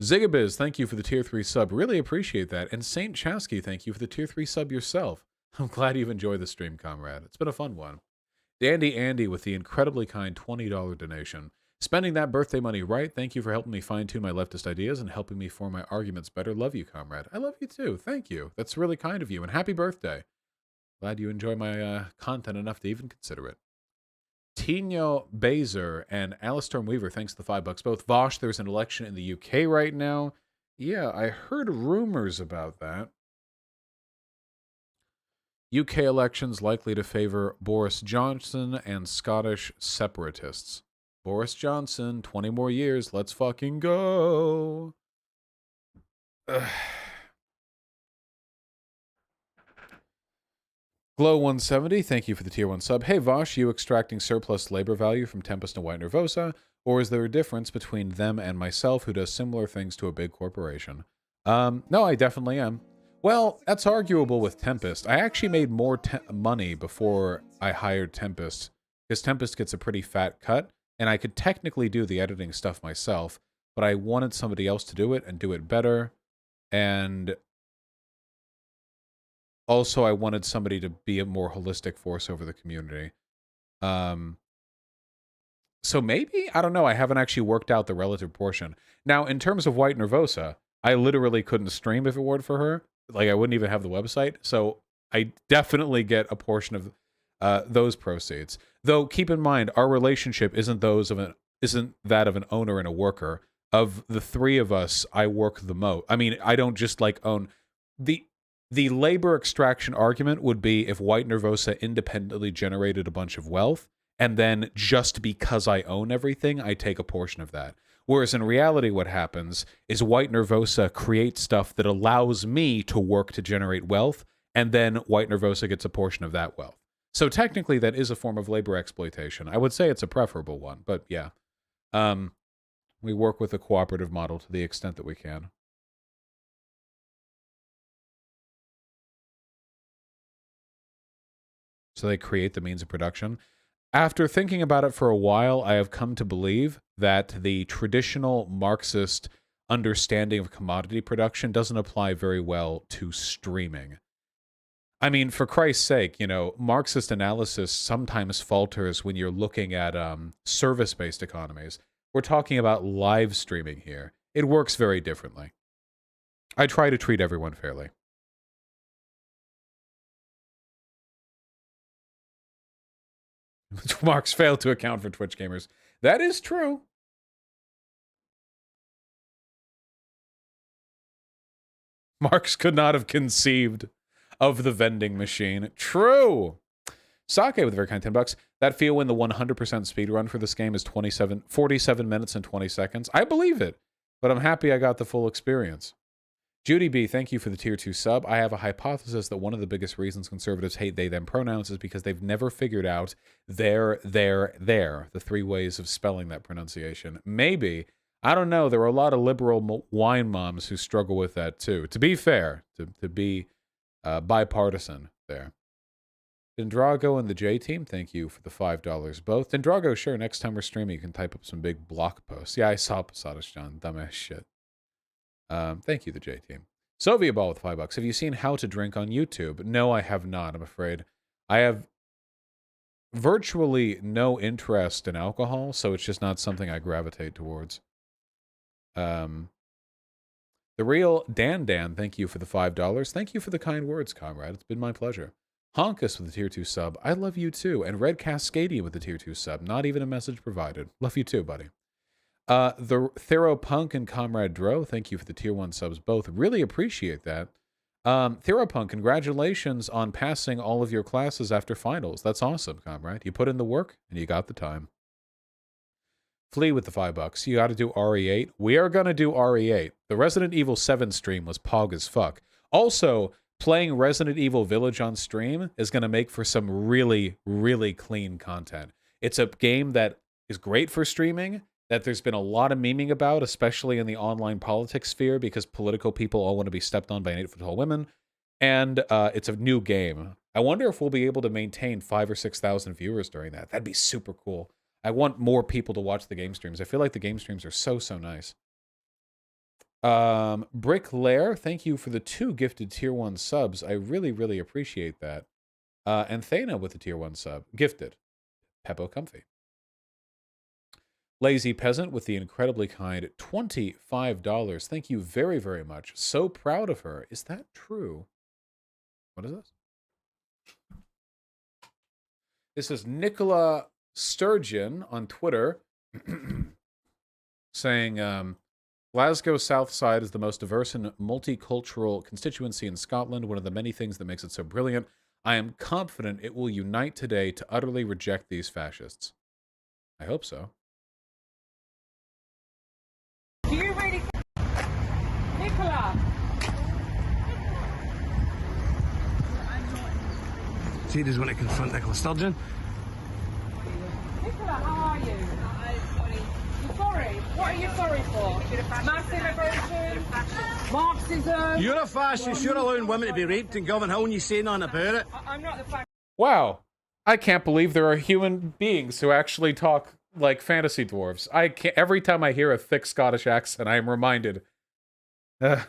Zigabiz, thank you for the tier 3 sub. Really appreciate that. And Saint Chasky, thank you for the tier 3 sub yourself. I'm glad you've enjoyed the stream, comrade. It's been a fun one. Dandy Andy with the incredibly kind $20 donation. Spending that birthday money right. Thank you for helping me fine-tune my leftist ideas and helping me form my arguments better. Love you, comrade. I love you too. Thank you. That's really kind of you. And happy birthday. Glad you enjoy my content enough to even consider it. Tino Bazer and Alistair Weaver, thanks to the $5 both. Vosh, there's an election in the UK right now. Yeah, I heard rumors about that. UK elections likely to favor Boris Johnson and Scottish separatists. Boris Johnson, 20 more years. Let's fucking go. Glow170, thank you for the tier 1 sub. Hey Vosh, you extracting surplus labor value from Tempest and White Nervosa? Or is there a difference between them and myself who does similar things to a big corporation? No, I definitely am. Well, that's arguable with Tempest. I actually made more money before I hired Tempest, because Tempest gets a pretty fat cut. And I could technically do the editing stuff myself, but I wanted somebody else to do it and do it better. And also I wanted somebody to be a more holistic force over the community. So maybe? I don't know. I haven't actually worked out the relative portion. Now, in terms of White Nervosa, I literally couldn't stream if it weren't for her. Like, I wouldn't even have the website. So I definitely get a portion of those proceeds. Though keep in mind, our relationship isn't that of an owner and a worker. Of the three of us, I work the most. I mean, I don't just like own the labor extraction argument would be if White Nervosa independently generated a bunch of wealth and then just because I own everything, I take a portion of that. Whereas in reality, what happens is White Nervosa creates stuff that allows me to work to generate wealth, and then White Nervosa gets a portion of that wealth. So technically, that is a form of labor exploitation. I would say it's a preferable one, but yeah. We work with a cooperative model to the extent that we can. So they create the means of production. After thinking about it for a while, I have come to believe that the traditional Marxist understanding of commodity production doesn't apply very well to streaming. I mean, for Christ's sake, you know, Marxist analysis sometimes falters when you're looking at service-based economies. We're talking about live streaming here. It works very differently. I try to treat everyone fairly. Marx failed to account for Twitch gamers. That is true. Marx could not have conceived of the vending machine. True. Sake with a very kind $10. That feel when the 100% speedrun for this game is 47 minutes and 20 seconds. I believe it, but I'm happy I got the full experience. Judy B, thank you for the tier 2 sub. I have a hypothesis that one of the biggest reasons conservatives hate they them pronouns is because they've never figured out there, the 3 ways of spelling that pronunciation. Maybe. I don't know. There are a lot of liberal wine moms who struggle with that too. To be fair, to be bipartisan there. Dendrago and the J team, thank you for the $5 both. Dendrago, sure, next time we're streaming, you can type up some big block posts. Yeah, I saw Posadas John, dumbass shit. Thank you, the J team. Soviet Ball with $5. Have you seen How to Drink on YouTube? No, I have not, I'm afraid. I have virtually no interest in alcohol, so it's just not something I gravitate towards. The real Dan, thank you for the $5. Thank you for the kind words, comrade. It's been my pleasure. Honkus with the tier 2 sub. I love you too. And Red Cascadian with the tier 2 sub. Not even a message provided. Love you too, buddy. The Theropunk and Comrade Dro, thank you for the tier 1 subs both. Really appreciate that. Theropunk, congratulations on passing all of your classes after finals. That's awesome, comrade. You put in the work and you got the time. Flea with the $5. You got to do RE8. We are going to do RE8. The Resident Evil 7 stream was pog as fuck. Also, playing Resident Evil Village on stream is going to make for some really, really clean content. It's a game that is great for streaming, that there's been a lot of memeing about, especially in the online politics sphere, because political people all want to be stepped on by 8-foot-tall women. And it's a new game. I wonder if we'll be able to maintain 5,000 or 6,000 viewers during that. That'd be super cool. I want more people to watch the game streams. I feel like the game streams are so nice. Brick Lair, thank you for the 2 gifted tier 1 subs. I really, really appreciate that. And Thana with the tier 1 sub. Gifted. Peppo Comfy. Lazy Peasant with the incredibly kind $25. Thank you very, very much. So proud of her. Is that true? What is this? This is Nicola Sturgeon on Twitter saying, Glasgow South Side is the most diverse and multicultural constituency in Scotland, one of the many things that makes it so brilliant. I am confident it will unite today to utterly reject these fascists. I hope so. Do you really... Nicola! He does want to confront Nicola Sturgeon. Nicola, how are you? You're sorry? What are you sorry for? Mass immigration? Marxism? You're a fascist. You're allowing women to be raped in Govan Hill and you say nothing about it. I'm not the fact. Wow. I can't believe there are human beings who actually talk like fantasy dwarves. I can't, every time I hear a thick Scottish accent, I am reminded. Do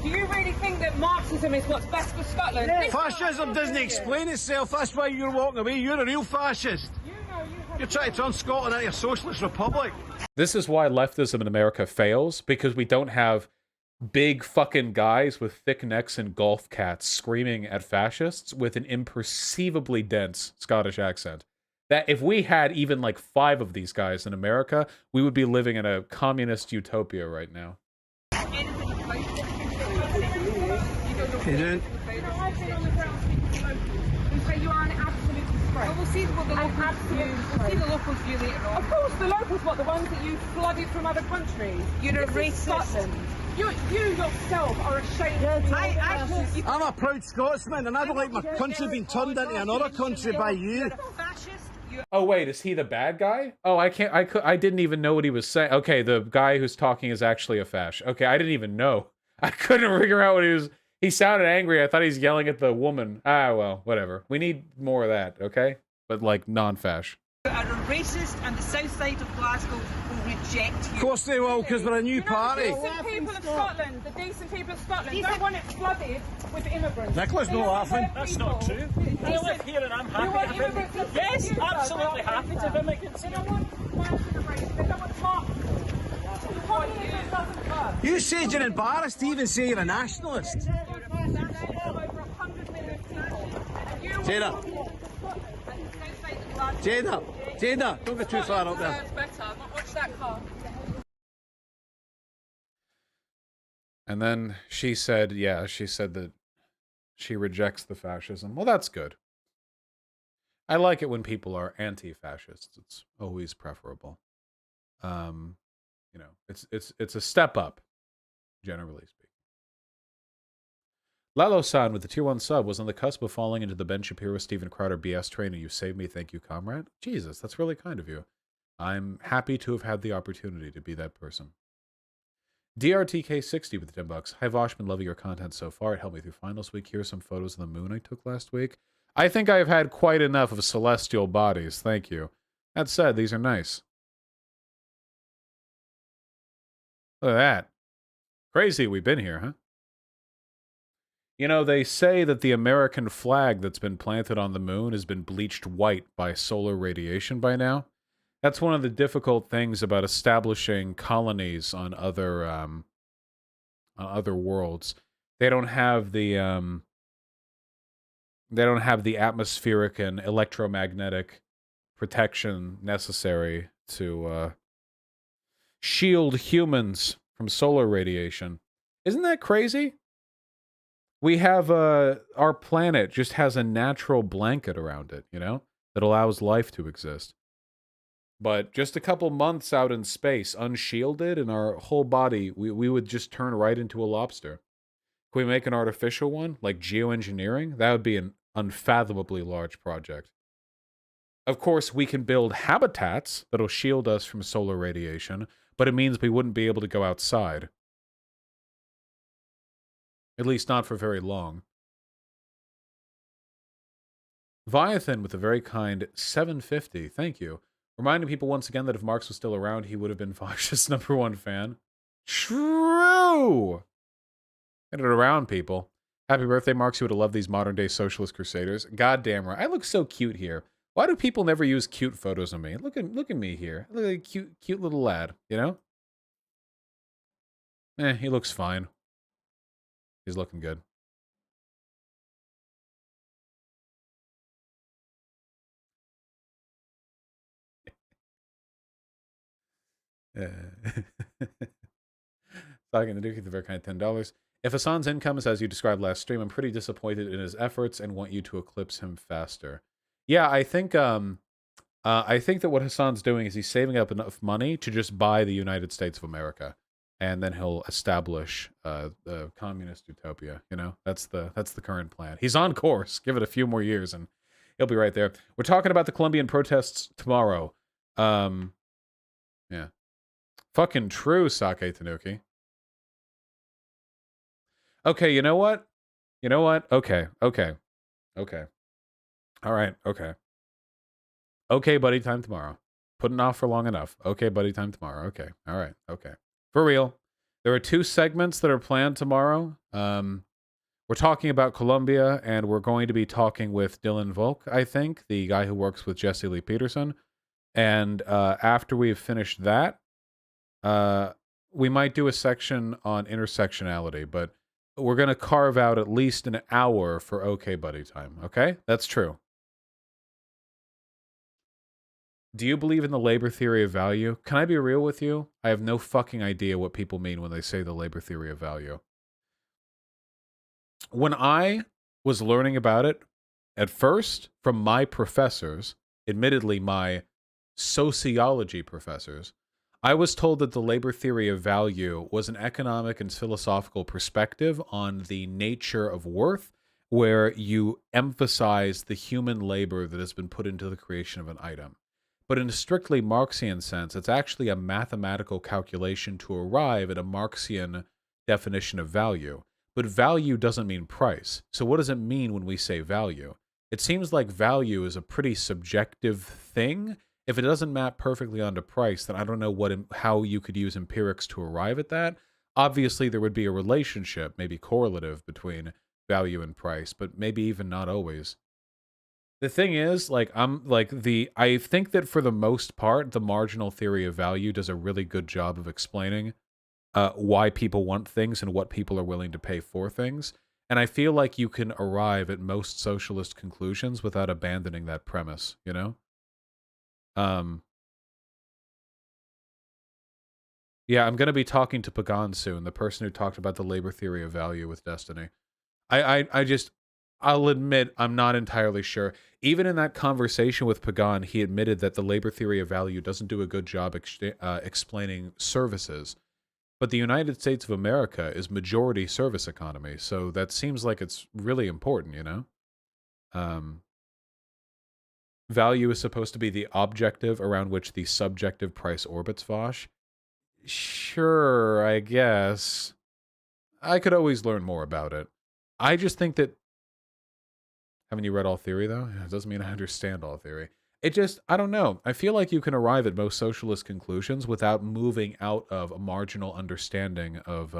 you really think that Marxism is what's best for Scotland? Fascism doesn't explain itself. That's why you're walking away. You're a real fascist. You're trying to turn Scotland into a socialist republic. This is why leftism in America fails, because we don't have big fucking guys with thick necks and golf cats screaming at fascists with an imperceivably dense Scottish accent. That if we had even like 5 of these guys in America, we would be living in a communist utopia right now. You doing? You know, I've been on the ground speaking to locals who say you are an absolute disgrace. Well, we'll see what the locals view. We'll see the locals view later on. Of course, the locals, what, the ones that you flooded from other countries? You're a This is racist. Scotland. You yourself are ashamed of your I'm a proud Scotsman, and I don't like my country being turned into another country by you. Oh wait, is he the bad guy? Oh, I didn't even know what he was saying. Okay, the guy who's talking is actually a fash. Okay, I didn't even know. I couldn't figure out what he was. He sounded angry. I thought he was yelling at the woman. Ah, well, whatever. We need more of that, okay? But like non-fash. You are a racist, and the south side of Glasgow will reject Of you. course they will, because we're a new party. The decent people of Scotland, the decent people of Scotland don't want it flooded with immigrants. Nicholas, They no want laughing. their That's people. not true. I live here and I'm You happy want to have immigrants immigrants. to Yes, live here, absolutely though, happy to have immigrants They here. don't want mass immigration. They don't want Marxism. Communism doesn't work. You said you're embarrassed to even say you're a nationalist. Over 100 million people. And you want Jada. to Scotland and the south side of Glasgow. Jada, don't go too far up there. Sounds better. Watch that car. And then she said, yeah, she said that she rejects the fascism. Well, that's good. I like it when people are anti-fascists. It's always preferable. You know, it's a step up, generally speaking. Lalo-san with the tier 1 sub was on the cusp of falling into the Ben Shapiro, Steven Crowder BS train, and you saved me. Thank you, comrade. Jesus, that's really kind of you. I'm happy to have had the opportunity to be that person. DRTK60 with the $10. Hi Vosh, been loving your content so far. It helped me through finals week. Here's some photos of the moon I took last week. I think I've had quite enough of celestial bodies. Thank you. That said, these are nice. Look at that. Crazy we've been here, huh? You know, they say that the American flag that's been planted on the moon has been bleached white by solar radiation by now. That's one of the difficult things about establishing colonies on other worlds. They don't have the atmospheric and electromagnetic protection necessary to shield humans from solar radiation. Isn't that crazy? We have our planet just has a natural blanket around it, you know, that allows life to exist. But just a couple months out in space, unshielded, and our whole body, we would just turn right into a lobster. Can we make an artificial one, like geoengineering? That would be an unfathomably large project. Of course, we can build habitats that'll shield us from solar radiation, but it means we wouldn't be able to go outside. At least not for very long. Viathan with a very kind 750. Thank you. Reminding people once again that if Marx was still around, he would have been Fox's #1 fan. True! Get it around, people. Happy birthday, Marx. You would have loved these modern-day socialist crusaders. Goddamn right. I look so cute here. Why do people never use cute photos of me? Look at me here. Look like a cute little lad, you know? He looks fine. He's looking good. Talking to Duke, the very kind $10. If Hassan's income is as you described last stream, I'm pretty disappointed in his efforts and want you to eclipse him faster. Yeah, I think that what Hassan's doing is he's saving up enough money to just buy the United States of America, and then he'll establish the communist utopia. You know, that's the current plan. He's on course. Give it a few more years, and he'll be right there. We're talking about the Colombian protests tomorrow. Yeah. Fucking true, Sake Tanuki. Okay, you know what? You know what? Okay. All right, okay. Okay, buddy, time tomorrow. Putting off for long enough. Okay, buddy, time tomorrow. Okay, all right, okay. For real. There are 2 segments that are planned tomorrow. We're talking about Colombia, and we're going to be talking with Dylan Volk, I think, the guy who works with Jesse Lee Peterson. And after we've finished that, we might do a section on intersectionality, but we're going to carve out at least an hour for Okay Buddy time, okay? That's true. Do you believe in the labor theory of value? Can I be real with you? I have no fucking idea what people mean when they say the labor theory of value. when I was learning about it, at first, from my professors, admittedly my sociology professors, I was told that the labor theory of value was an economic and philosophical perspective on the nature of worth, where you emphasize the human labor that has been put into the creation of an item. But in a strictly Marxian sense, it's actually a mathematical calculation to arrive at a Marxian definition of value. But value doesn't mean price. So what does it mean when we say value? It seems like value is a pretty subjective thing. If it doesn't map perfectly onto price, then I don't know how you could use empirics to arrive at that. Obviously, there would be a relationship, maybe correlative, between value and price, but maybe even not always. The thing is, I think that for the most part, the marginal theory of value does a really good job of explaining why people want things and what people are willing to pay for things. And I feel like you can arrive at most socialist conclusions without abandoning that premise, you know? Yeah, I'm going to be talking to Pagan soon, the person who talked about the labor theory of value with Destiny. I'll admit I'm not entirely sure. Even in that conversation with Pagan, he admitted that the labor theory of value doesn't do a good job explaining services. But the United States of America is majority service economy, so that seems like it's really important, you know? Value is supposed to be the objective around which the subjective price orbits, Vosh. Sure, I guess. I could always learn more about it. I just think that... Haven't you read all theory, though? It doesn't mean I understand all theory. I don't know. I feel like you can arrive at most socialist conclusions without moving out of a marginal understanding of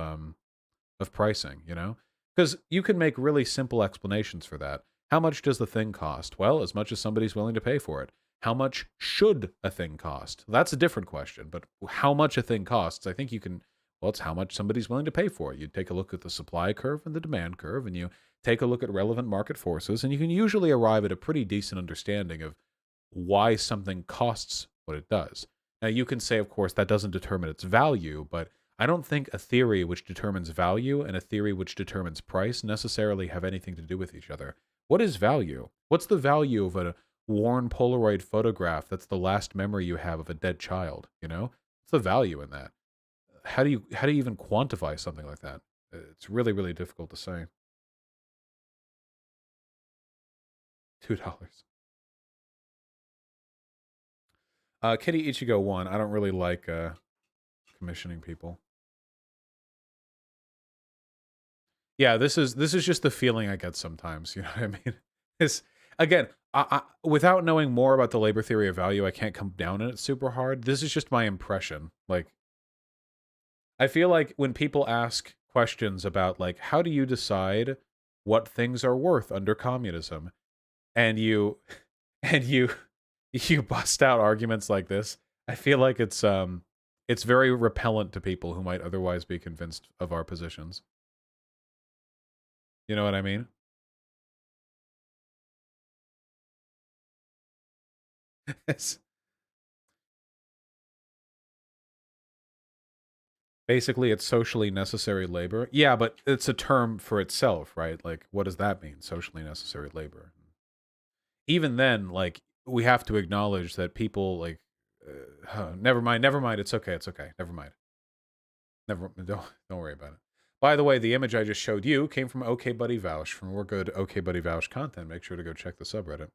pricing, you know? Because you can make really simple explanations for that. How much does the thing cost? Well, as much as somebody's willing to pay for it. How much should a thing cost? That's a different question, but how much a thing costs, I think you can... Well, it's how much somebody's willing to pay for it. You take a look at the supply curve and the demand curve, and you take a look at relevant market forces, and you can usually arrive at a pretty decent understanding of why something costs what it does. Now, you can say, of course, that doesn't determine its value, but I don't think a theory which determines value and a theory which determines price necessarily have anything to do with each other. What is value? What's the value of a worn Polaroid photograph that's the last memory you have of a dead child, you know? What's the value in that? How do you even quantify something like that? It's really, really difficult to say. $2. Kitty Ichigo 1. I don't really like commissioning people. Yeah, this is just the feeling I get sometimes. You know what I mean? It's again, without knowing more about the labor theory of value, I can't come down on it super hard. This is just my impression. Like, I feel like when people ask questions about like, how do you decide what things are worth under communism, and you bust out arguments like this, I feel like it's very repellent to people who might otherwise be convinced of our positions. You know what I mean? Basically, it's socially necessary labor. Yeah, but it's a term for itself, right? Like, what does that mean, socially necessary labor? Even then, like, we have to acknowledge that people, like, never mind, it's okay, never mind. Don't worry about it. By the way, the image I just showed you came from OK Buddy Vouch, from more good OK Buddy Vouch content. Make sure to go check the subreddit.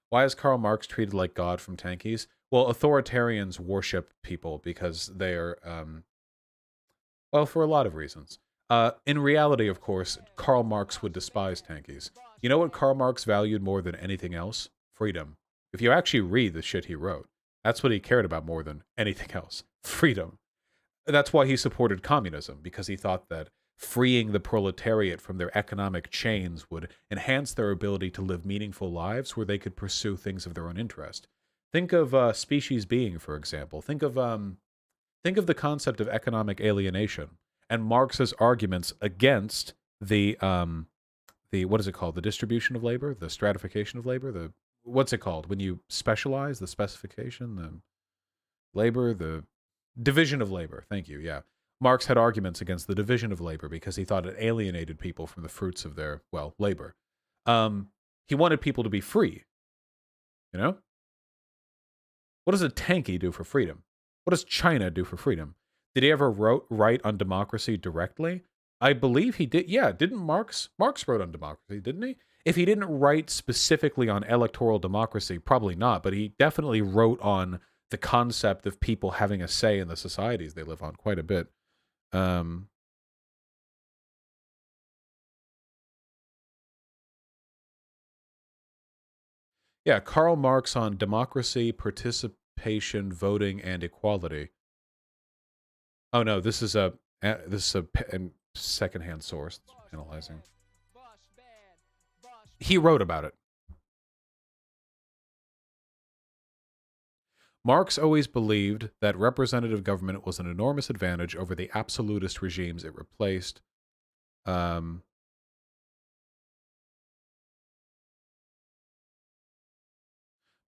Why is Karl Marx treated like God from Tankies? Well, authoritarians worship people because they are, well, for a lot of reasons. In reality, of course, Karl Marx would despise Tankies. You know what Karl Marx valued more than anything else? Freedom. If you actually read the shit he wrote, that's what he cared about more than anything else. Freedom. That's why he supported communism, because he thought that freeing the proletariat from their economic chains would enhance their ability to live meaningful lives where they could pursue things of their own interest. Think of species being, for example. Think of the concept of economic alienation and Marx's arguments against the what is it called? The distribution of labor, the stratification of labor, what's it called when you specialize? The specification, the labor, the division of labor. Thank you. Yeah. Marx had arguments against the division of labor because he thought it alienated people from the fruits of their, well, labor. He wanted people to be free. You know? What does a tanky do for freedom? What does China do for freedom? Did he ever write on democracy directly? I believe he did. Yeah, didn't Marx wrote on democracy, didn't he? If he didn't write specifically on electoral democracy, probably not, but he definitely wrote on the concept of people having a say in the societies they live on quite a bit. Yeah, Karl Marx on democracy, participation, voting, and equality. Oh no, this is a secondhand source analyzing. He wrote about it. Marx always believed that representative government was an enormous advantage over the absolutist regimes it replaced.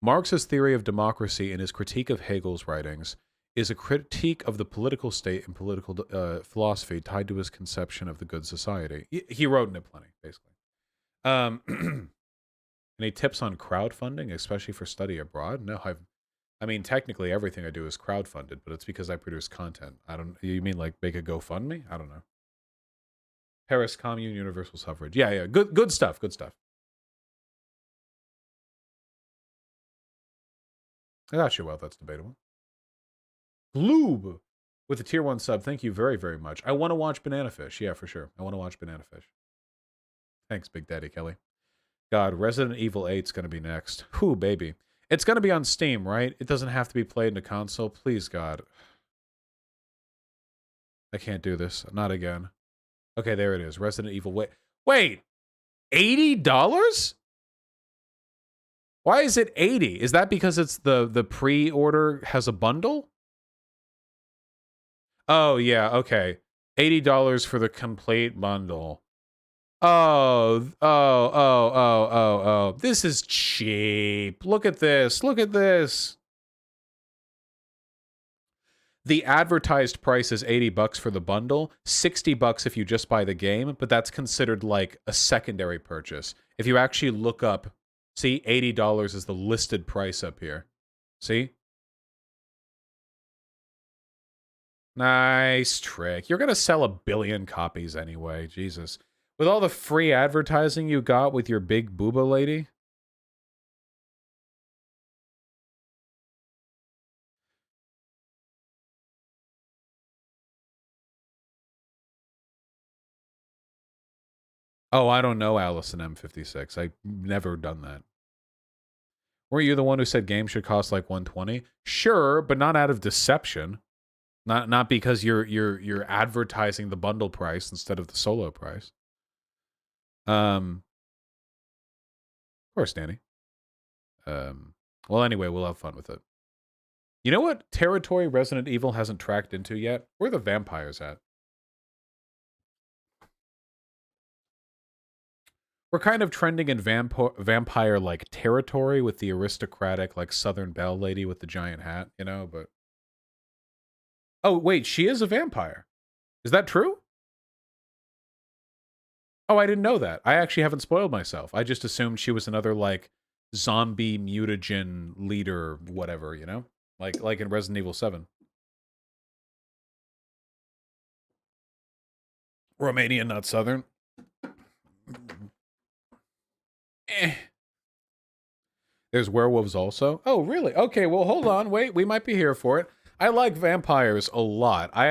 Marx's theory of democracy in his critique of Hegel's writings is a critique of the political state and political philosophy tied to his conception of the good society. He wrote in it plenty, basically. Any tips on crowdfunding, especially for study abroad? No, I mean, technically everything I do is crowdfunded, but it's because I produce content. You mean like make a GoFundMe? I don't know. Paris Commune, universal suffrage. Yeah, good stuff, good stuff. I got you. Well, that's debatable. Gloob with a tier 1 sub. Thank you very, very much. I want to watch Banana Fish. Yeah, for sure. I want to watch Banana Fish. Thanks, Big Daddy Kelly. God, Resident Evil 8's going to be next. Whew, baby. It's going to be on Steam, right? It doesn't have to be played in a console. Please, God. I can't do this. Not again. Okay, there it is. Resident Evil. Wait. $80? Why is it 80? Is that because it's the pre-order has a bundle? Oh, yeah, okay. $80 for the complete bundle. Oh. This is cheap. Look at this. Look at this. The advertised price is $80 for the bundle, $60 if you just buy the game, but that's considered like a secondary purchase. If you actually look up, see, $80 is the listed price up here. See? Nice trick. You're going to sell 1 billion copies anyway. Jesus. With all the free advertising you got with your big booba lady? Oh, I don't know Allison M56. I've never done that. Weren't you the one who said games should cost like $120? Sure, but not out of deception. Not because you're advertising the bundle price instead of the solo price. Of course, Danny. Well, anyway, we'll have fun with it. You know what territory Resident Evil hasn't tracked into yet? Where are the vampires at? We're kind of trending in vampire-like territory with the aristocratic, like, Southern Belle lady with the giant hat, you know, but... Oh, wait, she is a vampire. Is that true? Oh, I didn't know that. I actually haven't spoiled myself. I just assumed she was another, like, zombie mutagen leader, whatever, you know? Like in Resident Evil 7. Romanian, not Southern. There's werewolves also. Oh, really? Okay, well, hold on. Wait, we might be here for it. I like vampires a lot. I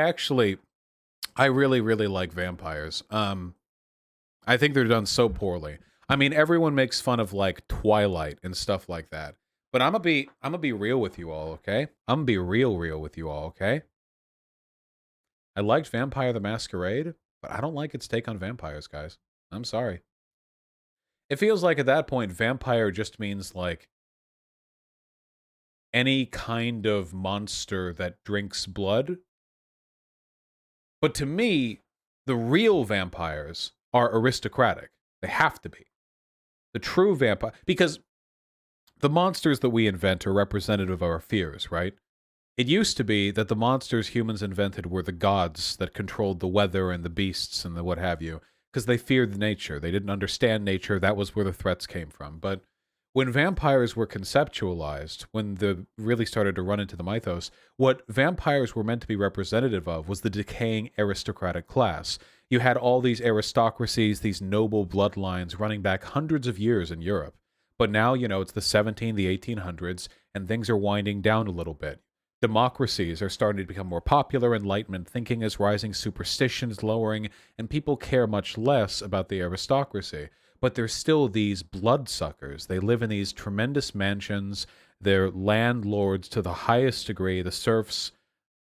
really, really like vampires. I think they're done so poorly. I mean, everyone makes fun of, like, Twilight and stuff like that. But I'm gonna be real with you all, okay? I'm gonna be real with you all, okay? I liked Vampire the Masquerade, but I don't like its take on vampires, guys. I'm sorry. It feels like at that point, vampire just means, like, any kind of monster that drinks blood. But to me, the real vampires are aristocratic. They have to be. The true vampire... Because the monsters that we invent are representative of our fears, right? It used to be that the monsters humans invented were the gods that controlled the weather and the beasts and the what have you, because they feared nature. They didn't understand nature. That was where the threats came from. But when vampires were conceptualized, when they really started to run into the mythos, what vampires were meant to be representative of was the decaying aristocratic class. You had all these aristocracies, these noble bloodlines running back hundreds of years in Europe. But now, it's the the 1800s, and things are winding down a little bit. Democracies are starting to become more popular, Enlightenment thinking is rising, superstition is lowering, and people care much less about the aristocracy. But there's still these bloodsuckers. They live in these tremendous mansions. They're landlords to the highest degree. The serfs,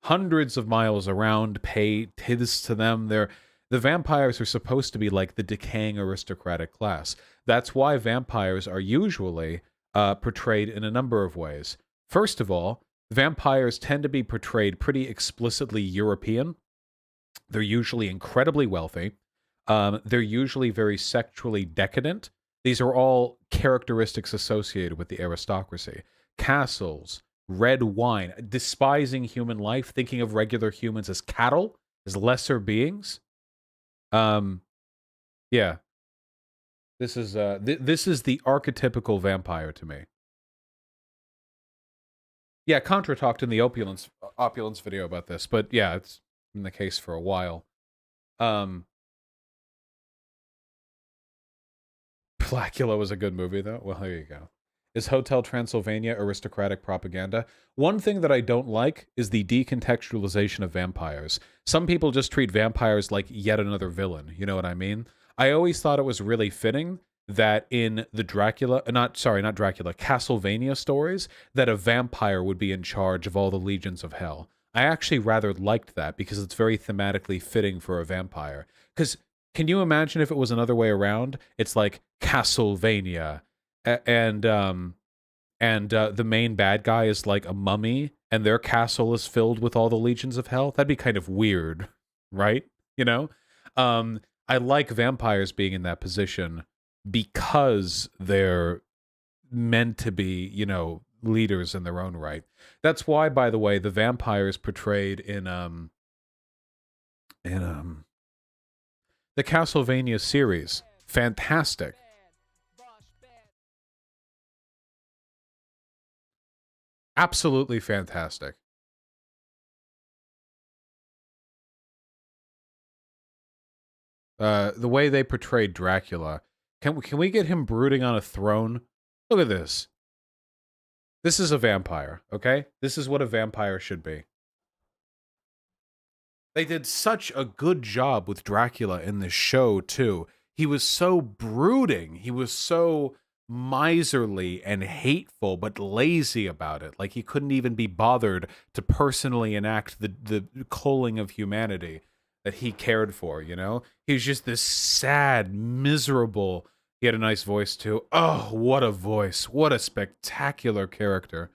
hundreds of miles around, pay tithes to them. The vampires are supposed to be like the decaying aristocratic class. That's why vampires are usually portrayed in a number of ways. First of all, vampires tend to be portrayed pretty explicitly European. They're usually incredibly wealthy. They're usually very sexually decadent. These are all characteristics associated with the aristocracy. Castles, red wine, despising human life, thinking of regular humans as cattle, as lesser beings. Yeah. This is the archetypical vampire to me. Yeah, Contra talked in the opulence video about this, but yeah, it's been the case for a while. Blackula was a good movie, though. Well, there you go. Is Hotel Transylvania aristocratic propaganda? One thing that I don't like is the decontextualization of vampires. Some people just treat vampires like yet another villain. You know what I mean? I always thought it was really fitting that in the Castlevania stories, that a vampire would be in charge of all the legions of hell. I actually rather liked that because it's very thematically fitting for a vampire. Because can you imagine if it was another way around? It's like Castlevania, and the main bad guy is like a mummy, and their castle is filled with all the legions of hell. That'd be kind of weird, right? I like vampires being in that position because they're meant to be, leaders in their own right. That's why, by the way, the vampires portrayed in the Castlevania series, fantastic. Absolutely fantastic. The way they portrayed Dracula. Can we get him brooding on a throne? Look at this. This is a vampire, okay? This is what a vampire should be. They did such a good job with Dracula in this show, too. He was so brooding. He was so miserly and hateful, but lazy about it. Like he couldn't even be bothered to personally enact the culling of humanity that he cared for, He was just this sad, miserable... He had a nice voice, too. Oh, what a voice. What a spectacular character.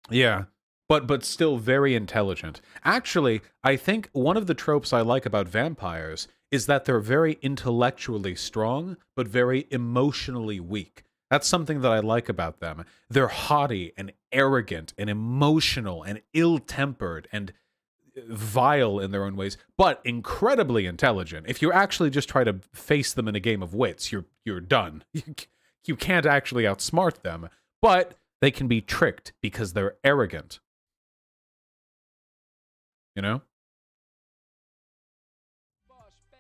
Yeah. But still very intelligent. Actually, I think one of the tropes I like about vampires is that they're very intellectually strong, but very emotionally weak. That's something that I like about them. They're haughty and arrogant and emotional and ill-tempered and vile in their own ways, but incredibly intelligent. If you actually just try to face them in a game of wits, you're done. You can't actually outsmart them, but they can be tricked because they're arrogant.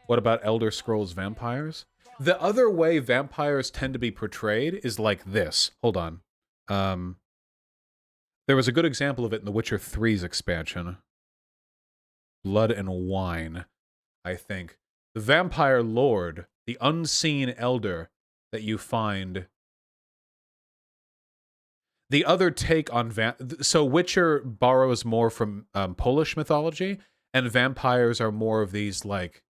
What about Elder Scrolls vampires? The other way vampires tend to be portrayed is like this. Hold on. There was a good example of it in The Witcher 3's expansion. Blood and Wine, I think. The vampire lord, the unseen elder that you find. The other take on so Witcher borrows more from Polish mythology, and vampires are more of these like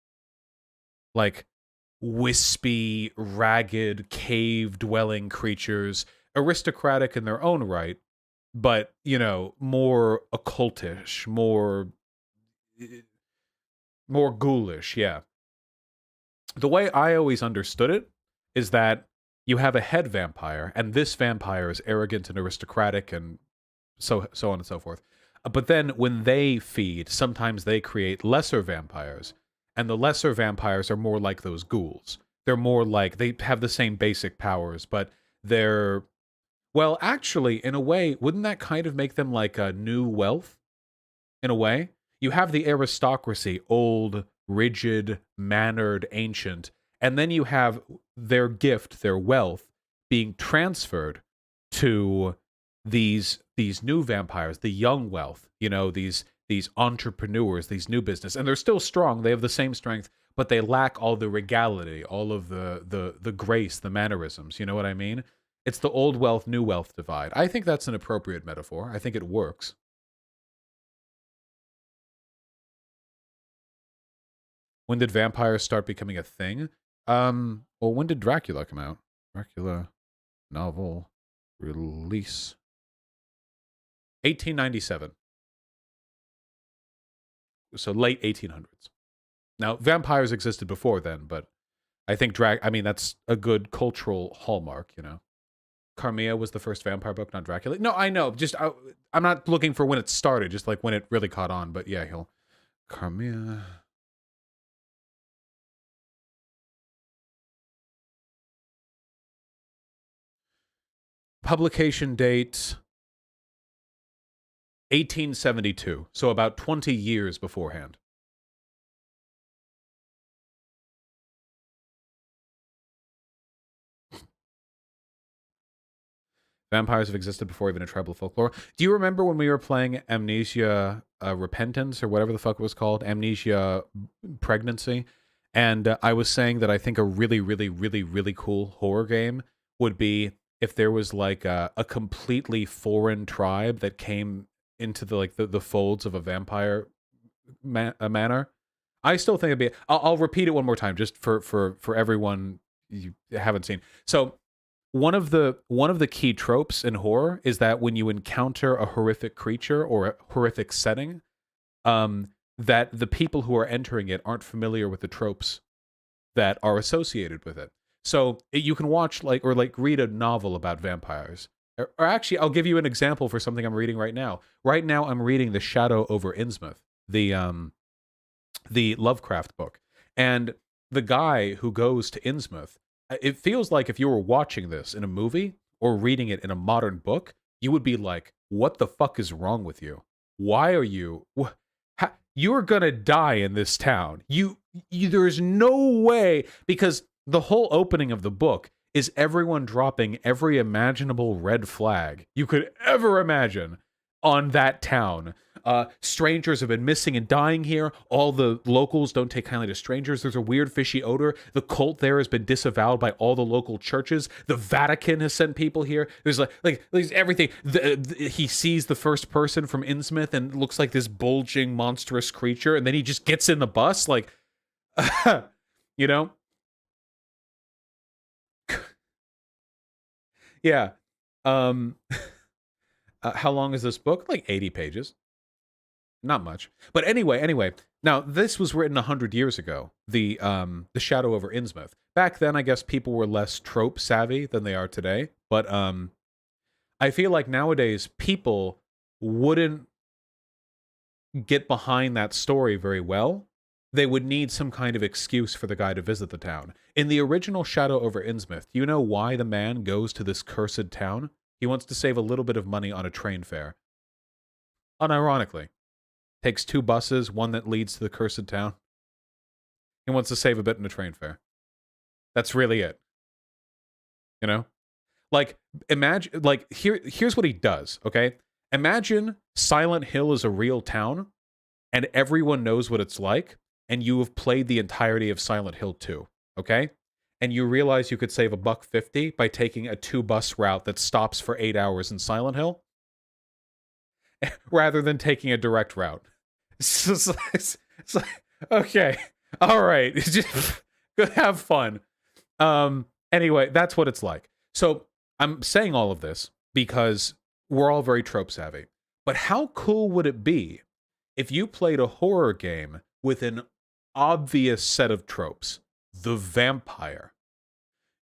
wispy, ragged, cave-dwelling creatures, aristocratic in their own right, but more occultish, more ghoulish, yeah. The way I always understood it is that you have a head vampire, and this vampire is arrogant and aristocratic and so on and so forth. But then when they feed, sometimes they create lesser vampires, and the lesser vampires are more like those ghouls. They're more like, they have the same basic powers, but they're, well, actually, in a way, wouldn't that kind of make them like a new wealth? In a way? You have the aristocracy, old, rigid, mannered, ancient, and then you have their gift, their wealth, being transferred to these new vampires, the young wealth, you know, these entrepreneurs, these new business, and they're still strong. They have the same strength, but they lack all the regality, all of the grace, the mannerisms. You know what I mean? It's the old wealth, new wealth divide. I think that's an appropriate metaphor. I think it works. When did vampires start becoming a thing? Well, when did Dracula come out? Dracula novel release. 1897. So late 1800s. Now, vampires existed before then, but I think I mean, that's a good cultural hallmark, you know. Carmilla was the first vampire book, not Dracula. No, I know. Just I'm not looking for when it started, just like when it really caught on. But yeah, Carmilla. Publication date 1872, so about 20 years beforehand. Vampires have existed before even a tribal folklore. Do you remember when we were playing Amnesia Repentance, or whatever the fuck it was called? Amnesia Pregnancy? And I was saying that I think a really, really, really, really cool horror game would be if there was like a completely foreign tribe that came into the folds of a vampire manor. I still think it'd be. I'll repeat it one more time just for everyone you haven't seen. So one of the key tropes in horror is that when you encounter a horrific creature or a horrific setting, that the people who are entering it aren't familiar with the tropes that are associated with it. So you can watch or read a novel about vampires. Or actually, I'll give you an example for something I'm reading right now. Right now, I'm reading The Shadow over Innsmouth, the Lovecraft book. And the guy who goes to Innsmouth, it feels like if you were watching this in a movie or reading it in a modern book, you would be like, what the fuck is wrong with you? Why are you... You're gonna die in this town. There's no way, because the whole opening of the book is everyone dropping every imaginable red flag you could ever imagine on that town. Strangers have been missing and dying here. All the locals don't take kindly to strangers. There's a weird fishy odor. The cult there has been disavowed by all the local churches. The Vatican has sent people here. There's there's everything. He sees the first person from Innsmouth and it looks like this bulging monstrous creature, and then he just gets in the bus, like, you know? Yeah. How long is this book? Like 80 pages. Not much. But anyway. Now, this was written 100 years ago. The Shadow over Innsmouth. Back then, I guess people were less trope savvy than they are today. But I feel like nowadays people wouldn't get behind that story very well. They would need some kind of excuse for the guy to visit the town. In the original Shadow over Innsmouth, do you know why the man goes to this cursed town? He wants to save a little bit of money on a train fare. Unironically. Takes 2 buses, one that leads to the cursed town. He wants to save a bit in a train fare. That's really it. You know? Like, imagine, like, here's what he does, okay? Imagine Silent Hill is a real town, and everyone knows what it's like, and you have played the entirety of Silent Hill 2, okay? And you realize you could save $1.50 by taking a 2-bus route that stops for 8 hours in Silent Hill, rather than taking a direct route. It's like, okay, all right, just have fun. Anyway, that's what it's like. So I'm saying all of this because we're all very trope savvy. But how cool would it be if you played a horror game with an obvious set of tropes? The vampire.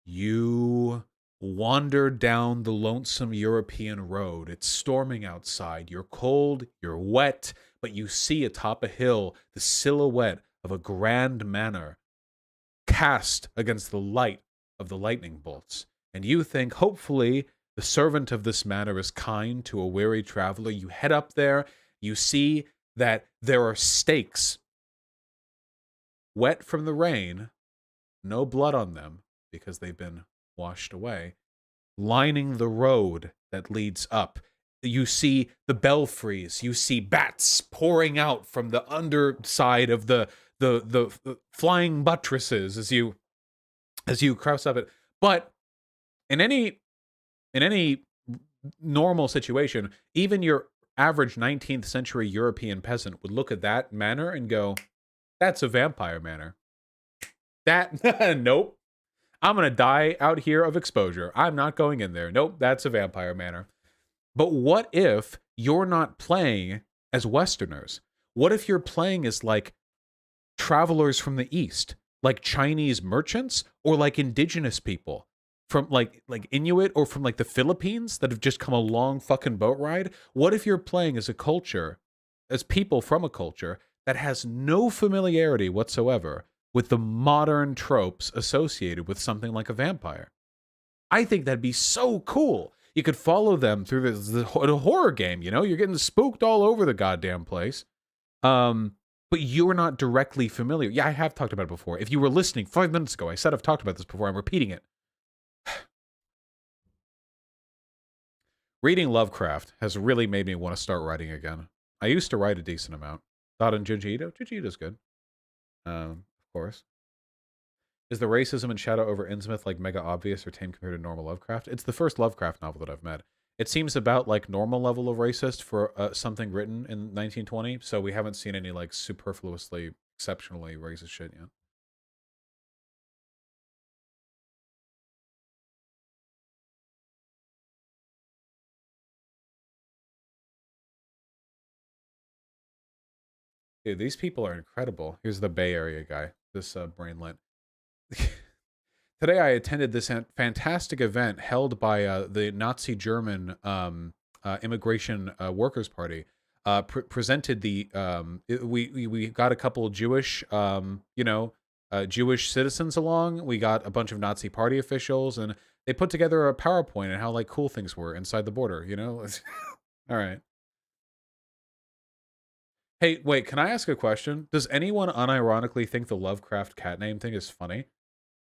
You wander down the lonesome European road. It's storming outside. You're cold, you're wet, but you see atop a hill the silhouette of a grand manor cast against the light of the lightning bolts. And you think, hopefully, the servant of this manor is kind to a weary traveler. You head up there, you see that there are stakes, wet from the rain, no blood on them because they've been washed away, lining the road that leads up. You see the belfries, you see bats pouring out from the underside of the flying buttresses as you cross up it. But in any normal situation, even your average 19th century European peasant would look at that manor and go, that's a vampire manor. That, nope. I'm going to die out here of exposure. I'm not going in there. Nope, that's a vampire manor. But what if you're not playing as Westerners? What if you're playing as, like, travelers from the East? Like Chinese merchants? Or like indigenous people? From, like Inuit? Or from, like, the Philippines that have just come a long fucking boat ride? What if you're playing as a culture, as people from a culture, that has no familiarity whatsoever with the modern tropes associated with something like a vampire? I think that'd be so cool. You could follow them through the horror game, you know? You're getting spooked all over the goddamn place. But you're not directly familiar. Yeah, I have talked about it before. If you were listening 5 minutes ago, I said I've talked about this before. I'm repeating it. Reading Lovecraft has really made me want to start writing again. I used to write a decent amount. Thought on Junji Ito. Junji Ito's good. Of course. Is the racism in Shadow over Innsmouth like mega obvious or tame compared to normal Lovecraft? It's the first Lovecraft novel that I've met. It seems about like normal level of racist for something written in 1920, so we haven't seen any like superfluously, exceptionally racist shit yet. Dude, these people are incredible. Here's the Bay Area guy, this brainlet. Today I attended this fantastic event held by the Nazi German Immigration Workers Party. Presented the we got a couple of Jewish Jewish citizens along. We got a bunch of Nazi Party officials, and they put together a PowerPoint and how like cool things were inside the border. You know, all right. Hey, wait, can I ask a question? Does anyone unironically think the Lovecraft cat name thing is funny?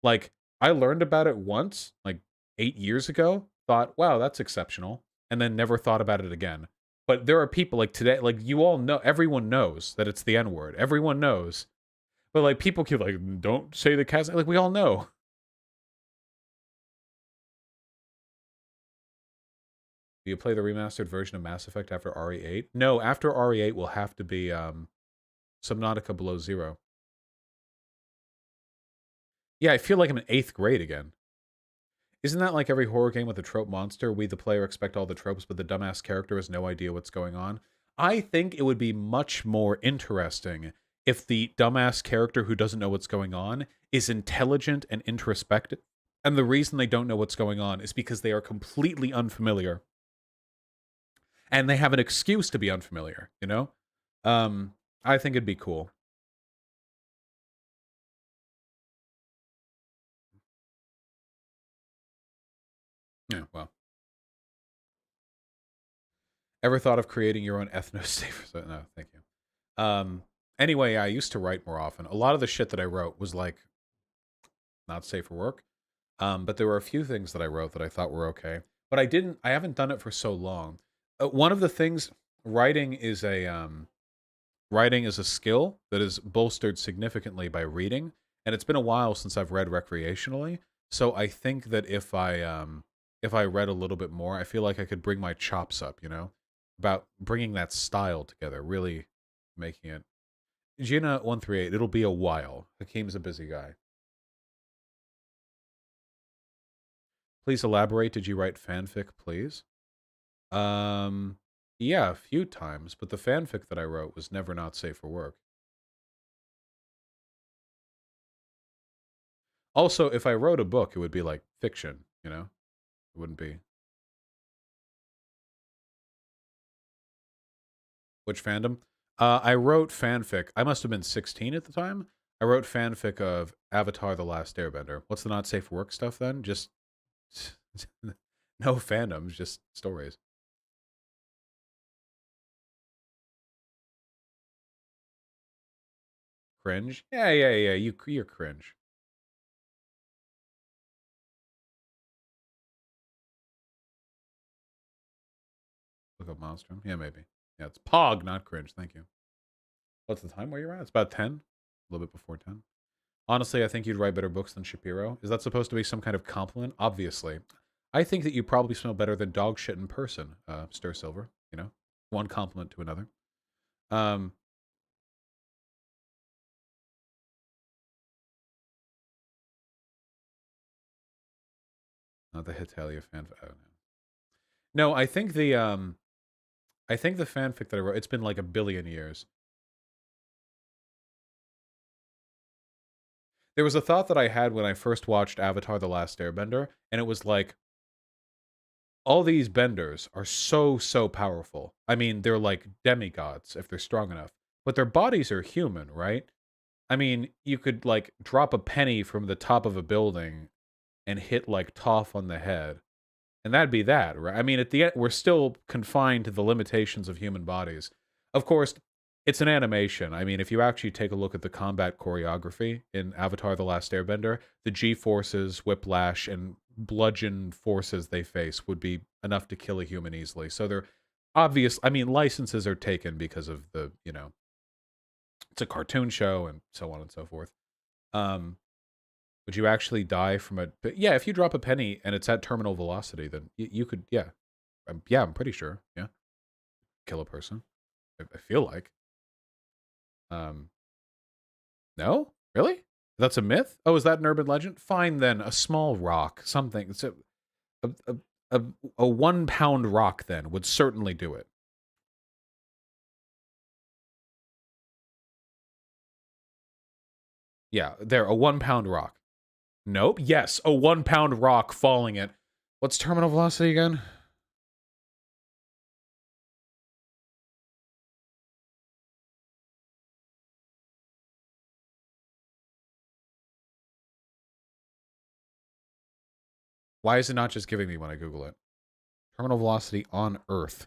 Like, I learned about it once, like 8 years ago, thought, wow, that's exceptional, and then never thought about it again. But there are people like today, like you all know, everyone knows that it's the N-word. Everyone knows. But like people keep like, don't say the cat's name. Like we all know. Do you play the remastered version of Mass Effect after RE8? No, after RE8 will have to be Subnautica Below Zero. Yeah, I feel like I'm in 8th grade again. Isn't that like every horror game with a trope monster? We, the player, expect all the tropes, but the dumbass character has no idea what's going on. I think it would be much more interesting if the dumbass character who doesn't know what's going on is intelligent and introspective. And the reason they don't know what's going on is because they are completely unfamiliar. And they have an excuse to be unfamiliar, you know? I think it'd be cool. Yeah, well. Ever thought of creating your own ethno-safe? No, thank you. Anyway, I used to write more often. A lot of the shit that I wrote was like not safe for work. But there were a few things that I wrote that I thought were okay. But I haven't done it for so long. One of the things, writing is a skill that is bolstered significantly by reading. And it's been a while since I've read recreationally. So I think that if I read a little bit more, I feel like I could bring my chops up, you know? About bringing that style together, really making it. Gina138, it'll be a while. Hakeem's a busy guy. Please elaborate. Did you write fanfic, please? Yeah, a few times, but the fanfic that I wrote was never not safe for work. Also, if I wrote a book, it would be like fiction, you know? It wouldn't be. Which fandom? I wrote fanfic. I must have been 16 at the time. I wrote fanfic of Avatar: The Last Airbender. What's the not safe for work stuff then? Just no fandoms, just stories. Cringe? Yeah. You're cringe. Look up Monstrum. Yeah, maybe. Yeah, it's Pog, not cringe. Thank you. What's the time where you're at? It's about 10. A little bit before 10. Honestly, I think you'd write better books than Shapiro. Is that supposed to be some kind of compliment? Obviously. I think that you probably smell better than dog shit in person, Stir Silver. You know? One compliment to another. Not the Hitalia fan. Oh, no. No, I think the fanfic that I wrote, it's been like a billion years. There was a thought that I had when I first watched Avatar: The Last Airbender, and it was like, all these benders are so powerful. I mean, they're like demigods if they're strong enough, but their bodies are human, right? I mean, you could like drop a penny from the top of a building and hit like Toph on the head, and that'd be that, right? I mean, at the end, we're still confined to the limitations of human bodies. Of course, it's an animation. I mean, if you actually take a look at the combat choreography in Avatar: The Last Airbender, the G-forces, whiplash, and bludgeon forces they face would be enough to kill a human easily. So they're obvious. I mean, licenses are taken because of the, you know, it's a cartoon show and so on and so forth. Would you actually die from a... But yeah, if you drop a penny and it's at terminal velocity, then you could, yeah. Yeah, I'm pretty sure, yeah. Kill a person. I feel like. No? Really? That's a myth? Oh, is that an urban legend? Fine then, a small rock, something. It's a 1 pound rock then would certainly do it. Yeah, there, a 1 pound rock. Nope. Yes, a 1 pound rock falling at... What's terminal velocity again? Why is it not just giving me when I Google it? Terminal velocity on Earth.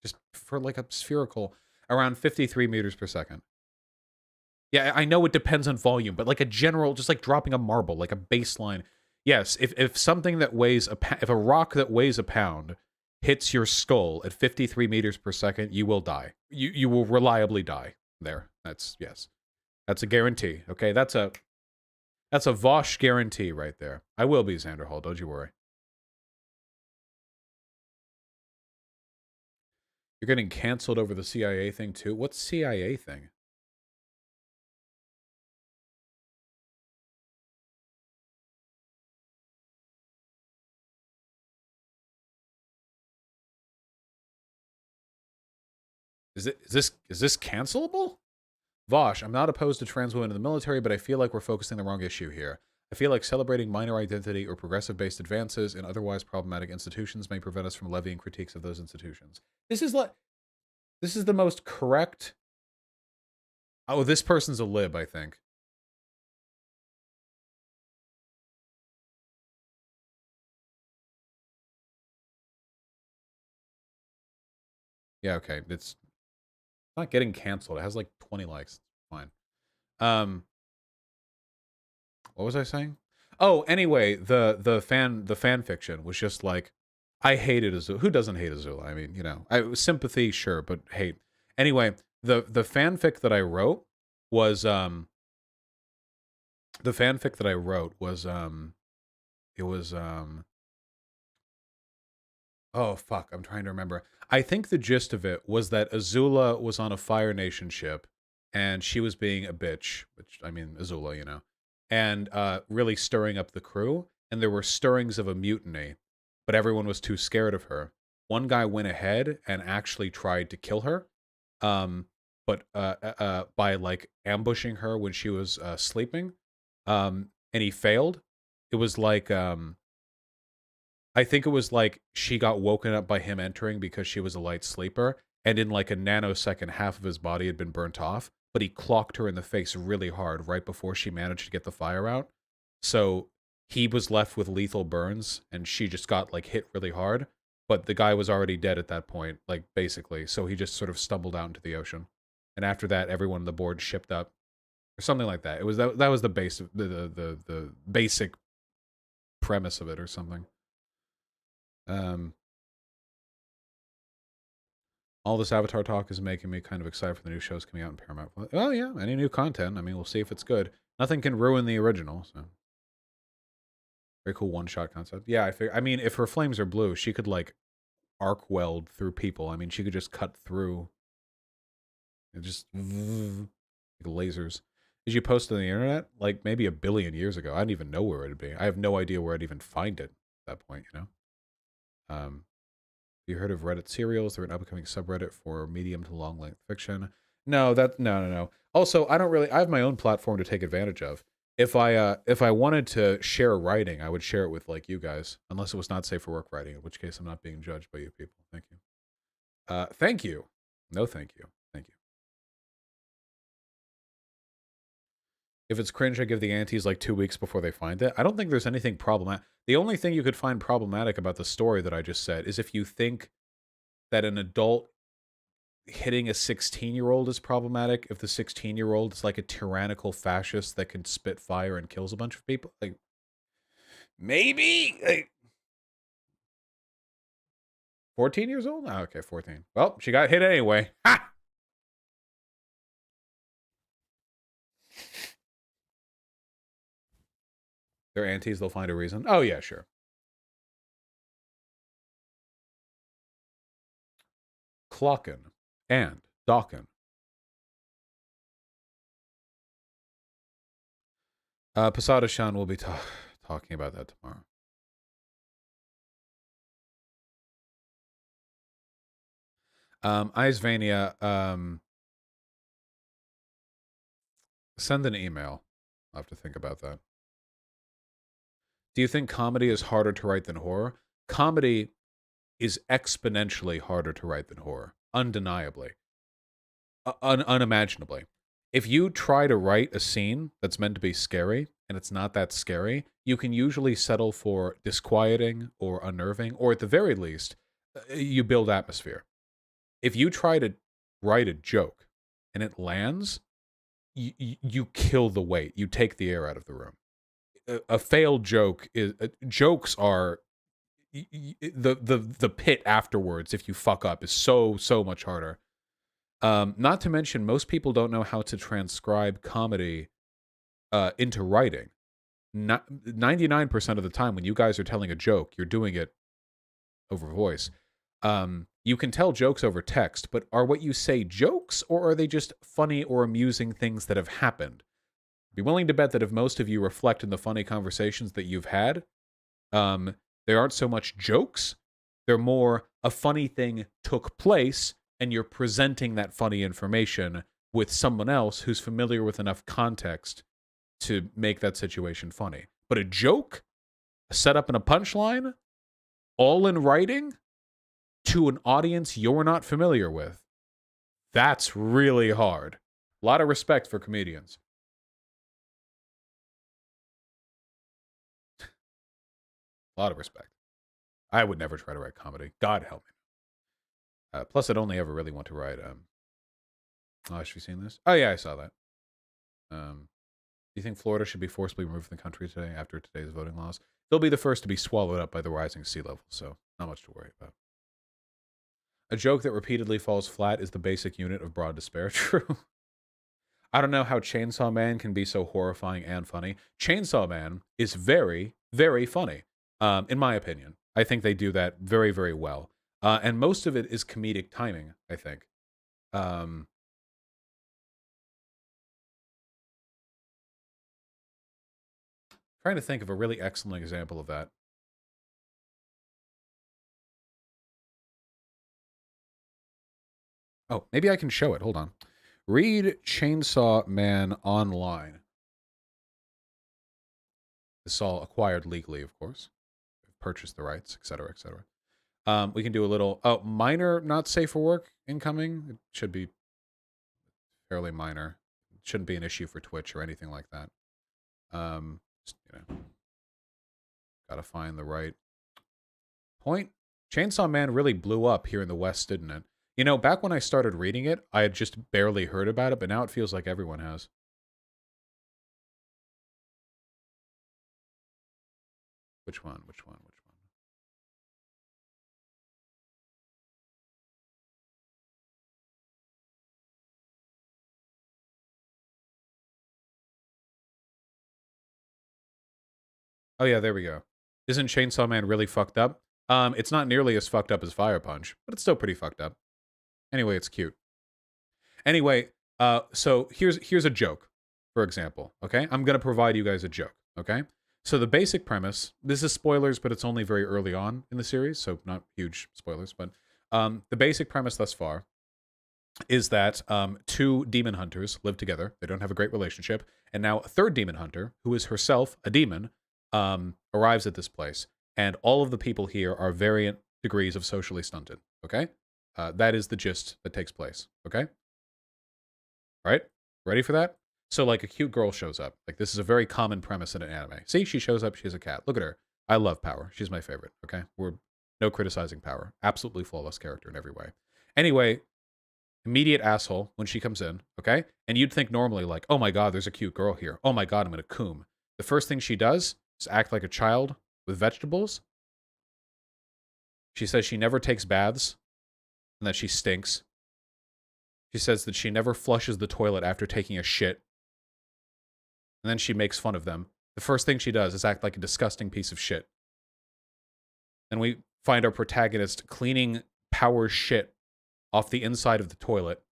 Just for like a spherical, around 53 meters per second. Yeah, I know it depends on volume, but like a general, just like dropping a marble, like a baseline. Yes, if something that weighs if a rock that weighs a pound hits your skull at 53 meters per second, you will die. You will reliably die. There, that's yes, that's a guarantee. Okay, that's a Vosh guarantee right there. I will be Xander Hall. Don't you worry. You're getting canceled over the CIA thing too. What CIA thing? Is this cancelable? Vosh, I'm not opposed to trans women in the military, but I feel like we're focusing the wrong issue here. I feel like celebrating minor identity or progressive-based advances in otherwise problematic institutions may prevent us from levying critiques of those institutions. This is the most correct... Oh, this person's a lib, I think. Yeah, okay. It's not getting canceled. It has like 20 likes. Fine. What was I saying? Oh, anyway, the fan fiction was just like, I hated Azula. Who doesn't hate Azula? I mean, you know, sympathy, sure, but hate. Anyway, the fanfic that I wrote was it was oh fuck, I'm trying to remember. I think the gist of it was that Azula was on a Fire Nation ship and she was being a bitch, which I mean Azula, you know, and really stirring up the crew, and there were stirrings of a mutiny, but everyone was too scared of her. One guy went ahead and actually tried to kill her, but by like ambushing her when she was sleeping, and he failed. It was like I think it was like she got woken up by him entering because she was a light sleeper, and in like a nanosecond, half of his body had been burnt off, but he clocked her in the face really hard right before she managed to get the fire out. So he was left with lethal burns, and she just got like hit really hard, but the guy was already dead at that point, like basically. So he just sort of stumbled out into the ocean. And after that, everyone on the board shipped up, or something like that. It was that was the base of the basic premise of it, or something. All this Avatar talk is making me kind of excited for the new shows coming out in Paramount. Well, yeah, any new content. I mean, we'll see if it's good. Nothing can ruin the original. So very cool one-shot concept. Yeah, I mean, if her flames are blue, she could like arc weld through people. I mean, she could just cut through. It just like lasers. Did you post it on the internet? Like maybe a billion years ago. I didn't even know where it'd be. I have no idea where I'd even find it at that point, you know? You heard of Reddit serials? They're an upcoming subreddit for medium to long length fiction. No. Also, I have my own platform to take advantage of. If I wanted to share writing, I would share it with like you guys, unless it was not safe for work writing, in which case I'm not being judged by you people. Thank you. Thank you. No, thank you. Thank you. If it's cringe, I give the aunties like 2 weeks before they find it. I don't think there's anything problematic. The only thing you could find problematic about the story that I just said is if you think that an adult hitting a 16-year-old is problematic, if the 16-year-old is like a tyrannical fascist that can spit fire and kills a bunch of people. Like, maybe? Like, 14 years old? Oh, okay, 14. Well, she got hit anyway. Ha! They're aunties, they'll find a reason. Oh, yeah, sure. Clockin' and Dawkin'. Posada-shan will be talking about that tomorrow. Isvania, send an email. I'll have to think about that. Do you think comedy is harder to write than horror? Comedy is exponentially harder to write than horror. Undeniably. Unimaginably. If you try to write a scene that's meant to be scary, and it's not that scary, you can usually settle for disquieting or unnerving, or at the very least, you build atmosphere. If you try to write a joke, and it lands, you kill the weight. You take the air out of the room. A failed joke is... jokes are... the pit afterwards, if you fuck up, is so much harder. Not to mention, most people don't know how to transcribe comedy into writing. 99% of the time, when you guys are telling a joke, you're doing it over voice. You can tell jokes over text, but are what you say jokes, or are they just funny or amusing things that have happened? Be willing to bet that if most of you reflect in the funny conversations that you've had, there aren't so much jokes. They're more a funny thing took place, and you're presenting that funny information with someone else who's familiar with enough context to make that situation funny. But a joke, a setup and a punchline, all in writing, to an audience you're not familiar with, that's really hard. A lot of respect for comedians. A lot of respect. I would never try to write comedy. God help me. Plus, I'd only ever really want to write... Oh, have you seen this? Oh, yeah, I saw that. Do you think Florida should be forcibly removed from the country today after today's voting laws? They'll be the first to be swallowed up by the rising sea level, so not much to worry about. A joke that repeatedly falls flat is the basic unit of broad despair. True. I don't know how Chainsaw Man can be so horrifying and funny. Chainsaw Man is very, very funny, in my opinion. I think they do that very, very well. And most of it is comedic timing, I think. Trying to think of a really excellent example of that. Oh, maybe I can show it. Hold on. Read Chainsaw Man online. This all acquired legally, of course. purchase the rights, etc., etc. We can do a little... Oh, minor not safe for work incoming. It should be fairly minor. It shouldn't be an issue for Twitch or anything like that. Just, you know, gotta find the right point. Chainsaw Man really blew up here in the West, didn't it? You know, back when I started reading it, I had just barely heard about it, but now it feels like everyone has. Which one? Which one? Which one? Oh yeah, there we go. Isn't Chainsaw Man really fucked up? It's not nearly as fucked up as Fire Punch, but it's still pretty fucked up. Anyway, it's cute. Anyway, so here's a joke, for example, okay? I'm going to provide you guys a joke, okay? So the basic premise, this is spoilers, but it's only very early on in the series, so not huge spoilers, but the basic premise thus far is that two demon hunters live together. They don't have a great relationship, and now a third demon hunter, who is herself a demon, arrives at this place, and all of the people here are variant degrees of socially stunted, okay? That is the gist that takes place, okay? All right? Ready for that? So, like, a cute girl shows up. Like, this is a very common premise in an anime. See, she shows up, she's a cat. Look at her. I love Power. She's my favorite, okay? We're no criticizing Power. Absolutely flawless character in every way. Anyway, immediate asshole when she comes in, okay? And you'd think normally, like, oh my god, there's a cute girl here. Oh my god, I'm gonna coom. The first thing she does is act like a child with vegetables. She says she never takes baths and that she stinks. She says that she never flushes the toilet after taking a shit. And then she makes fun of them. The first thing she does is act like a disgusting piece of shit. And we find our protagonist cleaning Power's shit off the inside of the toilet.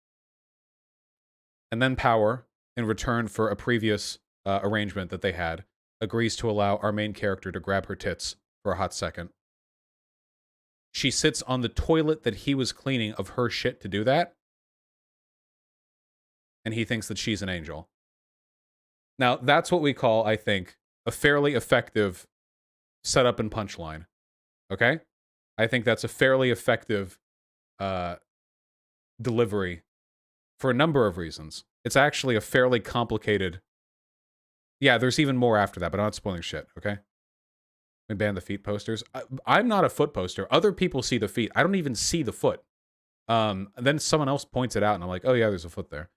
And then Power, in return for a previous arrangement that they had, agrees to allow our main character to grab her tits for a hot second. She sits on the toilet that he was cleaning of her shit to do that. And he thinks that she's an angel. Now, that's what we call, I think, a fairly effective setup and punchline. Okay? I think that's a fairly effective delivery for a number of reasons. It's actually a fairly complicated... Yeah, there's even more after that, but I'm not spoiling shit, okay? We ban the feet posters. I'm not a foot poster. Other people see the feet. I don't even see the foot. Then someone else points it out, and I'm like, oh yeah, there's a foot there.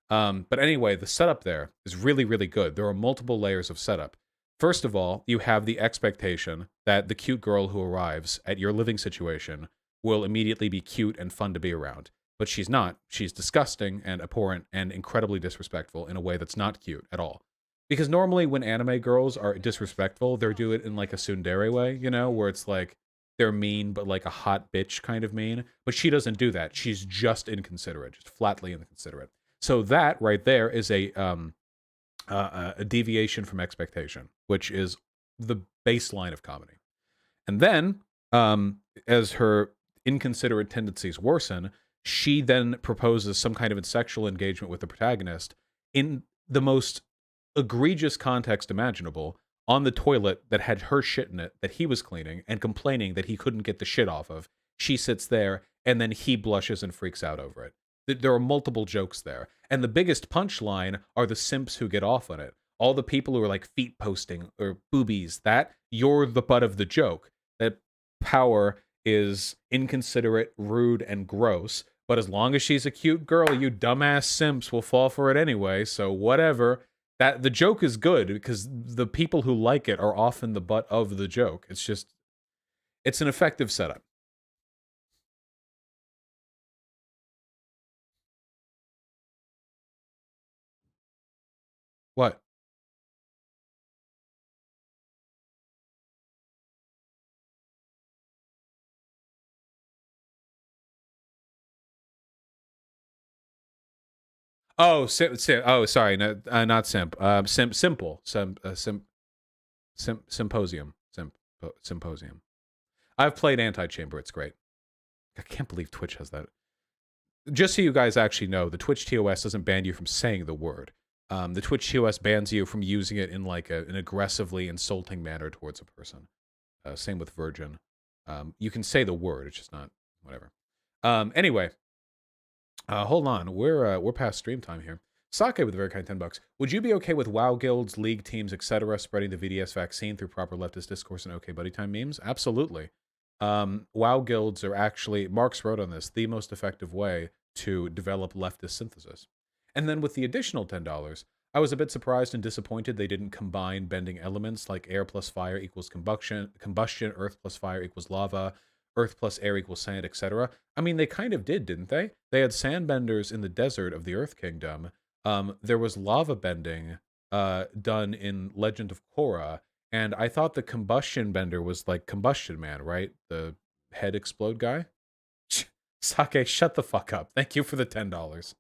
But anyway, the setup there is really, really good. There are multiple layers of setup. First of all, you have the expectation that the cute girl who arrives at your living situation will immediately be cute and fun to be around. But she's not. She's disgusting and abhorrent and incredibly disrespectful in a way that's not cute at all. Because normally when anime girls are disrespectful, they do it in like a tsundere way, you know, where it's like they're mean, but like a hot bitch kind of mean. But she doesn't do that. She's just inconsiderate, just flatly inconsiderate. So that right there is a deviation from expectation, which is the baseline of comedy. And then, as her inconsiderate tendencies worsen, she then proposes some kind of sexual engagement with the protagonist in the most egregious context imaginable on the toilet that had her shit in it that he was cleaning and complaining that he couldn't get the shit off of. She sits there and then he blushes and freaks out over it. There are multiple jokes there. And the biggest punchline are the simps who get off on it. All the people who are like feet posting or boobies, that you're the butt of the joke. That Power is inconsiderate, rude, and gross. But as long as she's a cute girl, you dumbass simps will fall for it anyway. So whatever. That the joke is good because the people who like it are often the butt of the joke. It's just, it's an effective setup. What? Oh, oh, sorry, no, not simp. Simple. Symposium. Symposium. I've played Anti-Chamber. It's great. I can't believe Twitch has that. Just so you guys actually know, the Twitch TOS doesn't ban you from saying the word. The Twitch TOS bans you from using it in like an aggressively insulting manner towards a person. Same with virgin. You can say the word, it's just not whatever. Anyway, hold on. We're past stream time here. Sake with a very kind $10. Would you be okay with WoW guilds, league teams, etc., spreading the VDS vaccine through proper leftist discourse and OK Buddy Time memes? Absolutely. WoW guilds are actually, Marx wrote on this, the most effective way to develop leftist synthesis. And then with the additional $10, I was a bit surprised and disappointed they didn't combine bending elements like air plus fire equals combustion, earth plus fire equals lava, earth plus air equals sand, etc. I mean, they kind of did, didn't they? They had sandbenders in the desert of the Earth Kingdom. There was lava bending done in Legend of Korra, and I thought the combustion bender was like Combustion Man, right? The head explode guy? Sake, shut the fuck up. Thank you for the $10.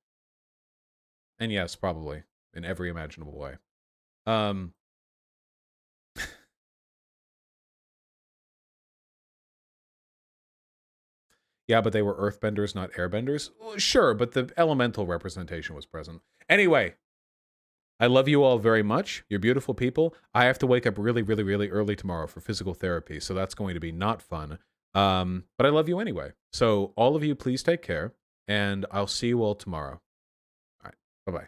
And yes, probably, in every imaginable way. Yeah, but they were earthbenders, not airbenders. Well, sure, but the elemental representation was present. Anyway, I love you all very much. You're beautiful people. I have to wake up really, really, really early tomorrow for physical therapy, so that's going to be not fun. But I love you anyway. So all of you, please take care, and I'll see you all tomorrow. All right, bye-bye.